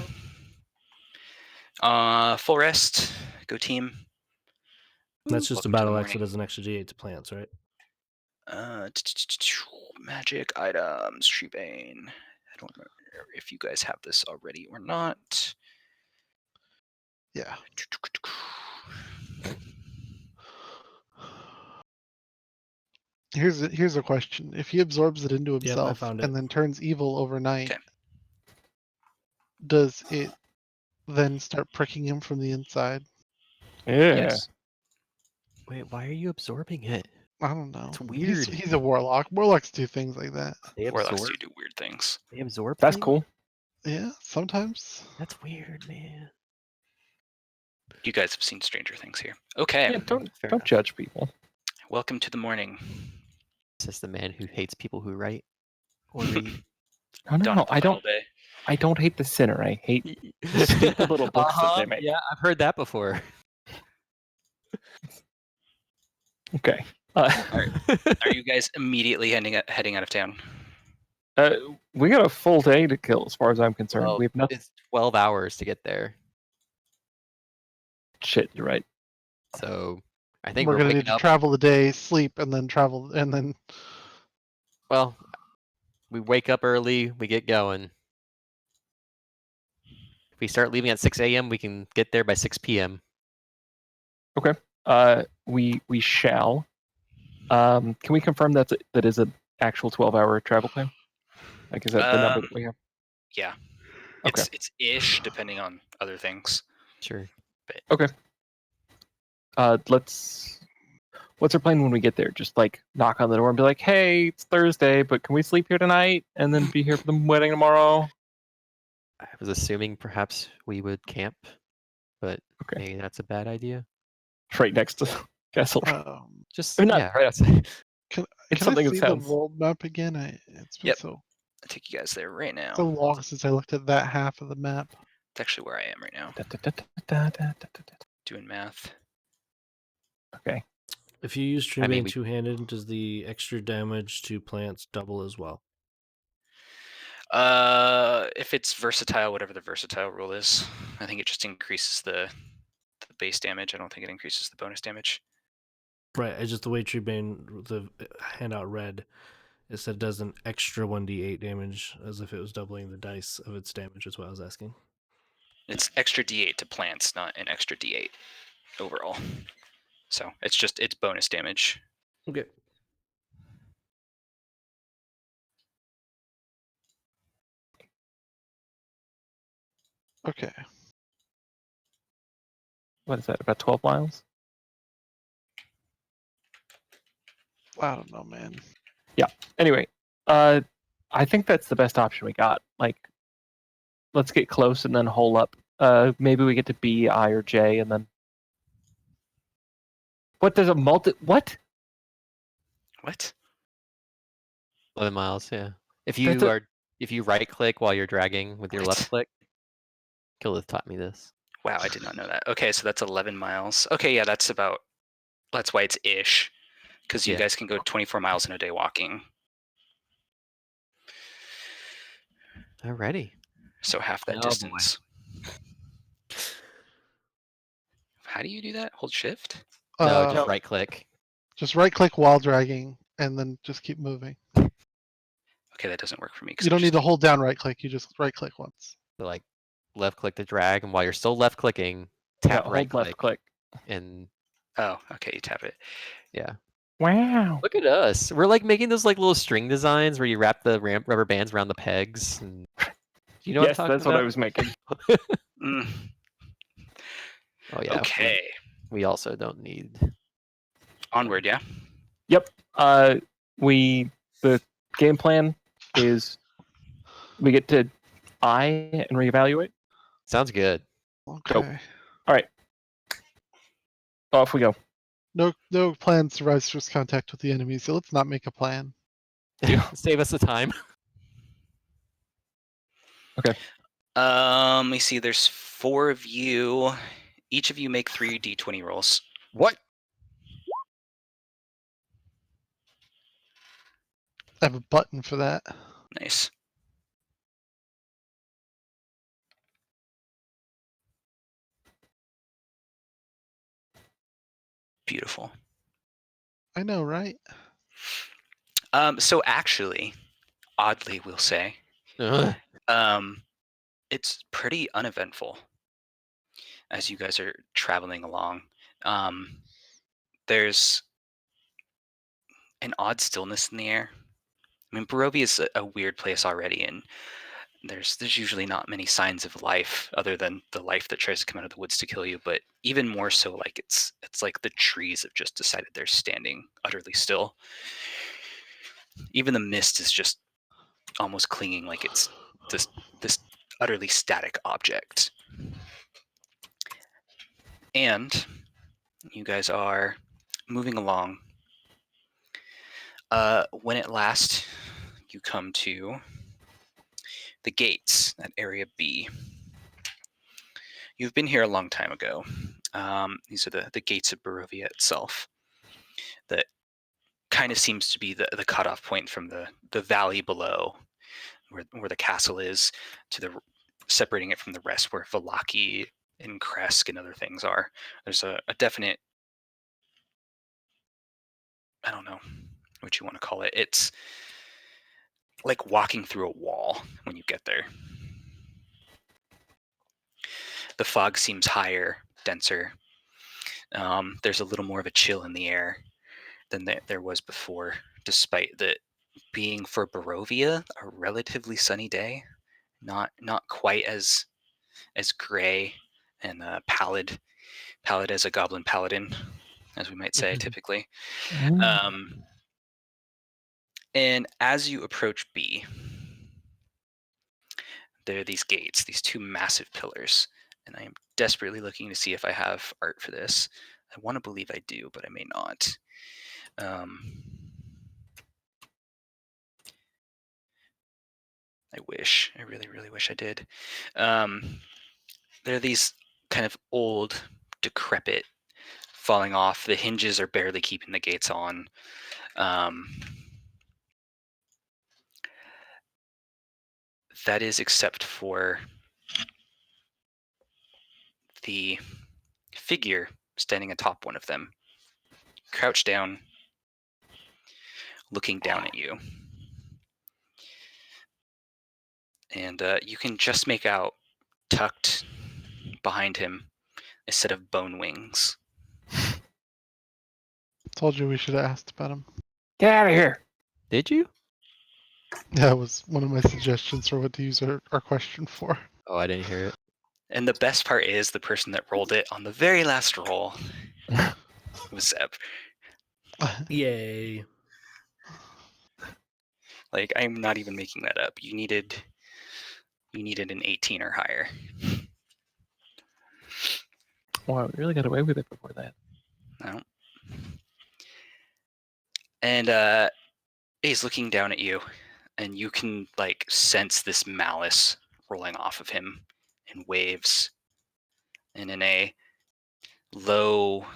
follow. Full rest. Go team. That's just Welcome a to the battle axe that morning. does an extra D8 to plants, right? Magic items. Treebane. I don't remember if you guys have this already or not. Yeah. Here's a question. If he absorbs it into Yep, I himself found it. and then turns evil overnight, Okay. does it then start pricking him from the inside? Yeah. Yes. Wait, why are you absorbing it? I don't know. It's weird. He's a warlock. Warlocks do things like that. They Warlocks absorb. do weird things. They absorb. That's things? cool. Yeah, sometimes. That's weird, man. You guys have seen Stranger Things here. Okay. Yeah, don't Fair don't enough. judge people. Welcome to the morning. This is the man who hates people who write or read. No, Dawn no, of the I final don't. day. I don't hate the sinner. I hate the stupid little books that they make. Yeah, I've heard that before. Okay. Are you guys immediately heading out of town? We got a full day to kill, as far as I'm concerned. Well, We have nothing. it's 12 hours to get there. Shit, you're right. So I think We're we're gonna waking need to up. travel the day, sleep, and then travel, and then Well, we wake up early, we get going. If we start leaving at 6 a.m., we can get there by 6 p.m. We shall. Can we confirm that is an actual 12-hour travel time? Like, is that the number that we have? Yeah. Okay. It's ish, depending on other things. Sure. What's our plan when we get there? Just like knock on the door and be like, "Hey, it's Thursday, but can we sleep here tonight and then be here for the wedding tomorrow?" I was assuming perhaps we would camp, but Okay. maybe that's a bad idea. Right next to Castle. Just Or not- yeah, right outside. can It's can something I that see sounds. the world map again? It's been Yep. so I'll take you guys there right now. long since I looked at that half of the map. It's actually where I am right now. Okay. Doing math. If you use I mean, Treebane we- two-handed, does the extra damage to plants double as well? If it's versatile, whatever the versatile rule is, I think it just increases the base damage. I don't think it increases the bonus damage. Right, it's just the way Treebane, the handout read, it said it does an extra 1d8 damage, as if it was doubling the dice of its damage, is what I was asking. It's extra d8 to plants, not an extra d8 overall. So it's bonus damage. Okay. Okay. What is that? About 12 miles? I don't know, man. Anyway, I think that's the best option we got. Like, let's get close and then hole up. Maybe we get to B, I, or J, and then. What does a what? What? 11 miles. Yeah. If That's if you right click while you're dragging with your What? left click, Killith taught me this. Wow, I did not know that. Okay, so that's 11 miles. Okay, yeah, that's why it's ish, because you Yeah. guys can go 24 miles in a day walking. Alrighty. So half that Oh, boy. distance. How do you do that? Hold shift? No, No. just right click. Just right click while dragging, and then just keep moving. Okay, that doesn't work for me. 'cause You I'm don't need just to hold down right click. You just right click once. So like left click to drag, and while you're still left clicking, Yeah, tap hold right left click. and Oh, okay. You tap it. yeah. Wow. Look at us. We're like making those like little string designs where you wrap the rubber bands around the pegs. And you know Yes, what I'm that's talking what I about? was making. Mm, Oh yeah. okay. We also don't need. Onward, yeah. Yep. The game plan is we get to eye and reevaluate. Sounds good. Okay. Off we go. No plan survives first contact with the enemy, so let's not make a plan. Save us the time. Let me see. There's 4 of you. Each of you make 3 d20 rolls. What? I have a button for that. Nice. Beautiful. I know, right? So actually, oddly, we'll say, Ugh. it's pretty uneventful as you guys are traveling along. There's an odd stillness in the air. I mean, Barovia is a weird place already, and there's usually not many signs of life other than the life that tries to come out of the woods to kill you. But even more so, like it's like the trees have just decided they're standing utterly still. Even the mist is just almost clinging like it's this utterly static object. And you guys are moving along. When at last you come to the gates at Area B. You've been here a long time ago. These are the gates of Barovia itself. That kind of seems to be the cutoff point from the valley below, where the castle is, to the separating it from the rest, where Vallaki and Kresk and other things are. There's a definite, I don't know what you want to call it. It's like walking through a wall when you get there. The fog seems higher, denser. There's a little more of a chill in the air than there was before, despite that being for Barovia a relatively sunny day, not quite as gray and pallid as a goblin paladin, as we might say typically. And as you approach B, there are these gates, these 2 massive pillars, and I am desperately looking to see if I have art for this. I want to believe I do, but I may not. I wish. I really, really wish I did. There are these kind of old, decrepit, falling off. The hinges are barely keeping the gates on. That is except for the figure standing atop one of them, crouched down, looking down at you. And you can just make out, tucked behind him, a set of bone wings. Told you we should have asked about him. Get out of here. Did you? That was one of my suggestions for what to use our question for. Oh, I didn't hear it. And the best part is the person that rolled it on the very last roll was Zeb. Yay. Like, I'm not even making that up. You needed an 18 or higher. Wow, we really got away with it before that. No. And he's looking down at you, and you can like sense this malice rolling off of him in waves. And in a low,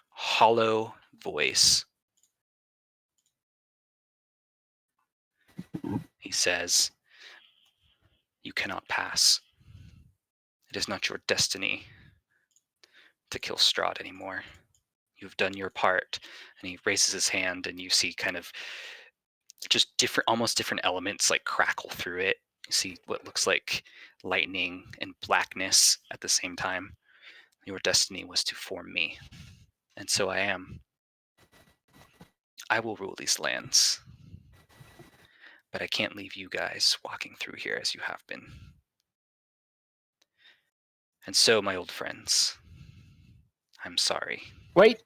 hollow voice, he says, "You cannot pass. It is not your destiny to kill Strahd anymore. You've done your part." And he raises his hand, and you see kind of just different, almost different elements like crackle through it. You see what looks like lightning and blackness at the same time. Your destiny was to form me, and so I am. I will rule these lands, but I can't leave you guys walking through here as you have been. And so, my old friends, I'm sorry. Wait.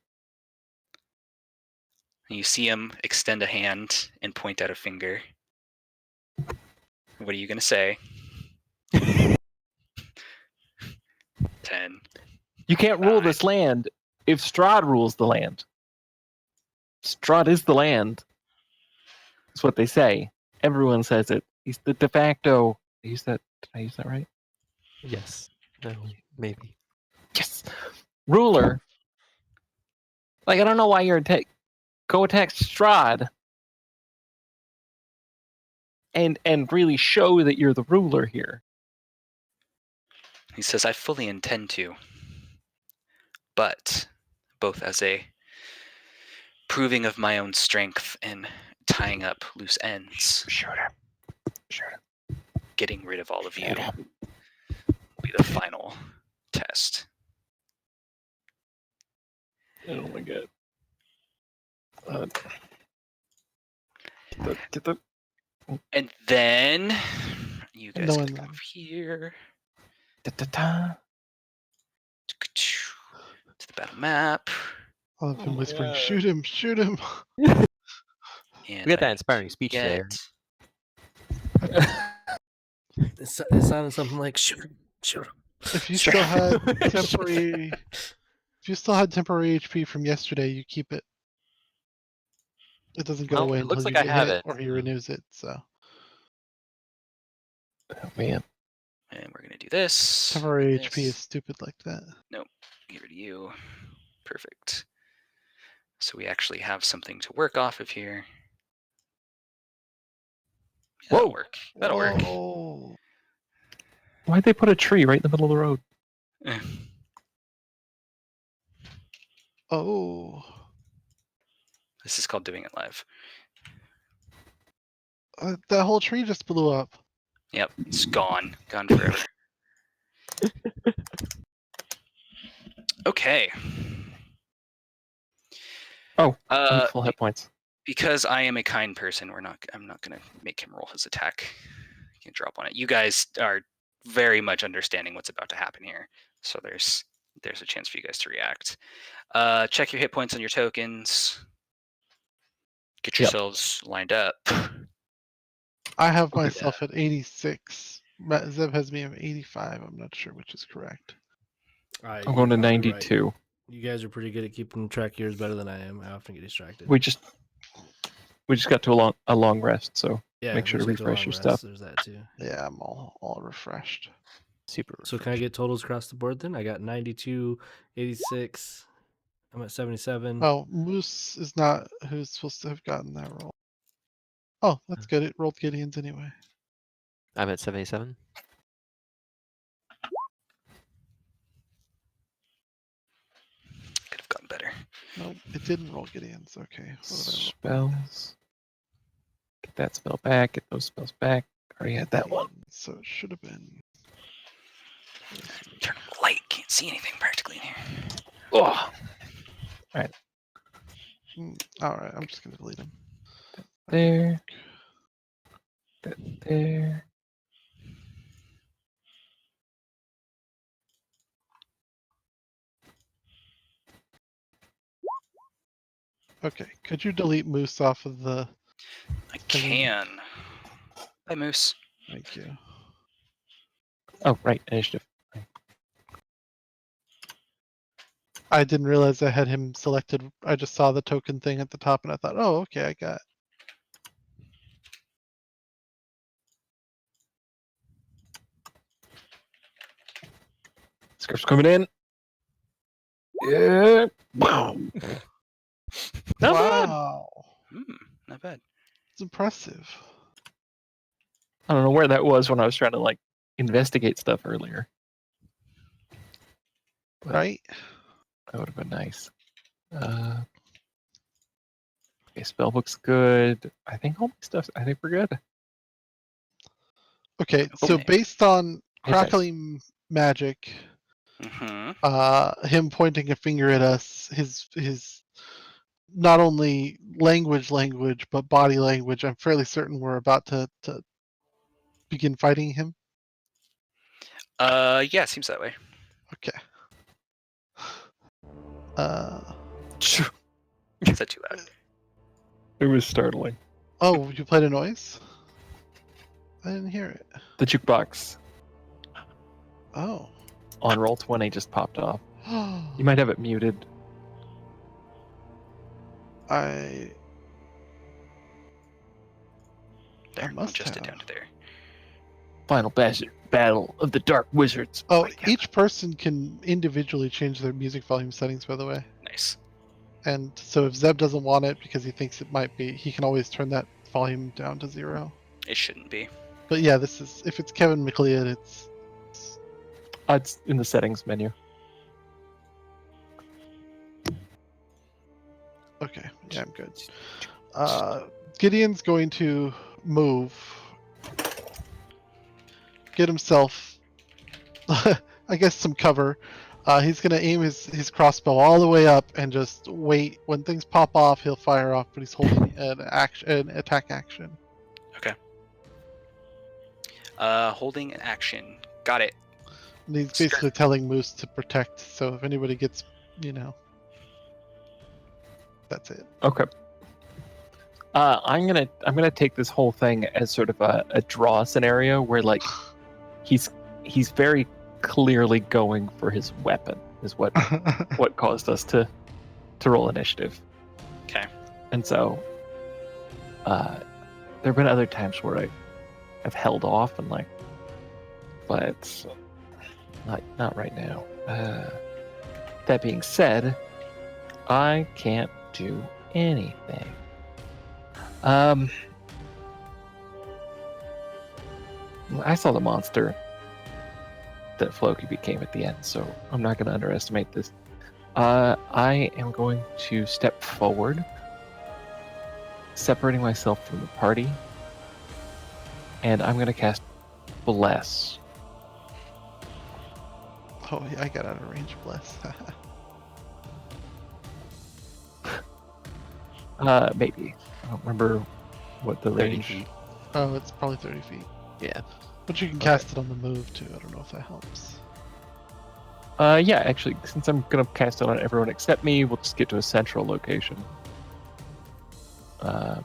And you see him extend a hand and point out a finger. What are you going to say? 10. You can't rule 9. this land if Strahd rules the land. Strahd is the land. That's what they say. Everyone says it. He's the de facto. Did I use that right? Yes. No. Maybe. Yes. Ruler. Like, I don't know why you're go attack Strahd and really show that you're the ruler here. He says, I fully intend to, but both as a proving of my own strength and tying up loose ends, Shoot him. getting rid of all of you will be the final test. Oh my god. Get the And then you guys No can one come then. over here da. to the battle map. I'll have Oh him my whispering, God. shoot him, shoot him. And We got that I inspiring need to speech there. It sounded something like shoot him, shoot him. If you still had temporary, if you still had temporary HP from yesterday, you keep it. It doesn't go Well, away it until looks you like I get have hit it. or he renews it. So Oh man. And we're gonna do this. temporary and HP is this. stupid like that. Get rid of you. Perfect. So we actually have something to work off of here. Yeah, that'll Whoa. work. That'll work. Whoa. Why'd they put a tree right in the middle of the road? Oh. This is called doing it live. That whole tree just blew up. Yep, it's gone. Gone forever. Okay. Oh, I'm full hit points. Because I am a kind person, I'm not gonna make him roll his attack. You can drop on it. You guys are very much understanding what's about to happen here. So there's a chance for you guys to react. Check your hit points on your tokens. Get Yep. yourselves lined up. I have Okay. myself at 86. Zeb has me at 85. I'm not sure which is correct. I'm going to You're right. 92. You guys are pretty good at keeping track of yours better than I am. I often get distracted. We just got to a long rest, so yeah, make sure we to just get refresh long your rest, stuff. There's that too. Yeah, I'm all refreshed. Super. So can I get totals across the board then? I got 92, 86. I'm at 77. Oh, Moose is not who's supposed to have gotten that roll. Oh, that's good. It rolled Gideon's anyway. I'm at 77. Could have gotten better. No, it didn't roll Gideon's. Okay. What did I Spells. Get that spell back. Get those spells back. Already had that roll? one. So it should have been. Turn on the light. Can't see anything practically in here. Oh, All right, I'm just gonna delete him. there. That there. Okay, could you delete Moose off of the? I can. Bye, Moose. Thank you. Oh, right. Initiative. I didn't realize I had him selected. I just saw the token thing at the top, and I thought, oh, okay, I got. Script's coming in. Yeah. Wow. Not bad. Wow, Not bad. it's impressive. I don't know where that was when I was trying to like investigate stuff earlier. Right? That would have been nice. Okay, spellbook's good. I think all my stuff. I think we're good. Okay, so Okay. based on Hey, Jax. crackling magic, Mm-hmm. him pointing a finger at us, his not only language, but body language, I'm fairly certain we're about to begin fighting him. Yeah, seems that way. Okay. Uh, Is that too loud? It was startling. oh, you played a noise? I didn't hear it. The jukebox Oh. on Roll20 just popped off. You might have it muted. I There, I'll must adjust it have. down to there. Final battle of the Dark Wizards. Oh, My God. each person can individually change their music volume settings, by the way. Nice. And so if Zeb doesn't want it because he thinks it might be, he can always turn that volume down to 0. It shouldn't be. But yeah, this is if it's Kevin McLeod, it's It's in the settings menu. okay. Yeah, I'm good. Gideon's going to move, get himself, I guess, some cover. He's gonna aim his crossbow all the way up and just wait. When things pop off, he'll fire off, but he's holding an attack action. Holding an action. Got it. And he's basically telling Moose to protect. So if anybody gets, that's it. Okay. I'm gonna take this whole thing as sort of a draw scenario where like he's very clearly going for his weapon is what caused us to roll initiative. Okay. And so there have been other times where I've held off and like, but not right now. That being said, I can't do anything. I saw the monster that Floki became at the end, so I'm not going to underestimate this. I am going to step forward, separating myself from the party, and I'm going to cast Bless. Oh, yeah, I got out of range. Bless. Maybe. I don't remember what the 30 range. feet. Oh, it's probably 30 feet. Yeah. But you can cast it on the move too. I don't know if that helps. Yeah, actually, since I'm gonna cast it on everyone except me, we'll just get to a central location. That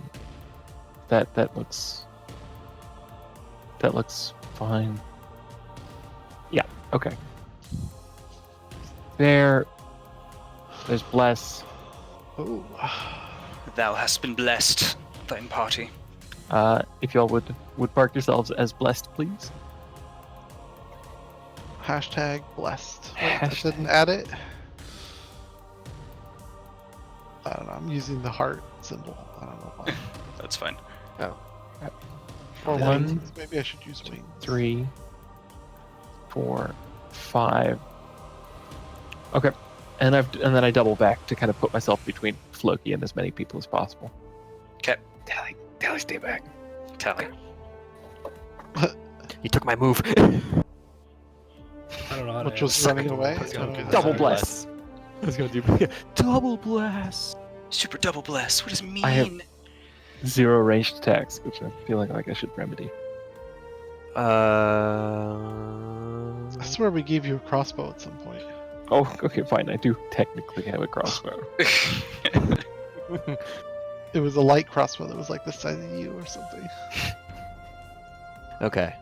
looks fine. Yeah. Okay. There's Bless. Oh. Thou hast been blessed, thine party. If y'all would mark yourselves as blessed, please. Hashtag blessed. Wait, I Hashtag. didn't add it. I don't know. I'm using the heart symbol. I don't know why. That's fine. Oh. Or One, wings. Maybe I should use wings. 3, 4, 5. Okay, and then I double back to kind of put myself between Floki and as many people as possible. Okay. Tally, stay back. Tally. You took my move. I don't know how Which to was answer. running away. Let's go. I don't know. Double bless. I was gonna do double bless. Super double bless. What does it mean? I have 0 ranged attacks, which I'm feeling like I should remedy. I swear we gave you a crossbow at some point. Oh, okay, fine. I do technically have a crossbow. It was a light crossbow that was like the size of you or something. Okay.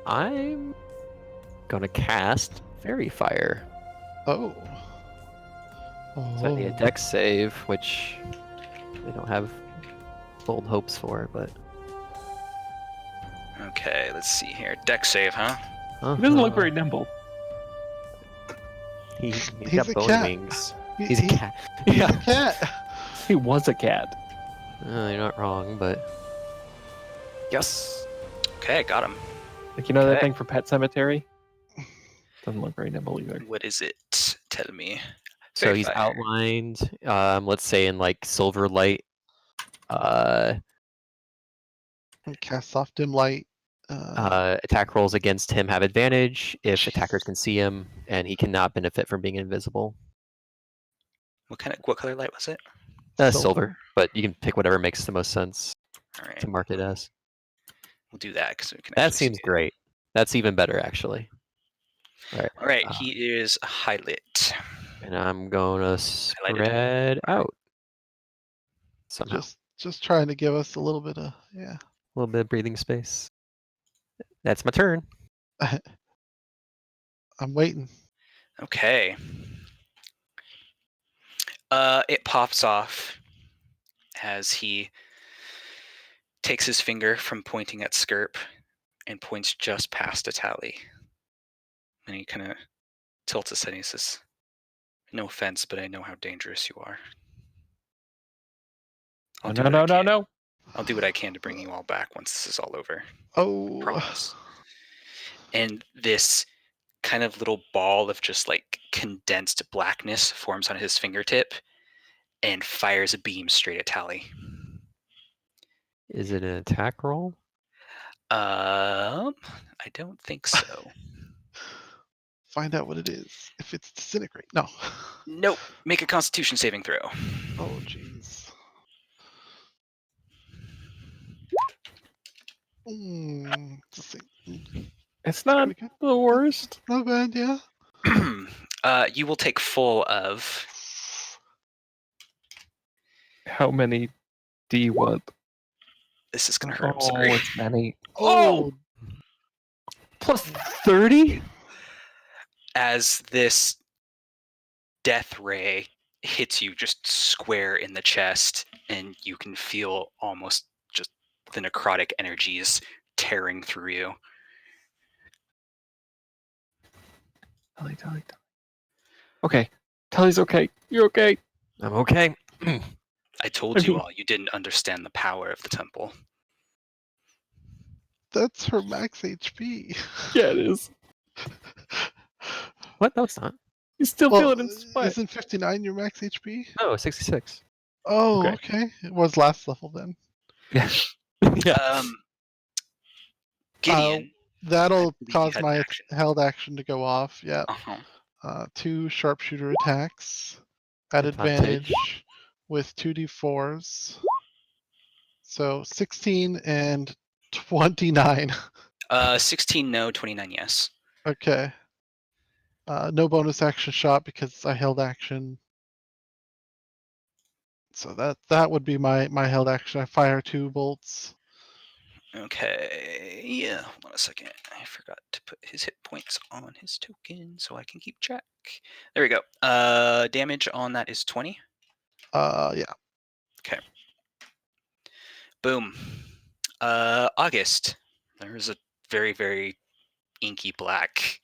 I'm gonna cast Fairy Fire. Oh. So I need a dex save, which we don't have bold hopes for, but Okay, let's see here. Deck save, huh? He doesn't look very nimble. He's He's got a bone cat. wings. He- He's a he- cat. He's Yeah. a cat. He was a cat. You're not wrong, but yes. Okay, got him. Like, you know that Okay. thing for Pet Cemetery? Doesn't look very nimble either. What is it? Tell me. So Very he's fire. outlined, let's say in like silver light. Cast soft dim light. Attack rolls against him have advantage if attackers can see him, and he cannot benefit from being invisible. What color light was it? Silver, but you can pick whatever makes the most sense All right, to mark it as. we'll do that because we can. That actually seems see it. great. That's even better, actually. All right, he is highlit. And I'm gonna spread out somehow. Just trying to give us a little bit of A little bit of breathing space. That's my turn. I'm waiting. Okay. It pops off as he takes his finger from pointing at Skirp and points just past Atali. And he kind of tilts his head and he says, "No offense, but I know how dangerous you are. I'll do what I can. No. I'll do what I can to bring you all back once this is all over. Oh, Promise." And this kind of little ball of just like condensed blackness forms on his fingertip and fires a beam straight at Tally. Is it an attack roll? I don't think so. find out what it is. If it's disintegrate, no. Nope. Make a Constitution saving throw. Oh, jeez. It's not Pretty good. the worst. Not bad, yeah. You will take full of. How many do you want? This is gonna hurt. I'm sorry. It's many. Oh, Plus 30? As this death ray hits you just square in the chest, and you can feel almost just the necrotic energies tearing through you. Tully. Okay. Tully's okay. You're okay. I'm okay. I told you all you didn't understand the power of the temple. that's her max HP. Yeah, it is. What? No, it's not. You still Well, feel it in spite. isn't 59 your max HP? No, 66. Oh, Okay. okay. It was last level then. Yeah. yeah. Gideon. That'll believe you cause had my action. held action to go off. Yeah. Uh-huh. 2 sharpshooter attacks at Advantage. advantage with 2d4s. So 16 and 29. 16 no, 29 yes. Okay. No bonus action shot because I held action. So that would be my held action. I fire 2 bolts. Okay, yeah, hold on a second. I forgot to put his hit points on his token so I can keep track. There we go. Damage on that is 20. Yeah. Boom. August. There's a very, very inky black,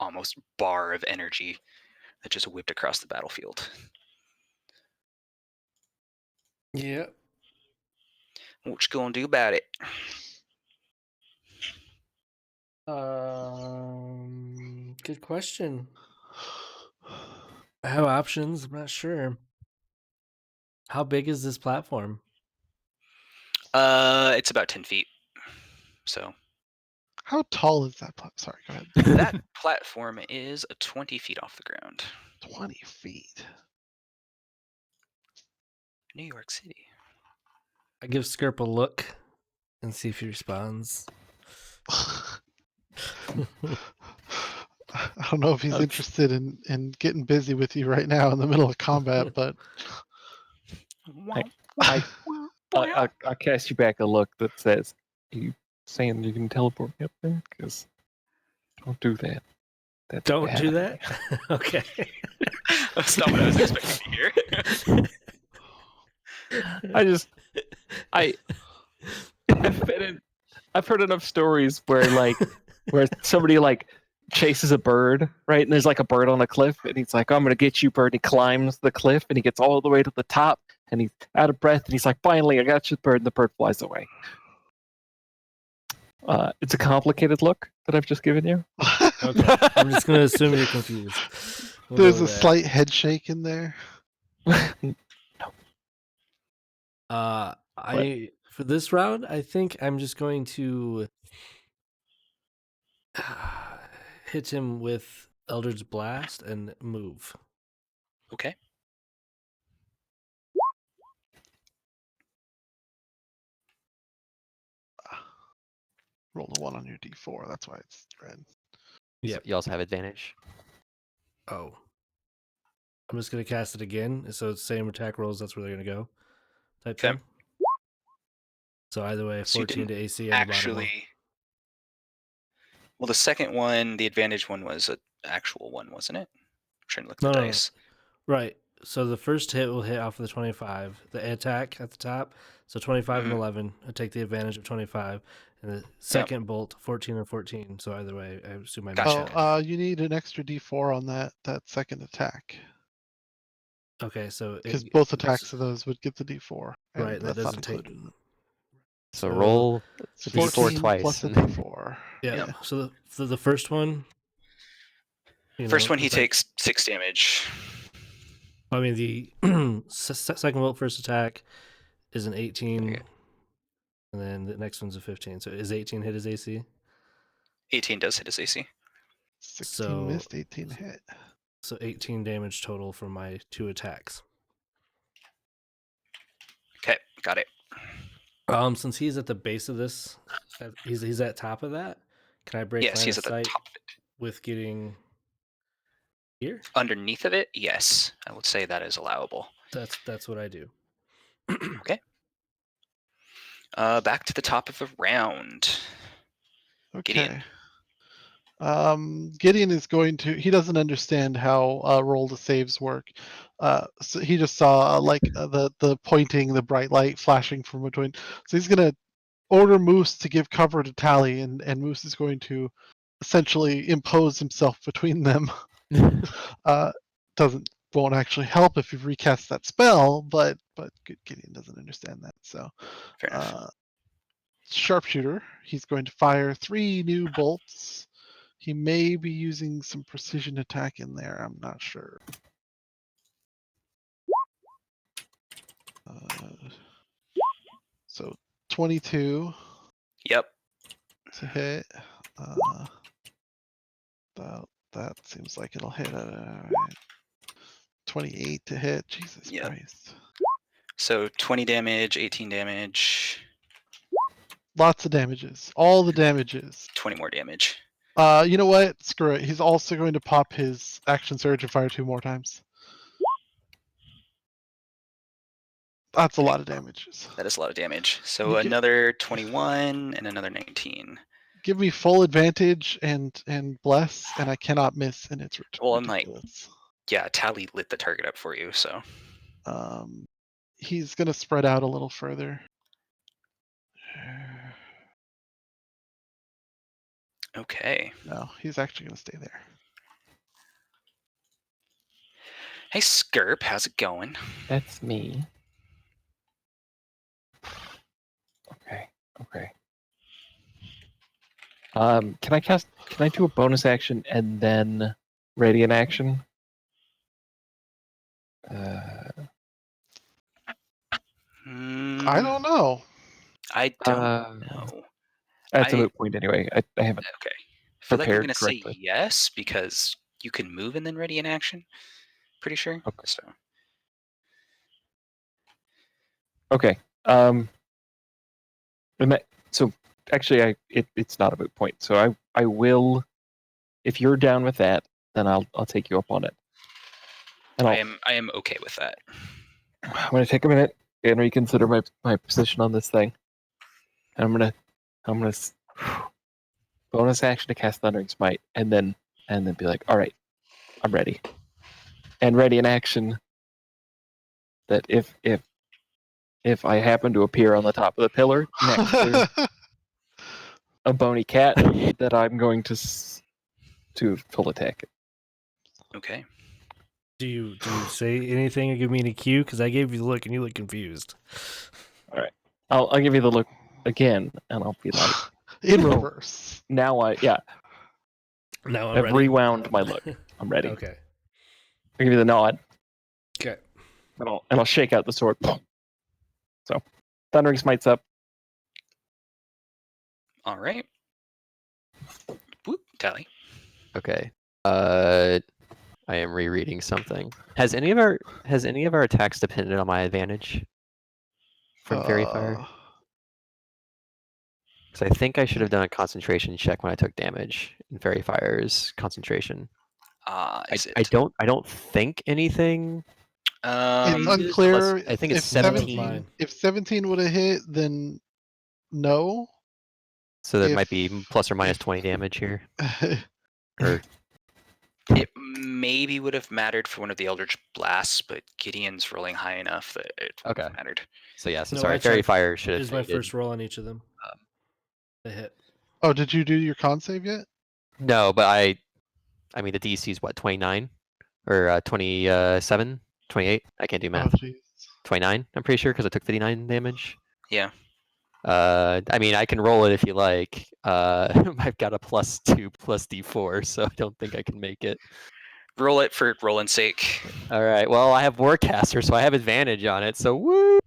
almost bar of energy that just whipped across the battlefield. Yeah. What you gonna do about it? Good question. I have options. I'm not sure. How big is this platform? It's about 10 feet. So How tall is that platform? Sorry, go ahead. that platform is 20 feet off the ground. 20 feet. New York City. I give Skirp a look and see if he responds. I don't know if he's interested in getting busy with you right now in the middle of combat, but I'll cast you back a look that says, "Are you saying you can teleport me up there? Because don't do that. That's Don't bad do idea." that? Okay. That's not what I was expecting to hear. I've heard enough stories where where somebody chases a bird, right? And there's like a bird on a cliff, and he's like, "I'm gonna get you, bird." And he climbs the cliff, and he gets all the way to the top, and he's out of breath, and he's like, "Finally, I got you, bird." And the bird flies away. It's a complicated look that I've just given you. Okay. I'm just going to assume you're confused. We'll go There's a with that. slight head shake in there. For this round, I think I'm just going to hit him with Eldritch Blast and move. Okay. Roll a 1 on your d4. That's why it's red. Yep. You also have advantage. Oh. I'm just going to cast it again. So it's same attack rolls. That's where they're going to go. Type Okay. thing. So either way, So you 14 to didn't AC and the bottom one. actually. Well, the second one, the advantage one, was an actual one, wasn't it? I'm trying to look at the No. dice. Right. So the first hit will hit off of the 25. The attack at the top. So 25 and Mhm. 11. I take the advantage of 25. And the second bolt, 14 and 14. So either way, I assume I Gotcha. match it. Oh, you need an extra d4 on that second attack. Okay, so Because both attacks of those would get the d4. And right, that that's not doesn't take. included. So roll So D4 14 twice. plus a d4. Yeah. Yeah. So the first one. First one, he it's like- takes 6 damage. I mean, the second bolt first attack is an 18, Okay. and then the next one's a 15. So is 18 hit his AC? 18 does hit his AC. 16 So- missed, 18 hit. So 18 damage total for my 2 attacks. Okay, got it. Since he's at the base of this, he's at top of that. Can I break Yes, line he's of at the sight top of it. with getting here? Underneath of it, yes, I would say that is allowable. That's what I do. Back to the top of the round. Gideon. Okay. Gideon is going to. He doesn't understand how roll to saves work. So he just saw the pointing, the bright light flashing from between. So he's gonna order Moose to give cover to Tally, and Moose is going to essentially impose himself between them. Won't actually help if you've recast that spell, but Gideon doesn't understand that. So Fair enough. sharpshooter, he's going to fire 3 new bolts. He may be using some precision attack in there. I'm not sure. So 22 Yep. to hit. That seems like it'll hit. 28 to hit. Jesus Yep. Christ. So 20 damage, 18 damage, Lots of damages. All the damages. 20 more damage. You know what? Screw it. He's also going to pop his action surge and fire 2 more times. That's a Okay. lot of damages. That is a lot of damage. So You get- another 21 and another 19. Give me full advantage and bless, and I cannot miss, and it's Well, I'm like- ridiculous. Yeah, Tally lit the target up for you, so. He's gonna spread out a little further. Okay. No, he's actually gonna stay there. Hey, Skirp, how's it going? That's me. Okay. Can I do a bonus action and then radiant action? I don't know. I don't Uh, know. That's a I- moot point anyway. I haven't. Okay. I feel like I'm Prepared going to say correctly. yes because you can move and then ready in action. Pretty sure. Okay. So Okay. So actually, it's not a moot point. So I will, if you're down with that, then I'll take you up on it. And I am okay with that. I'm gonna take a minute and reconsider my position on this thing. And I'm gonna bonus action to cast Thundering Smite, and then be like, all right, I'm ready, and ready in action. That if I happen to appear on the top of the pillar next to a bony cat, that I'm going to full attack it. Okay. Do you say anything or give me any cue? Because I gave you the look and you look confused. I'll give you the look again, and I'll be like, In Oh. reverse. now No, I'm I've ready. rewound my look. I'm ready. Okay. I'll give you the nod, Okay. and I'll shake out the sword. So, Thundering Smite's up. All right. Whoop, tally. Okay. I am rereading something. Has any of our attacks depended on my advantage from Fairy Fire? Because I think I should have done a concentration check when I took damage in Fairy Fire's concentration. Is I it? don't think anything. It's changes, unclear. I think it's if 17. If 17 would have hit, then no. So there If- might be plus or minus 20 damage here. Or It maybe would have mattered for one of the Eldritch Blasts, but Gideon's rolling high enough that it would have Okay. mattered. so yeah. So No, sorry. I Fairy checked. Fire should have This is my faded. first roll on each of them. They hit. oh, did you do your con save yet? No, but I mean the DC is what 29 or 27, 28. I can't do Oh, math. jeez. 29. I'm pretty sure because I took 59 damage. Yeah. I mean, I can roll it if you like. I've got a +2 plus D4, so I don't think I can make it. Roll it for rolling's sake. All right. Well, I have Warcaster, so I have advantage on it. So woo!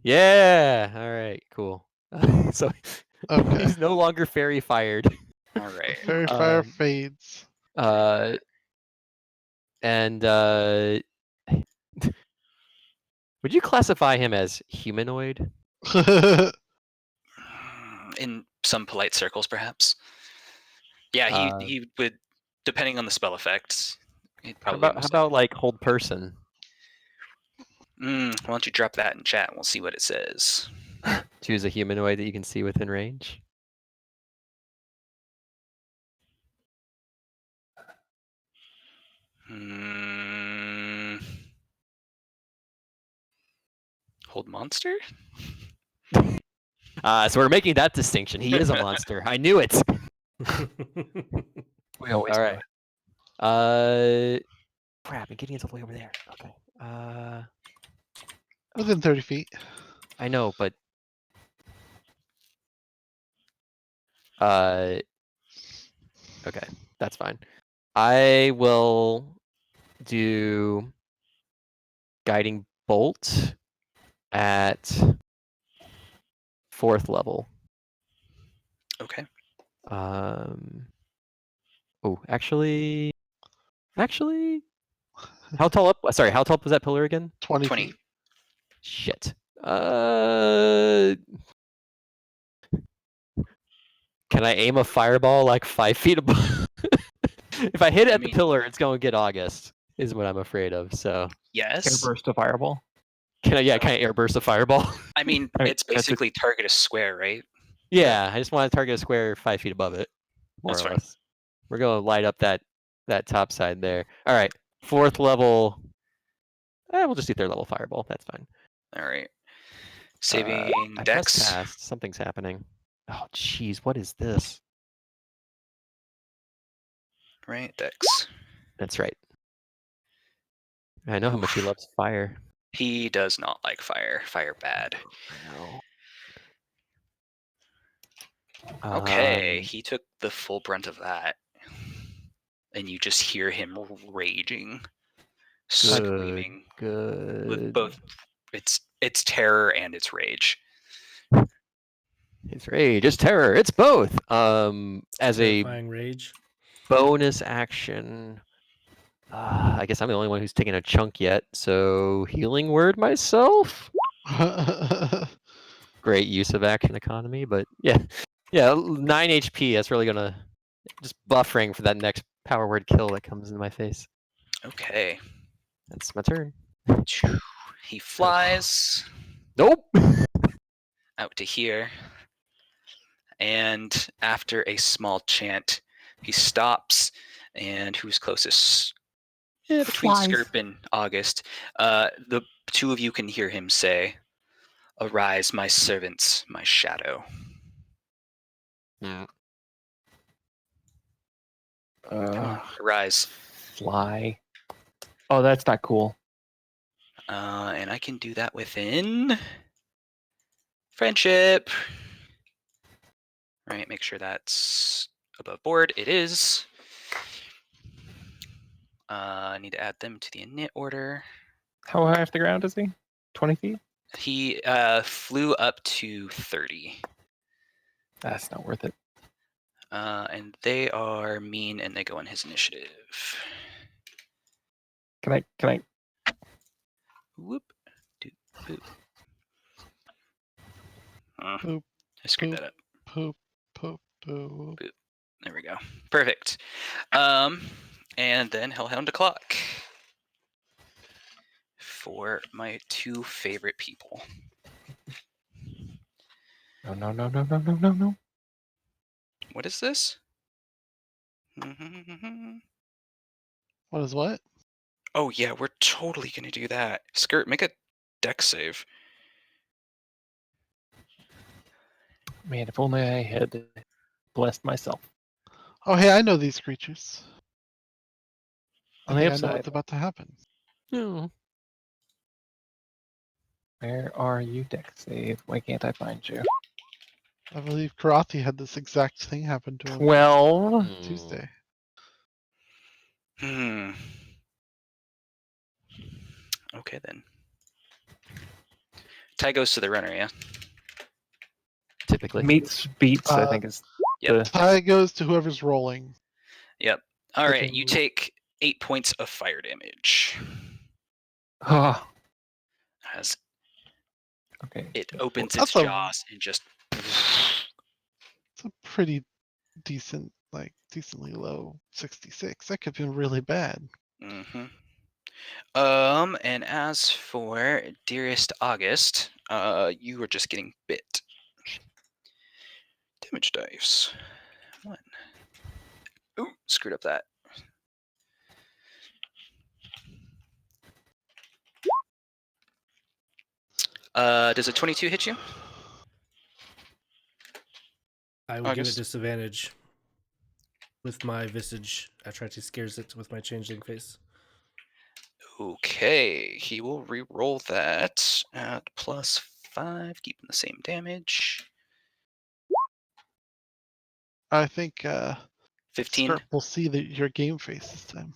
Yeah. All right. Cool. So Okay. he's no longer fairy fired. All right. Fairy Fire Um, fades. And would you classify him as humanoid? In some polite circles, perhaps. Yeah, he would, depending on the spell effects. He'd How probably. about like hold person? Why don't you drop that in chat and we'll see what it says. Choose a humanoid that you can see within range. Hold monster? So we're making that distinction. He is a monster. I knew it. We always All do. right. Crap, and Gideon's all the way over there. Okay. Within 30 feet. I know, but okay, that's fine. I will do guiding bolt at 4th level. Okay. Oh, actually, how tall up? Sorry, how tall was that pillar again? 20 20. feet. Shit. Can I aim a fireball like 5 feet above? If I hit it at the pillar, it's going to get August, is what I'm afraid of. So Yes. Burst a fireball. can I airburst a fireball? I mean, I mean, it's basically target a square, right? Yeah, I just want to target a square 5 feet above it, more That's or fine. less. We're going to light up that top side there. All right, 4th level. We'll just do 3rd level fireball. That's fine. All right. Saving I Dex. pressed past. Something's happening. Oh, jeez, what is this? Right, Dex. That's right. I know how much he loves fire. He does not like fire. Fire bad. I know. Okay, he took the full brunt of that. And you just hear him raging, screaming. Good. With both it's terror and it's rage. It's rage. It's terror. It's both. As a Terrifying rage. bonus action, I guess I'm the only one who's taken a chunk yet. So healing word myself. Great use of action economy, but yeah, 9 HP. That's really gonna just buffering for that next power word kill that comes into my face. Okay. That's my turn. He flies Nope. out to here. And after a small chant, he stops. And who's closest? Between Skirp and August. The two of you can hear him say, "Arise, my servants, my shadow." Mm. Come on, arise. Fly. Oh, that's not cool. And I can do that within friendship. Right, make sure that's above board. It is. I need to add them to the init order. How high off the ground is he? 20 feet? He flew up to 30. That's not worth it. And they are mean, and they go on his initiative. Can I? Whoop. Doop, boop. Boop, I screwed boop. that up. Poop, poop, poop. There we go. Perfect. And then Hellhound to clock. For my two favorite people. No. What is this? What is what? Oh yeah, we're totally gonna do that. Skirt, make a deck save. Man, if only I had blessed myself. Oh, hey, I know these creatures. On I the think I know upside, what's about to happen. No. where are you, deck save? Why can't I find you? I believe Karathi had this exact thing happen to him 12. Tuesday. Okay then. Tie goes to the runner, yeah? Typically. Meets beats, I Uh, think is Yep. the. Tie goes to whoever's rolling. Yep. All They right, can you move. take 8 points of fire damage. Oh, As okay. it opens its That's a jaws and just It's a pretty decent, like decently low 66. That could have been really bad. And as for Dearest August, you are just getting bit. Damage dice. 1. Ooh, screwed up that. Does a 22 hit you? I will give it August. disadvantage with my visage. Atrati scares it with my changeling face. Okay, he will re-roll that at +5, keeping the same damage. I think 15. Skirt will see your game face this time.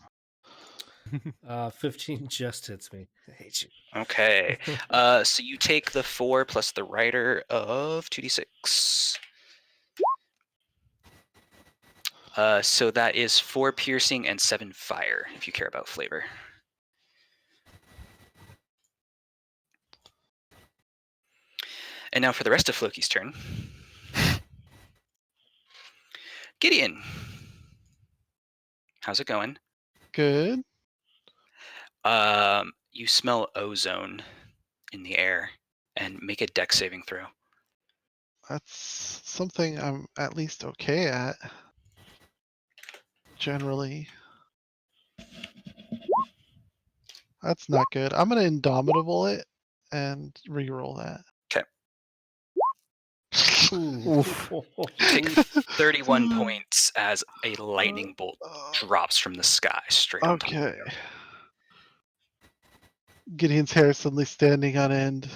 15 just hits me. I hate you. Okay, so you take the 4 plus the rider of 2d6. So that is 4 piercing and 7 fire, if you care about flavor. And now for the rest of Floki's turn. Gideon. How's it going? Good. You smell ozone in the air, and make a dex saving throw. That's something I'm at least okay at. Generally. That's not good. I'm gonna indomitable it and re-roll that. Okay. Oof. You take 31 points as a lightning bolt drops from the sky straight on top of Okay. you. Gideon's hair suddenly standing on end.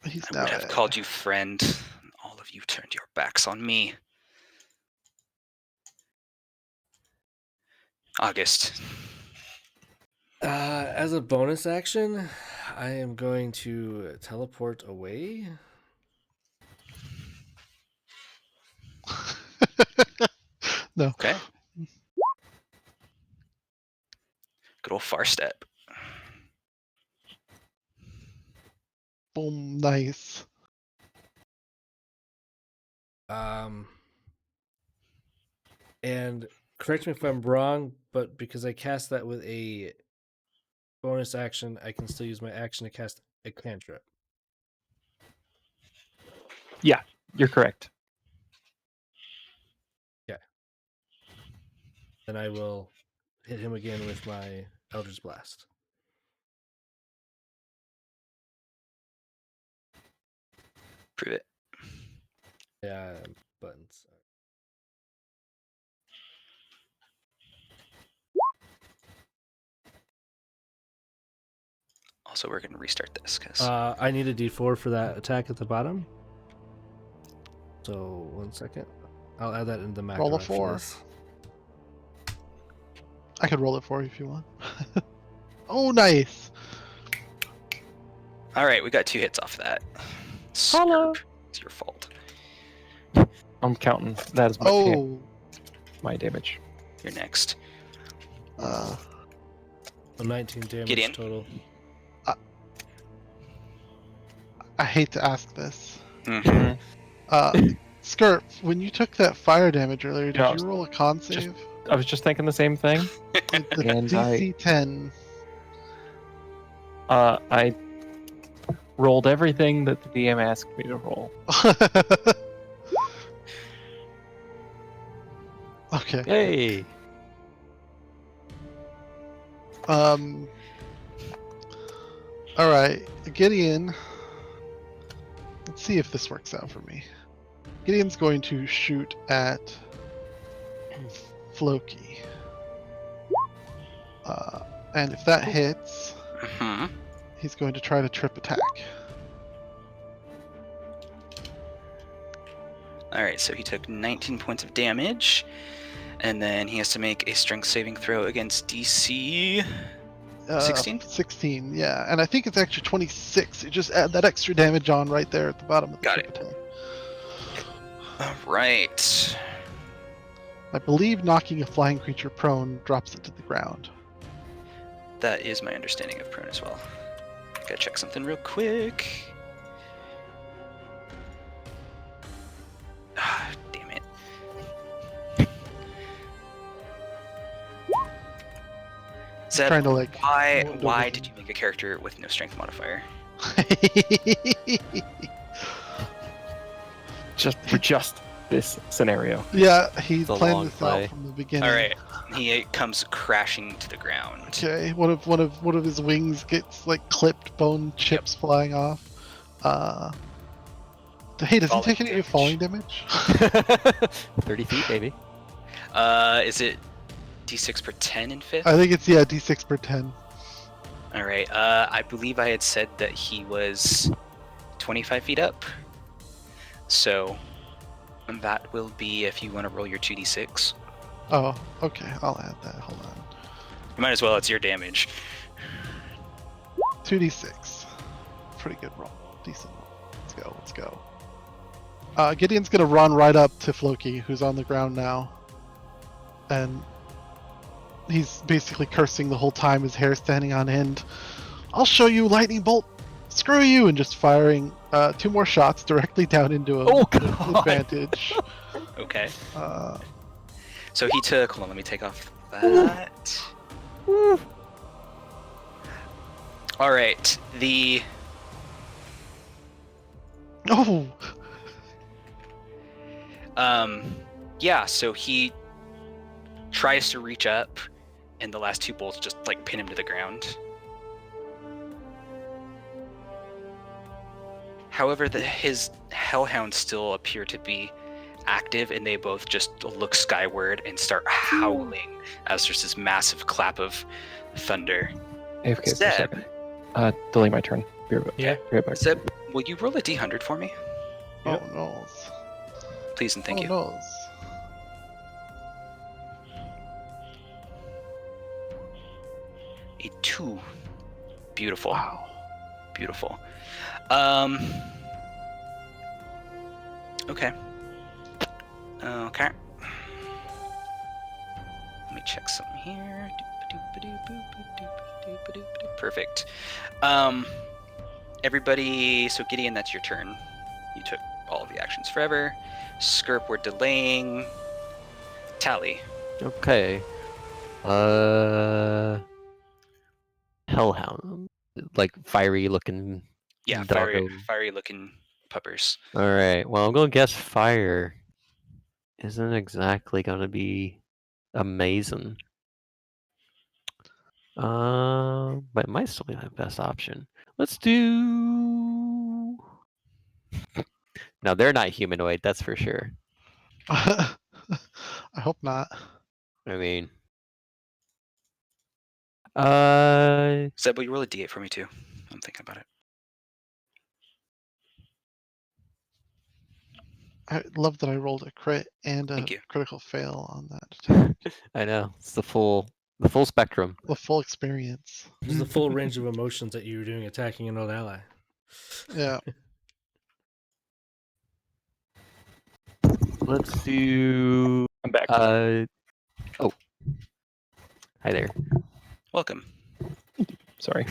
He's I now would have at called you friend. All of you turned your backs on me. August. As a bonus action, I am going to teleport away. No. Okay. Good old far step. Boom. Nice. And correct me if I'm wrong, but because I cast that with a bonus action, I can still use my action to cast a cantrip. Yeah, you're correct. Then I will hit him again with my Eldritch Blast. Prove it. Yeah, buttons. Also, we're going to restart this because I need a D4 for that attack at the bottom. So 1 second. I'll add that in the macro Roll a after 4. this. I could roll it for you if you want. Oh, nice. All right, we got 2 hits off that. Hello. Skirp, it's your fault. I'm counting that as Oh, my damage. You're next. uh, So 19 damage Gideon. total. I hate to ask this. Mhm. Skirp, when you took that fire damage earlier, did Yeah, you roll a con just- save? I was just thinking the same thing. The And DC 10. I rolled everything that the DM asked me to roll. Okay. Hey. All right, Gideon. Let's see if this works out for me. Gideon's going to shoot at Floki. And if that hits, Mhm. he's going to try to trip attack. All right, so he took 19 points of damage, and then he has to make a strength saving throw against DC 16. 16, yeah. And I think it's actually 26. You just add that extra damage on right there at the bottom of the Got trip attack. All right. I believe knocking a flying creature prone drops it to the ground. That is my understanding of prone as well. Gotta check something real quick. Ah, damn it. Zeb, Trying to like. why hold why over did them. you make a character with no strength modifier? Just for just this scenario. Yeah, he It's a planned long this play. out from the beginning. All right, he comes crashing to the ground. Okay, one of his wings gets like clipped, bone chips flying off. Hey, does he Falling take any damage. falling damage? 30 feet, maybe. Is it D6 per 10 in fifth? I think it's D6 per 10. All right. I believe I had said that he was 25 feet up. So that will be if you want to roll your 2d6. Oh, okay, I'll add that. Hold on. You might as well. It's your damage. 2d6. Pretty good roll. Decent roll. Let's go. Gideon's gonna run right up to Floki, who's on the ground now. And he's basically cursing the whole time, his hair standing on end. I'll show you, lightning bolt! Screw you! And just firing 2 more shots directly down into him. Oh, with God. advantage. Okay. Uh, So he took. Hold on. Let me take off that. All right. oh! Yeah. So he tries to reach up, and the last 2 bolts just like pin him to the ground. However, his hellhounds still appear to be active, and they both just look skyward and start howling as there's this massive clap of thunder. AFK for a Zeb. second. Delay my turn. Be right back. Yeah. Be right back. Zeb, will you roll a d100 for me? Yep. Oh, noes. Please and thank you. Noes. A 2. Beautiful. Wow. Beautiful. Okay. Okay. Let me check something here. Perfect. Everybody, so Gideon, that's your turn. You took all of the actions forever. Skirp, we're delaying. Tally. Okay. Hellhound. Like fiery looking. Yeah, doggo. fiery looking puppers. Alright, well, I'm going to guess fire isn't exactly going to be amazing. But it might still be my best option. Let's do. No, they're not humanoid, that's for sure. I hope not. I mean. Zeb, will you roll a d8 for me too? I'm thinking about it. I love that I rolled a crit and a Thank you. critical fail on that attack. I know it's the full spectrum. The full experience. This is the full range of emotions that you were doing attacking an old ally. Yeah. Let's do. I'm back. Oh, hi there. Welcome. Sorry.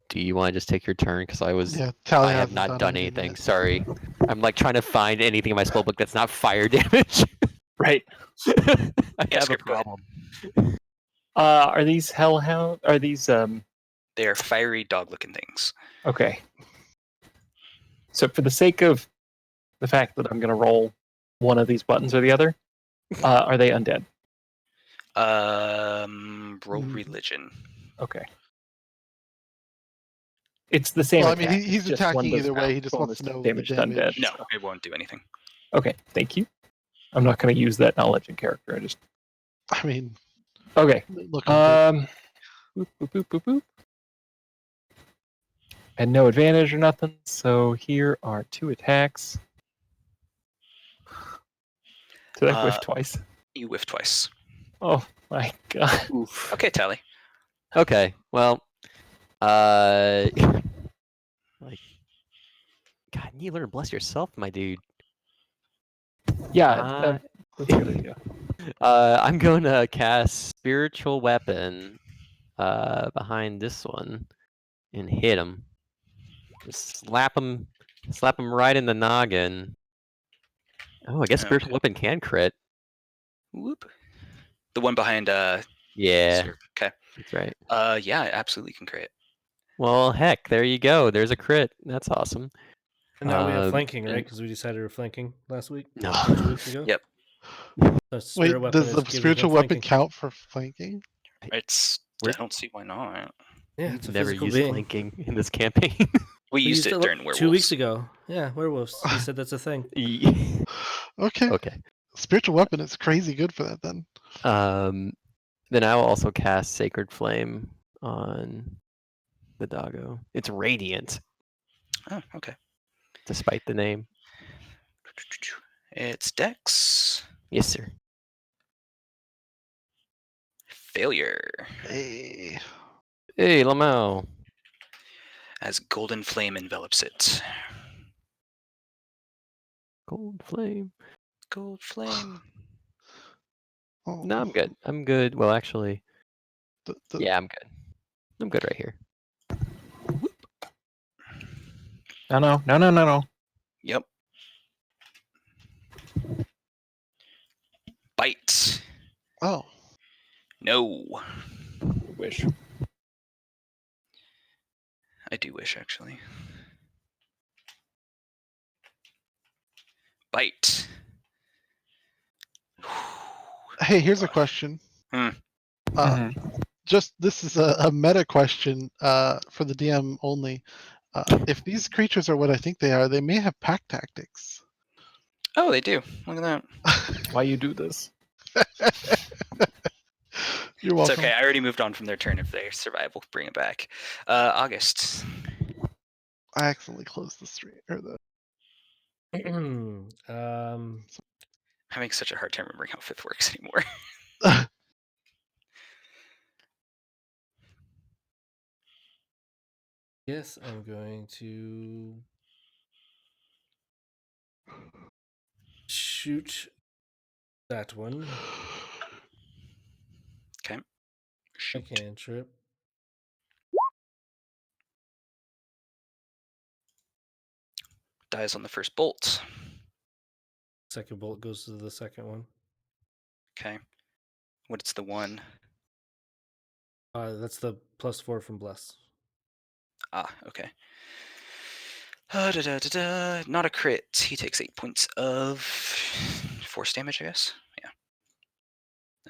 Do you want to just take your turn? Because Yeah. Tally I have hasn't not done anything anything. yet. Sorry. I'm like trying to find anything in my spellbook that's not fire damage. Right. I Yeah, have a Script, go ahead. problem. Are these hellhound? Are these They are fiery dog-looking things. okay? So for the sake of the fact that I'm going to roll one of these buttons or the other, are they undead? Roll Mm. religion. Okay. It's the same Well, I mean, attack. he's it's just one attacking does either way. He just wants bonus to know damage the to undead. damage. No, it won't do anything. Okay, thank you. I'm not going to use that knowledge in character. I just I mean, okay. look. Boop, boop, boop, boop, boop. And no advantage or nothing. So here are 2 attacks. Did I whiff twice? You whiff twice. Oh my god. Oof. Okay, Tally. Okay. Well, like, God, you learn to bless yourself, my dude. Yeah, that's a good idea. I'm going to cast Spiritual Weapon behind this one and hit him. Just slap him right in the noggin. Oh, I guess Spiritual Okay. Weapon can crit. Whoop. The one behind Yeah, Serp. Okay. that's right. Yeah, it absolutely can crit. Well, heck, there you go. There's a crit. That's awesome. And now we have Um, flanking, right? and- Because we decided we're flanking last week, No. 2 weeks ago. Yep. So spirit Wait, weapon does the gives us spiritual more weapon flanking. count for flanking? It's. I We're- don't see why not. Yeah, We've it's a never physical used being. flanking in this campaign. We used it during 2 werewolves. weeks ago. Yeah, werewolves. He said that's a thing. Okay. Okay. Spiritual weapon is crazy good for that then. Then I will also cast Sacred Flame on the doggo. It's radiant, Oh, okay. despite the name. It's Dex. Yes, sir. Failure. Hey. Hey, Lamau. As golden flame envelops it. Gold flame. Gold flame. Oh, No, I'm good. I'm good. Well, actually, the- yeah, I'm good. I'm good right here. No. Yep. Bite. Oh. No. Wish. I do wish, actually. Bite. Hey, here's a question. Hmm. Just this is a meta question for the DM only. If these creatures are what I think they are, they may have pack tactics. Oh, they do. Look at that. Why you do this? You're It's welcome. okay. I already moved on from their turn. If they survive, we'll bring it back. August. I accidentally closed the stream or the. I'm having such a hard time remembering how fifth works anymore. Yes, I'm going to shoot that one. Okay. I Shoot. cantrip. Dies on the first bolt. Second bolt goes to the second one. Okay. What's the one? That's the +4 from Bless. Ah, okay. Not a crit. He takes 8 points of force damage, I guess. Yeah.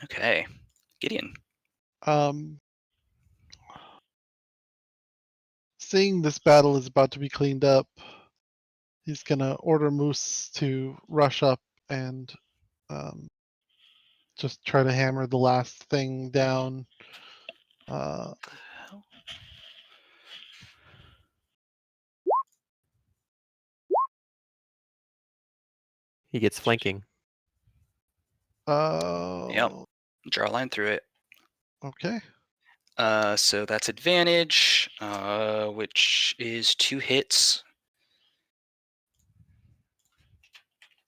Okay. Gideon. Seeing this battle is about to be cleaned up, he's gonna order Moose to rush up and just try to hammer the last thing down. He gets flanking. Oh. Draw a line through it. Okay. So that's advantage, which is 2 hits.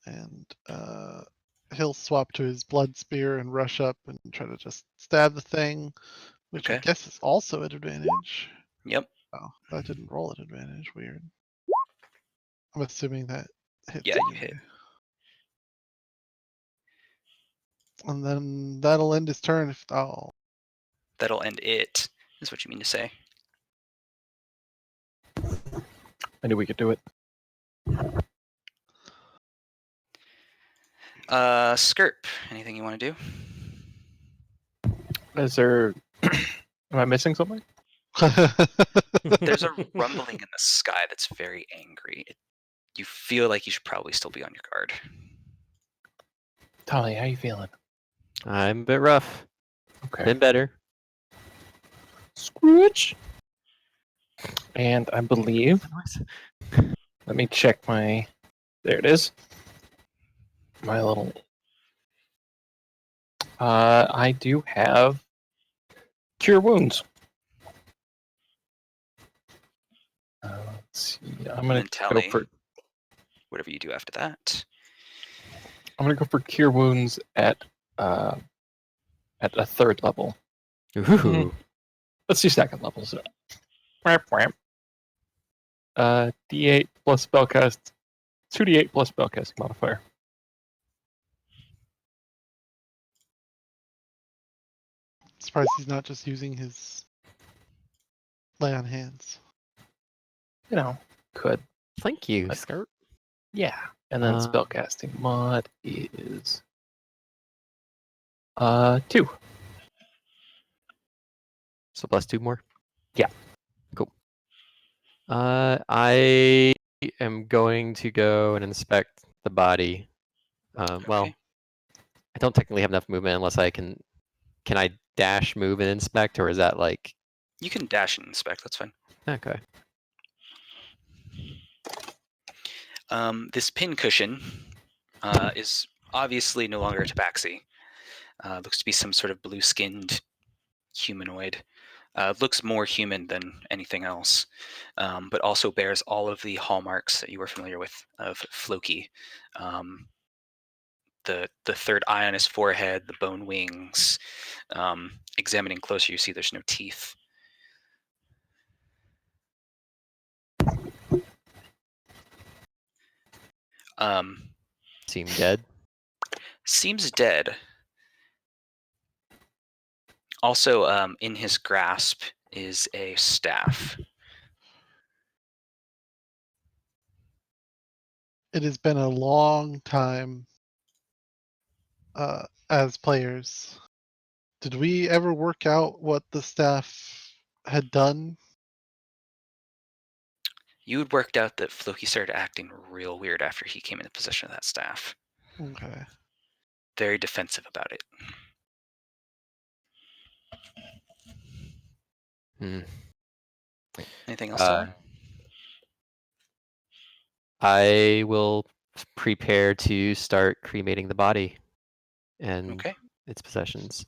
And he'll swap to his blood spear and rush up and try to just stab the thing, which I Okay. guess is also at advantage. Yep. Oh, that didn't roll at advantage. Weird. I'm assuming that hits Yeah, you anyway. hit. And then that'll end his turn. If That'll end it, is what you mean to say. I knew we could do it. Skirp, anything you want to do? Is there? Am I missing something? There's a rumbling in the sky that's very angry. You feel like you should probably still be on your guard. Tolly, how you feeling? I'm a bit rough. Okay. Been better. Scrooge. And I believe. Let me check my. There it is. My little. I do have cure wounds. Let's see. I'm And gonna then tell go me for. whatever you do after that. I'm gonna go for cure wounds at a 3rd level. Ooh. Let's do 2nd level. So. D8 plus spellcast. 2d8 plus spellcasting modifier. surprised he's not just using his lay on hands. You know, could. Thank you, Skirt. Yeah. And then spellcasting mod is 2. So plus 2 more? Yeah. Cool. I am going to go and inspect the body. Well, Okay. I don't technically have enough movement unless I can. Can I dash, move, and inspect, or is that like? You can dash and inspect, that's fine. Okay. This pin cushion is obviously no longer a tabaxi. Looks to be some sort of blue-skinned humanoid. Looks more human than anything else, but also bears all of the hallmarks that you were familiar with of Floki. The 3rd eye on his forehead, the bone wings. Examining closer, you see there's no teeth. Seem dead. Seems dead. Also, in his grasp is a staff. It has been a long time as players. Did we ever work out what the staff had done? You had worked out that Floki started acting real weird after he came into possession of that staff. Okay. Very defensive about it. Hmm. Anything else to learn? I will prepare to start cremating the body and Okay. its possessions.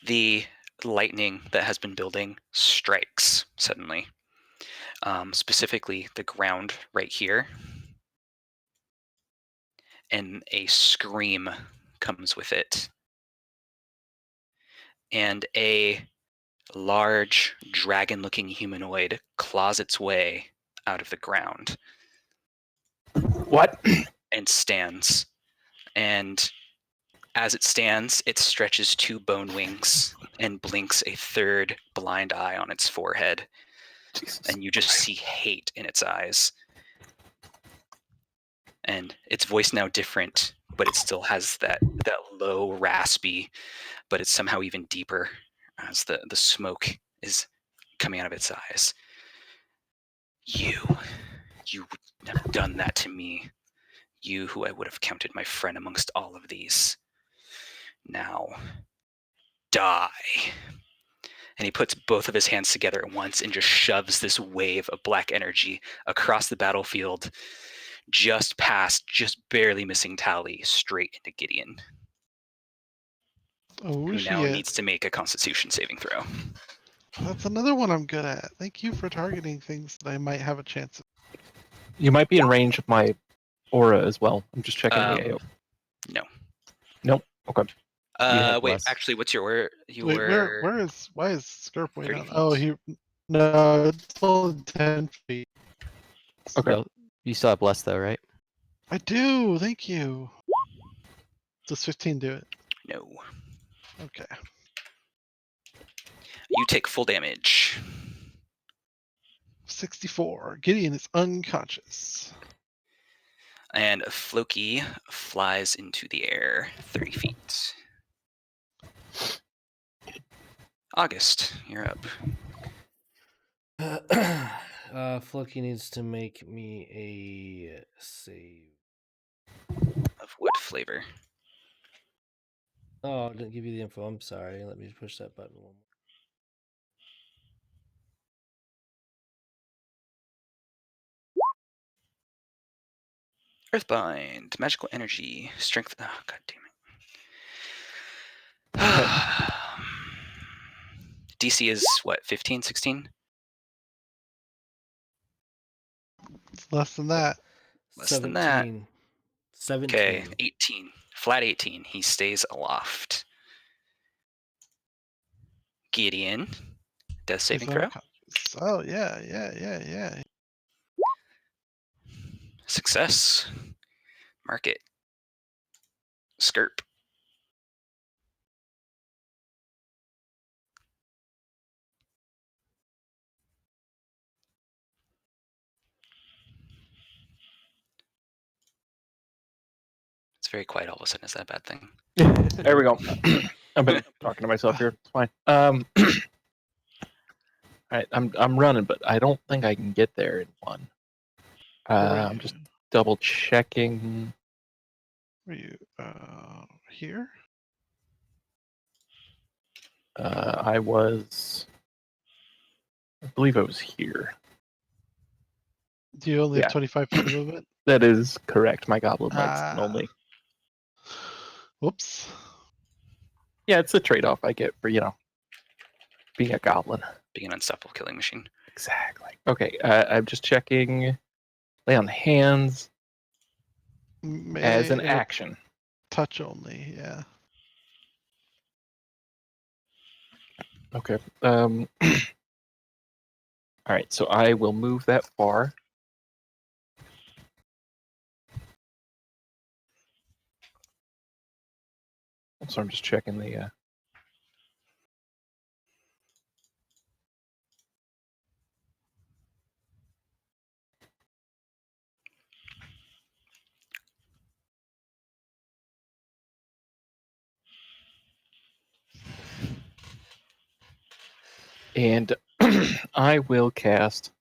The lightning that has been building strikes suddenly. Specifically, the ground right here. And a scream comes with it. And a large, dragon-looking humanoid claws its way out of the ground. What? And stands. And as it stands, it stretches 2 bone wings and blinks a 3rd blind eye on its forehead. Jesus. And you just see hate in its eyes. And its voice now different, but it still has that low, raspy, but it's somehow even deeper as the smoke is coming out of its eyes. You would have done that to me. You who I would have counted my friend amongst all of these. Now, die. And he puts both of his hands together at once and just shoves this wave of black energy across the battlefield. just past, just barely missing Tally straight into Gideon, Oh who now shit! needs to make a Constitution saving throw. That's another one I'm good at. Thank you for targeting things that I might have a chance of. You might be in range of my aura as well. I'm just checking the AO. No. Nope. Okay. have Wait, less. actually, what's your Wait, why is Skirp way 30 down? feet. Oh, no, it's only 10 feet. Okay. You still have less though, right? I do. Thank you. Does 15 do it? No. Okay. You take full damage. 64. Gideon is unconscious. And Floki flies into the air 30 feet. August, you're up. Floki needs to make me a save. Of what flavor? Oh, I didn't give you the info. I'm sorry. Let me push that button one more. Earthbind, magical energy, strength. Oh, god damn it. DC is what, 15, 16? It's less than that. Less than that. 17. 17. Okay, 18. Flat 18. He stays aloft. Gideon does saving He's throw. unconscious. Oh, yeah. Success. Mark it. Skirp. It's very quiet all of a sudden. Is that a bad thing? There we go. I've been talking to myself here. It's fine. All right, I'm running, but I don't think I can get there in one. I'm just double checking. Were you here? I believe I was here. Do you only Yeah. have 25 feet of movement? That is correct. My goblin legs can Ah. only. Whoops. Yeah, it's a trade-off I get for being a goblin. Being an unstoppable killing machine. Exactly. Okay, I'm just checking. Lay on hands as an action. Touch only, yeah. Okay. All right, so I will move that far. So I'm just checking the. And I will cast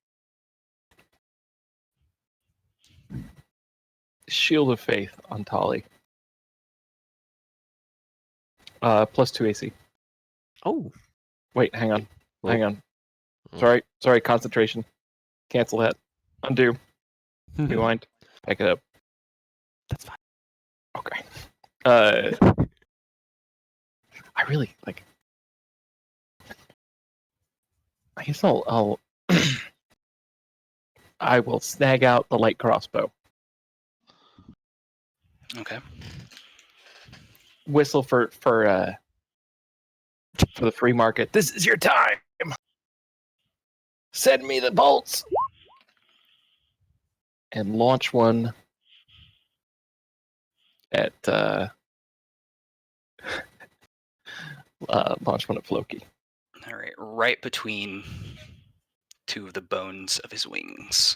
Shield of Faith on Tali. +2 AC. Oh. Wait, hang on. Oh. Hang on. Sorry, concentration. Cancel that. Undo. Rewind. Pick it up. That's fine. Okay. I really like. I guess I'll I will snag out the light crossbow. Okay. Whistle for the free market. This is your time. Send me the bolts. And launch one at launch one at Floki. All right. Right between two of the bones of his wings.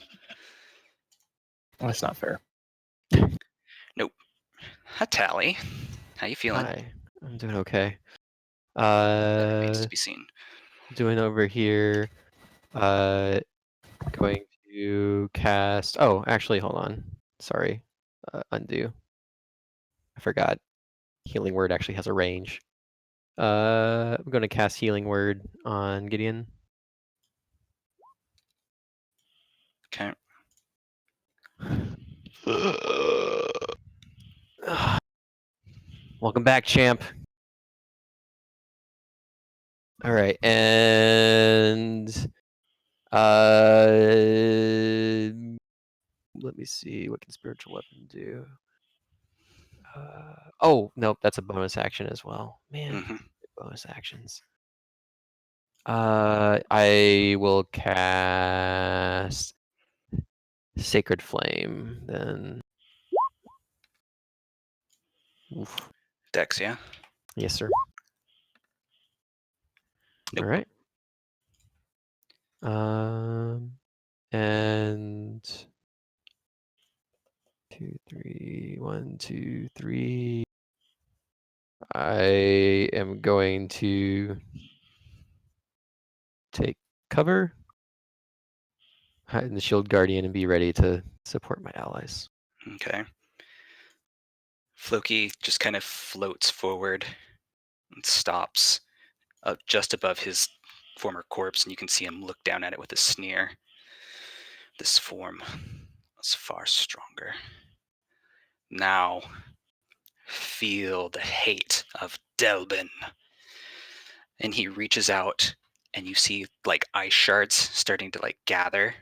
That's not fair. Nope. Hi, Tally. How you feeling? Hi. I'm doing okay. That remains to be seen. Doing over here. Going to cast. Oh, actually, hold on. Sorry. Undo. I forgot. Healing Word actually has a range. I'm going to cast Healing Word on Gideon. Okay. Welcome back, champ. All right, and let me see, what can spiritual weapon do? Oh no, that's a bonus action as well. Man, Mhm. bonus actions. I will cast Sacred Flame then. Oof. Dex, yeah. Yes, sir. Nope. All right. And 2, 3, 1, 2, 3. I am going to take cover, hide in the Shield Guardian, and be ready to support my allies. Okay. Floki just kind of floats forward and stops just above his former corpse, and you can see him look down at it with a sneer. This form is far stronger. Now, feel the hate of Delbin. And he reaches out, and you see like ice shards starting to like gather,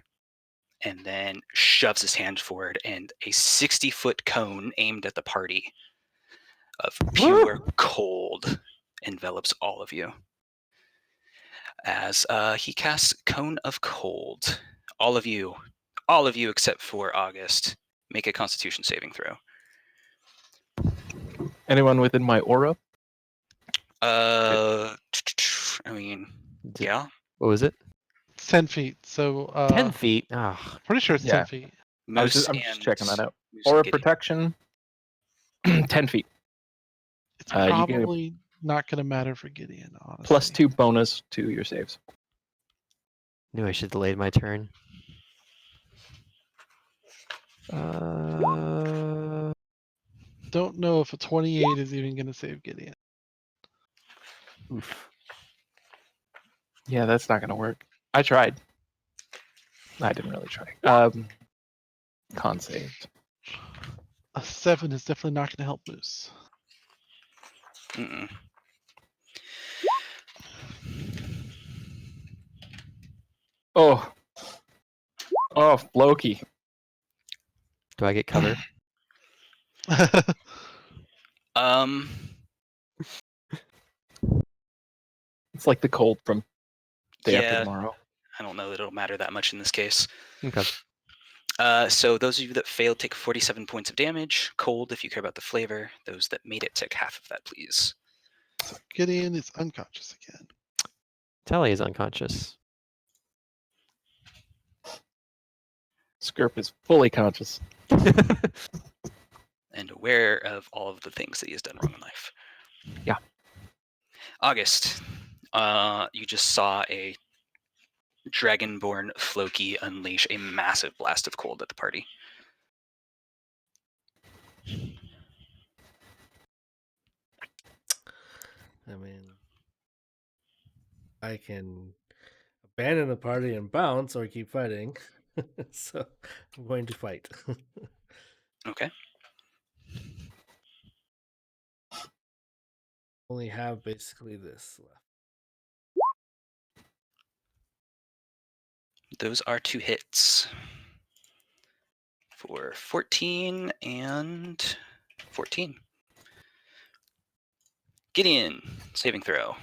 and then shoves his hand forward, and a 60-foot cone aimed at the party of pure cold envelops all of you. As he casts Cone of Cold. All of you except for August, make a Constitution saving throw. Anyone within my aura? I mean, yeah. What was it? It's 10 feet. So 10 feet. Ah, pretty sure it's Yeah. 10 feet. Moose I'm just and checking that out. Moose and Aura Gideon. protection, 10 feet. It's You get a probably not going to matter for Gideon, honestly. +2 bonus to your saves. knew I should have delayed my turn. Don't know if a 28 is even going to save Gideon. Oof. Yeah, that's not going to work. I tried. I didn't really try. Con saved. A 7 is definitely not going to help Moose. Mm-mm. Oh, Loki. Do I get cover? Um, It's like the cold from day after yeah, tomorrow. I don't know that it'll matter that much in this case. Okay. So those of you that failed take 47 points of damage. Cold, if you care about the flavor. Those that made it take half of that, please. So Gideon is unconscious again. Tally is unconscious. Skirp is fully conscious. And aware of all of the things that he has done wrong in life. Yeah. August, you just saw a dragonborn Floki unleash a massive blast of cold at the party. I mean, I can abandon the party and bounce or keep fighting. So I'm going to fight. Okay. Only have basically this left. Those are 2 hits for 14 and 14. Gideon, saving throw.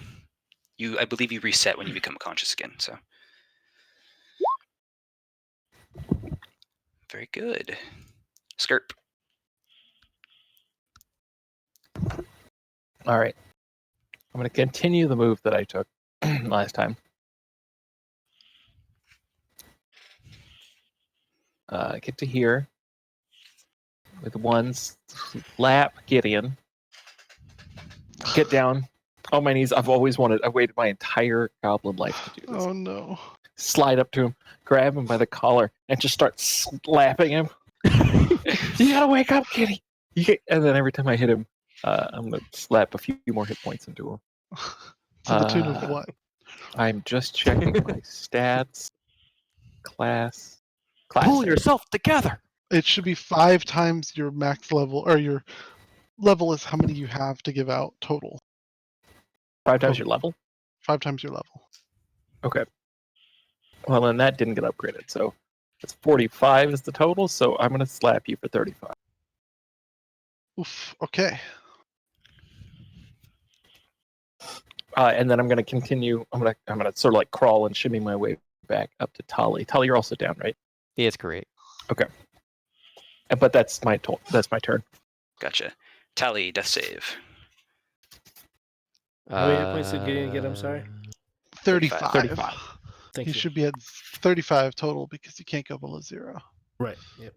I believe you reset when you become conscious again, so. Very good. Skirp. All right. I'm going to continue the move that I took last time. Get to here with one slap Gideon. Get down on my knees. I've waited my entire goblin life to do this. Oh no. Slide up to him, grab him by the collar, and just start slapping him. You gotta wake up, Kitty. And then every time I hit him, I'm gonna slap a few more hit points into him. To the tune of what? I'm just checking my stats. Class Pull save. yourself together. It should be 5 times your max level, or your level is how many you have to give out total. 5 times your level? 5 times your level. Okay. Well, then that didn't get upgraded, so it's 45 is the total, so I'm going to slap you for 35. Oof. Okay. And then I'm going to continue. I'm going to sort of like crawl and shimmy my way back up to Tali. Tali, you're also down, right? Yeah, it's great. But that's my turn. Gotcha. Tally, death save. How many hit points did you get? I'm sorry. 35. 35. Thank You you. should be at 35 total because you can't go below 0. Right. Yep.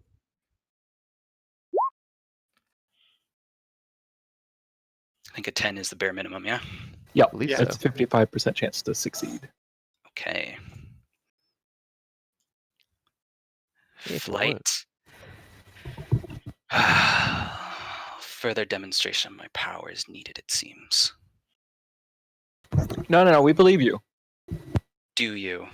I think a 10 is the bare minimum, yeah? Yep, believe it's so. a 55% chance to succeed. Okay. If you want. Flight. Further demonstration of my power is needed, it seems. No, we believe you. Do you?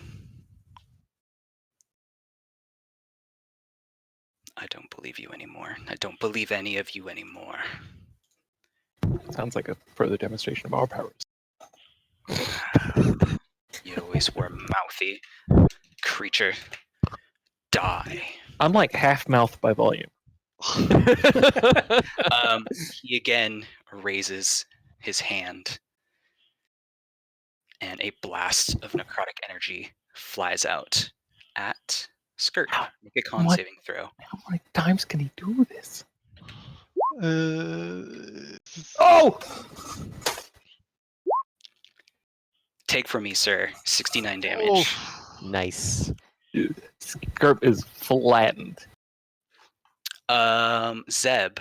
I don't believe you anymore. I don't believe any of you anymore. Sounds like a further demonstration of our powers. You always were mouthy. Creature. Die. I'm like half mouth by volume. He again raises his hand, and a blast of necrotic energy flies out at Skirt. Make a con What? saving throw. How many times can he do this? Uh, Oh! Take from me, sir. 69 damage. Nice. Dude, Skirp is flattened. Zeb,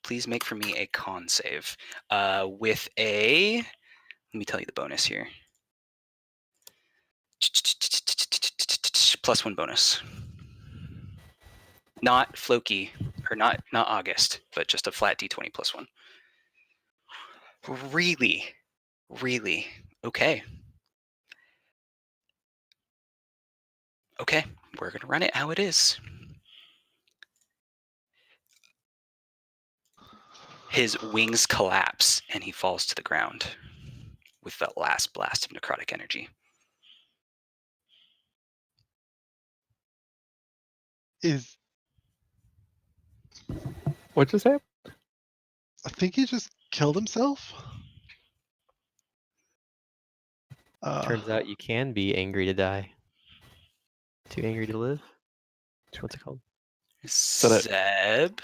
please make for me a con save. With a, let me tell you the bonus here. +1 bonus. Not Floki, or not August, but just a flat d20 +1. Really? Okay. Okay, we're gonna run it how it is. His wings collapse and he falls to the ground with that last blast of necrotic energy. What'd you say? I think he just killed himself. Turns out you can be angry to die. Too angry to live? What's it called? Zeb,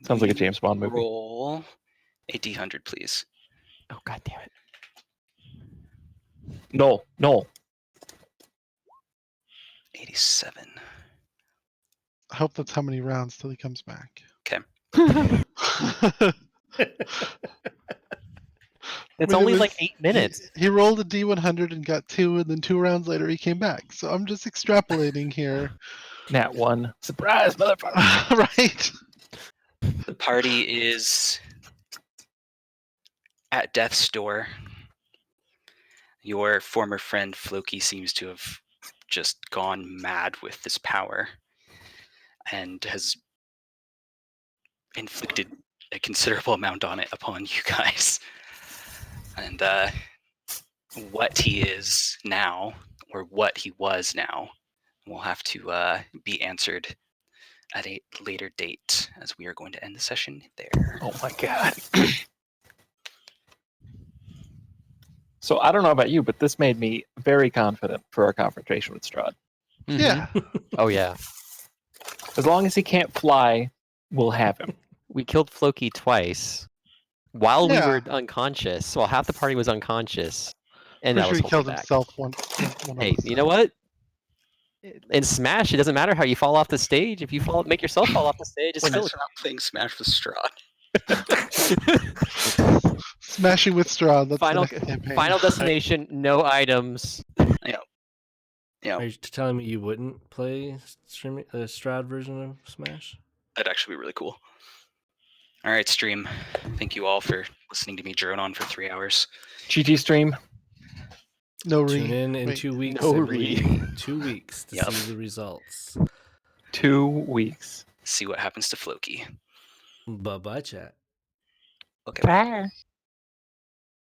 Sounds like a you James Bond movie. roll a d100, please. Oh, god damn it. No. 87. I hope that's how many rounds till he comes back. Okay. It's I mean, only it like was- 8 minutes. He rolled a D100 and got 2, and then 2 rounds later he came back. So I'm just extrapolating here. Nat 1. Surprise, motherfucker. Right? The party is at death's door. Your former friend Floki seems to have just gone mad with this power and has inflicted a considerable amount on it upon you guys. And what he is now, or what he was now, will have to be answered at a later date, as we are going to end the session there. Oh my god. So I don't know about you, but this made me very confident for our confrontation with Strahd. Mhm. Yeah. Oh, yeah. As long as he can't fly, we'll have him. We killed Floki twice while we Yeah. were unconscious. Well, half the party was unconscious. And Pretty that sure was he killed holding back. himself one Hey, other you know what? In Smash, it doesn't matter how you fall off the stage. If you make yourself fall off the stage, it's still Stop playing Smash with Strahd. time. Smashing with Strahd. That's Final- the next campaign. final destination, no items. Yeah, Are you telling me you wouldn't play Strahd version of Smash? that'd actually be really cool. All right, stream. Thank you all for listening to me drone on for 3 hours. GG stream. No Tune re. in Wait. 2 weeks. No every 2 weeks to Yep. see the results. 2 weeks. See what happens to Floki. Bye bye, chat. Okay. Bye.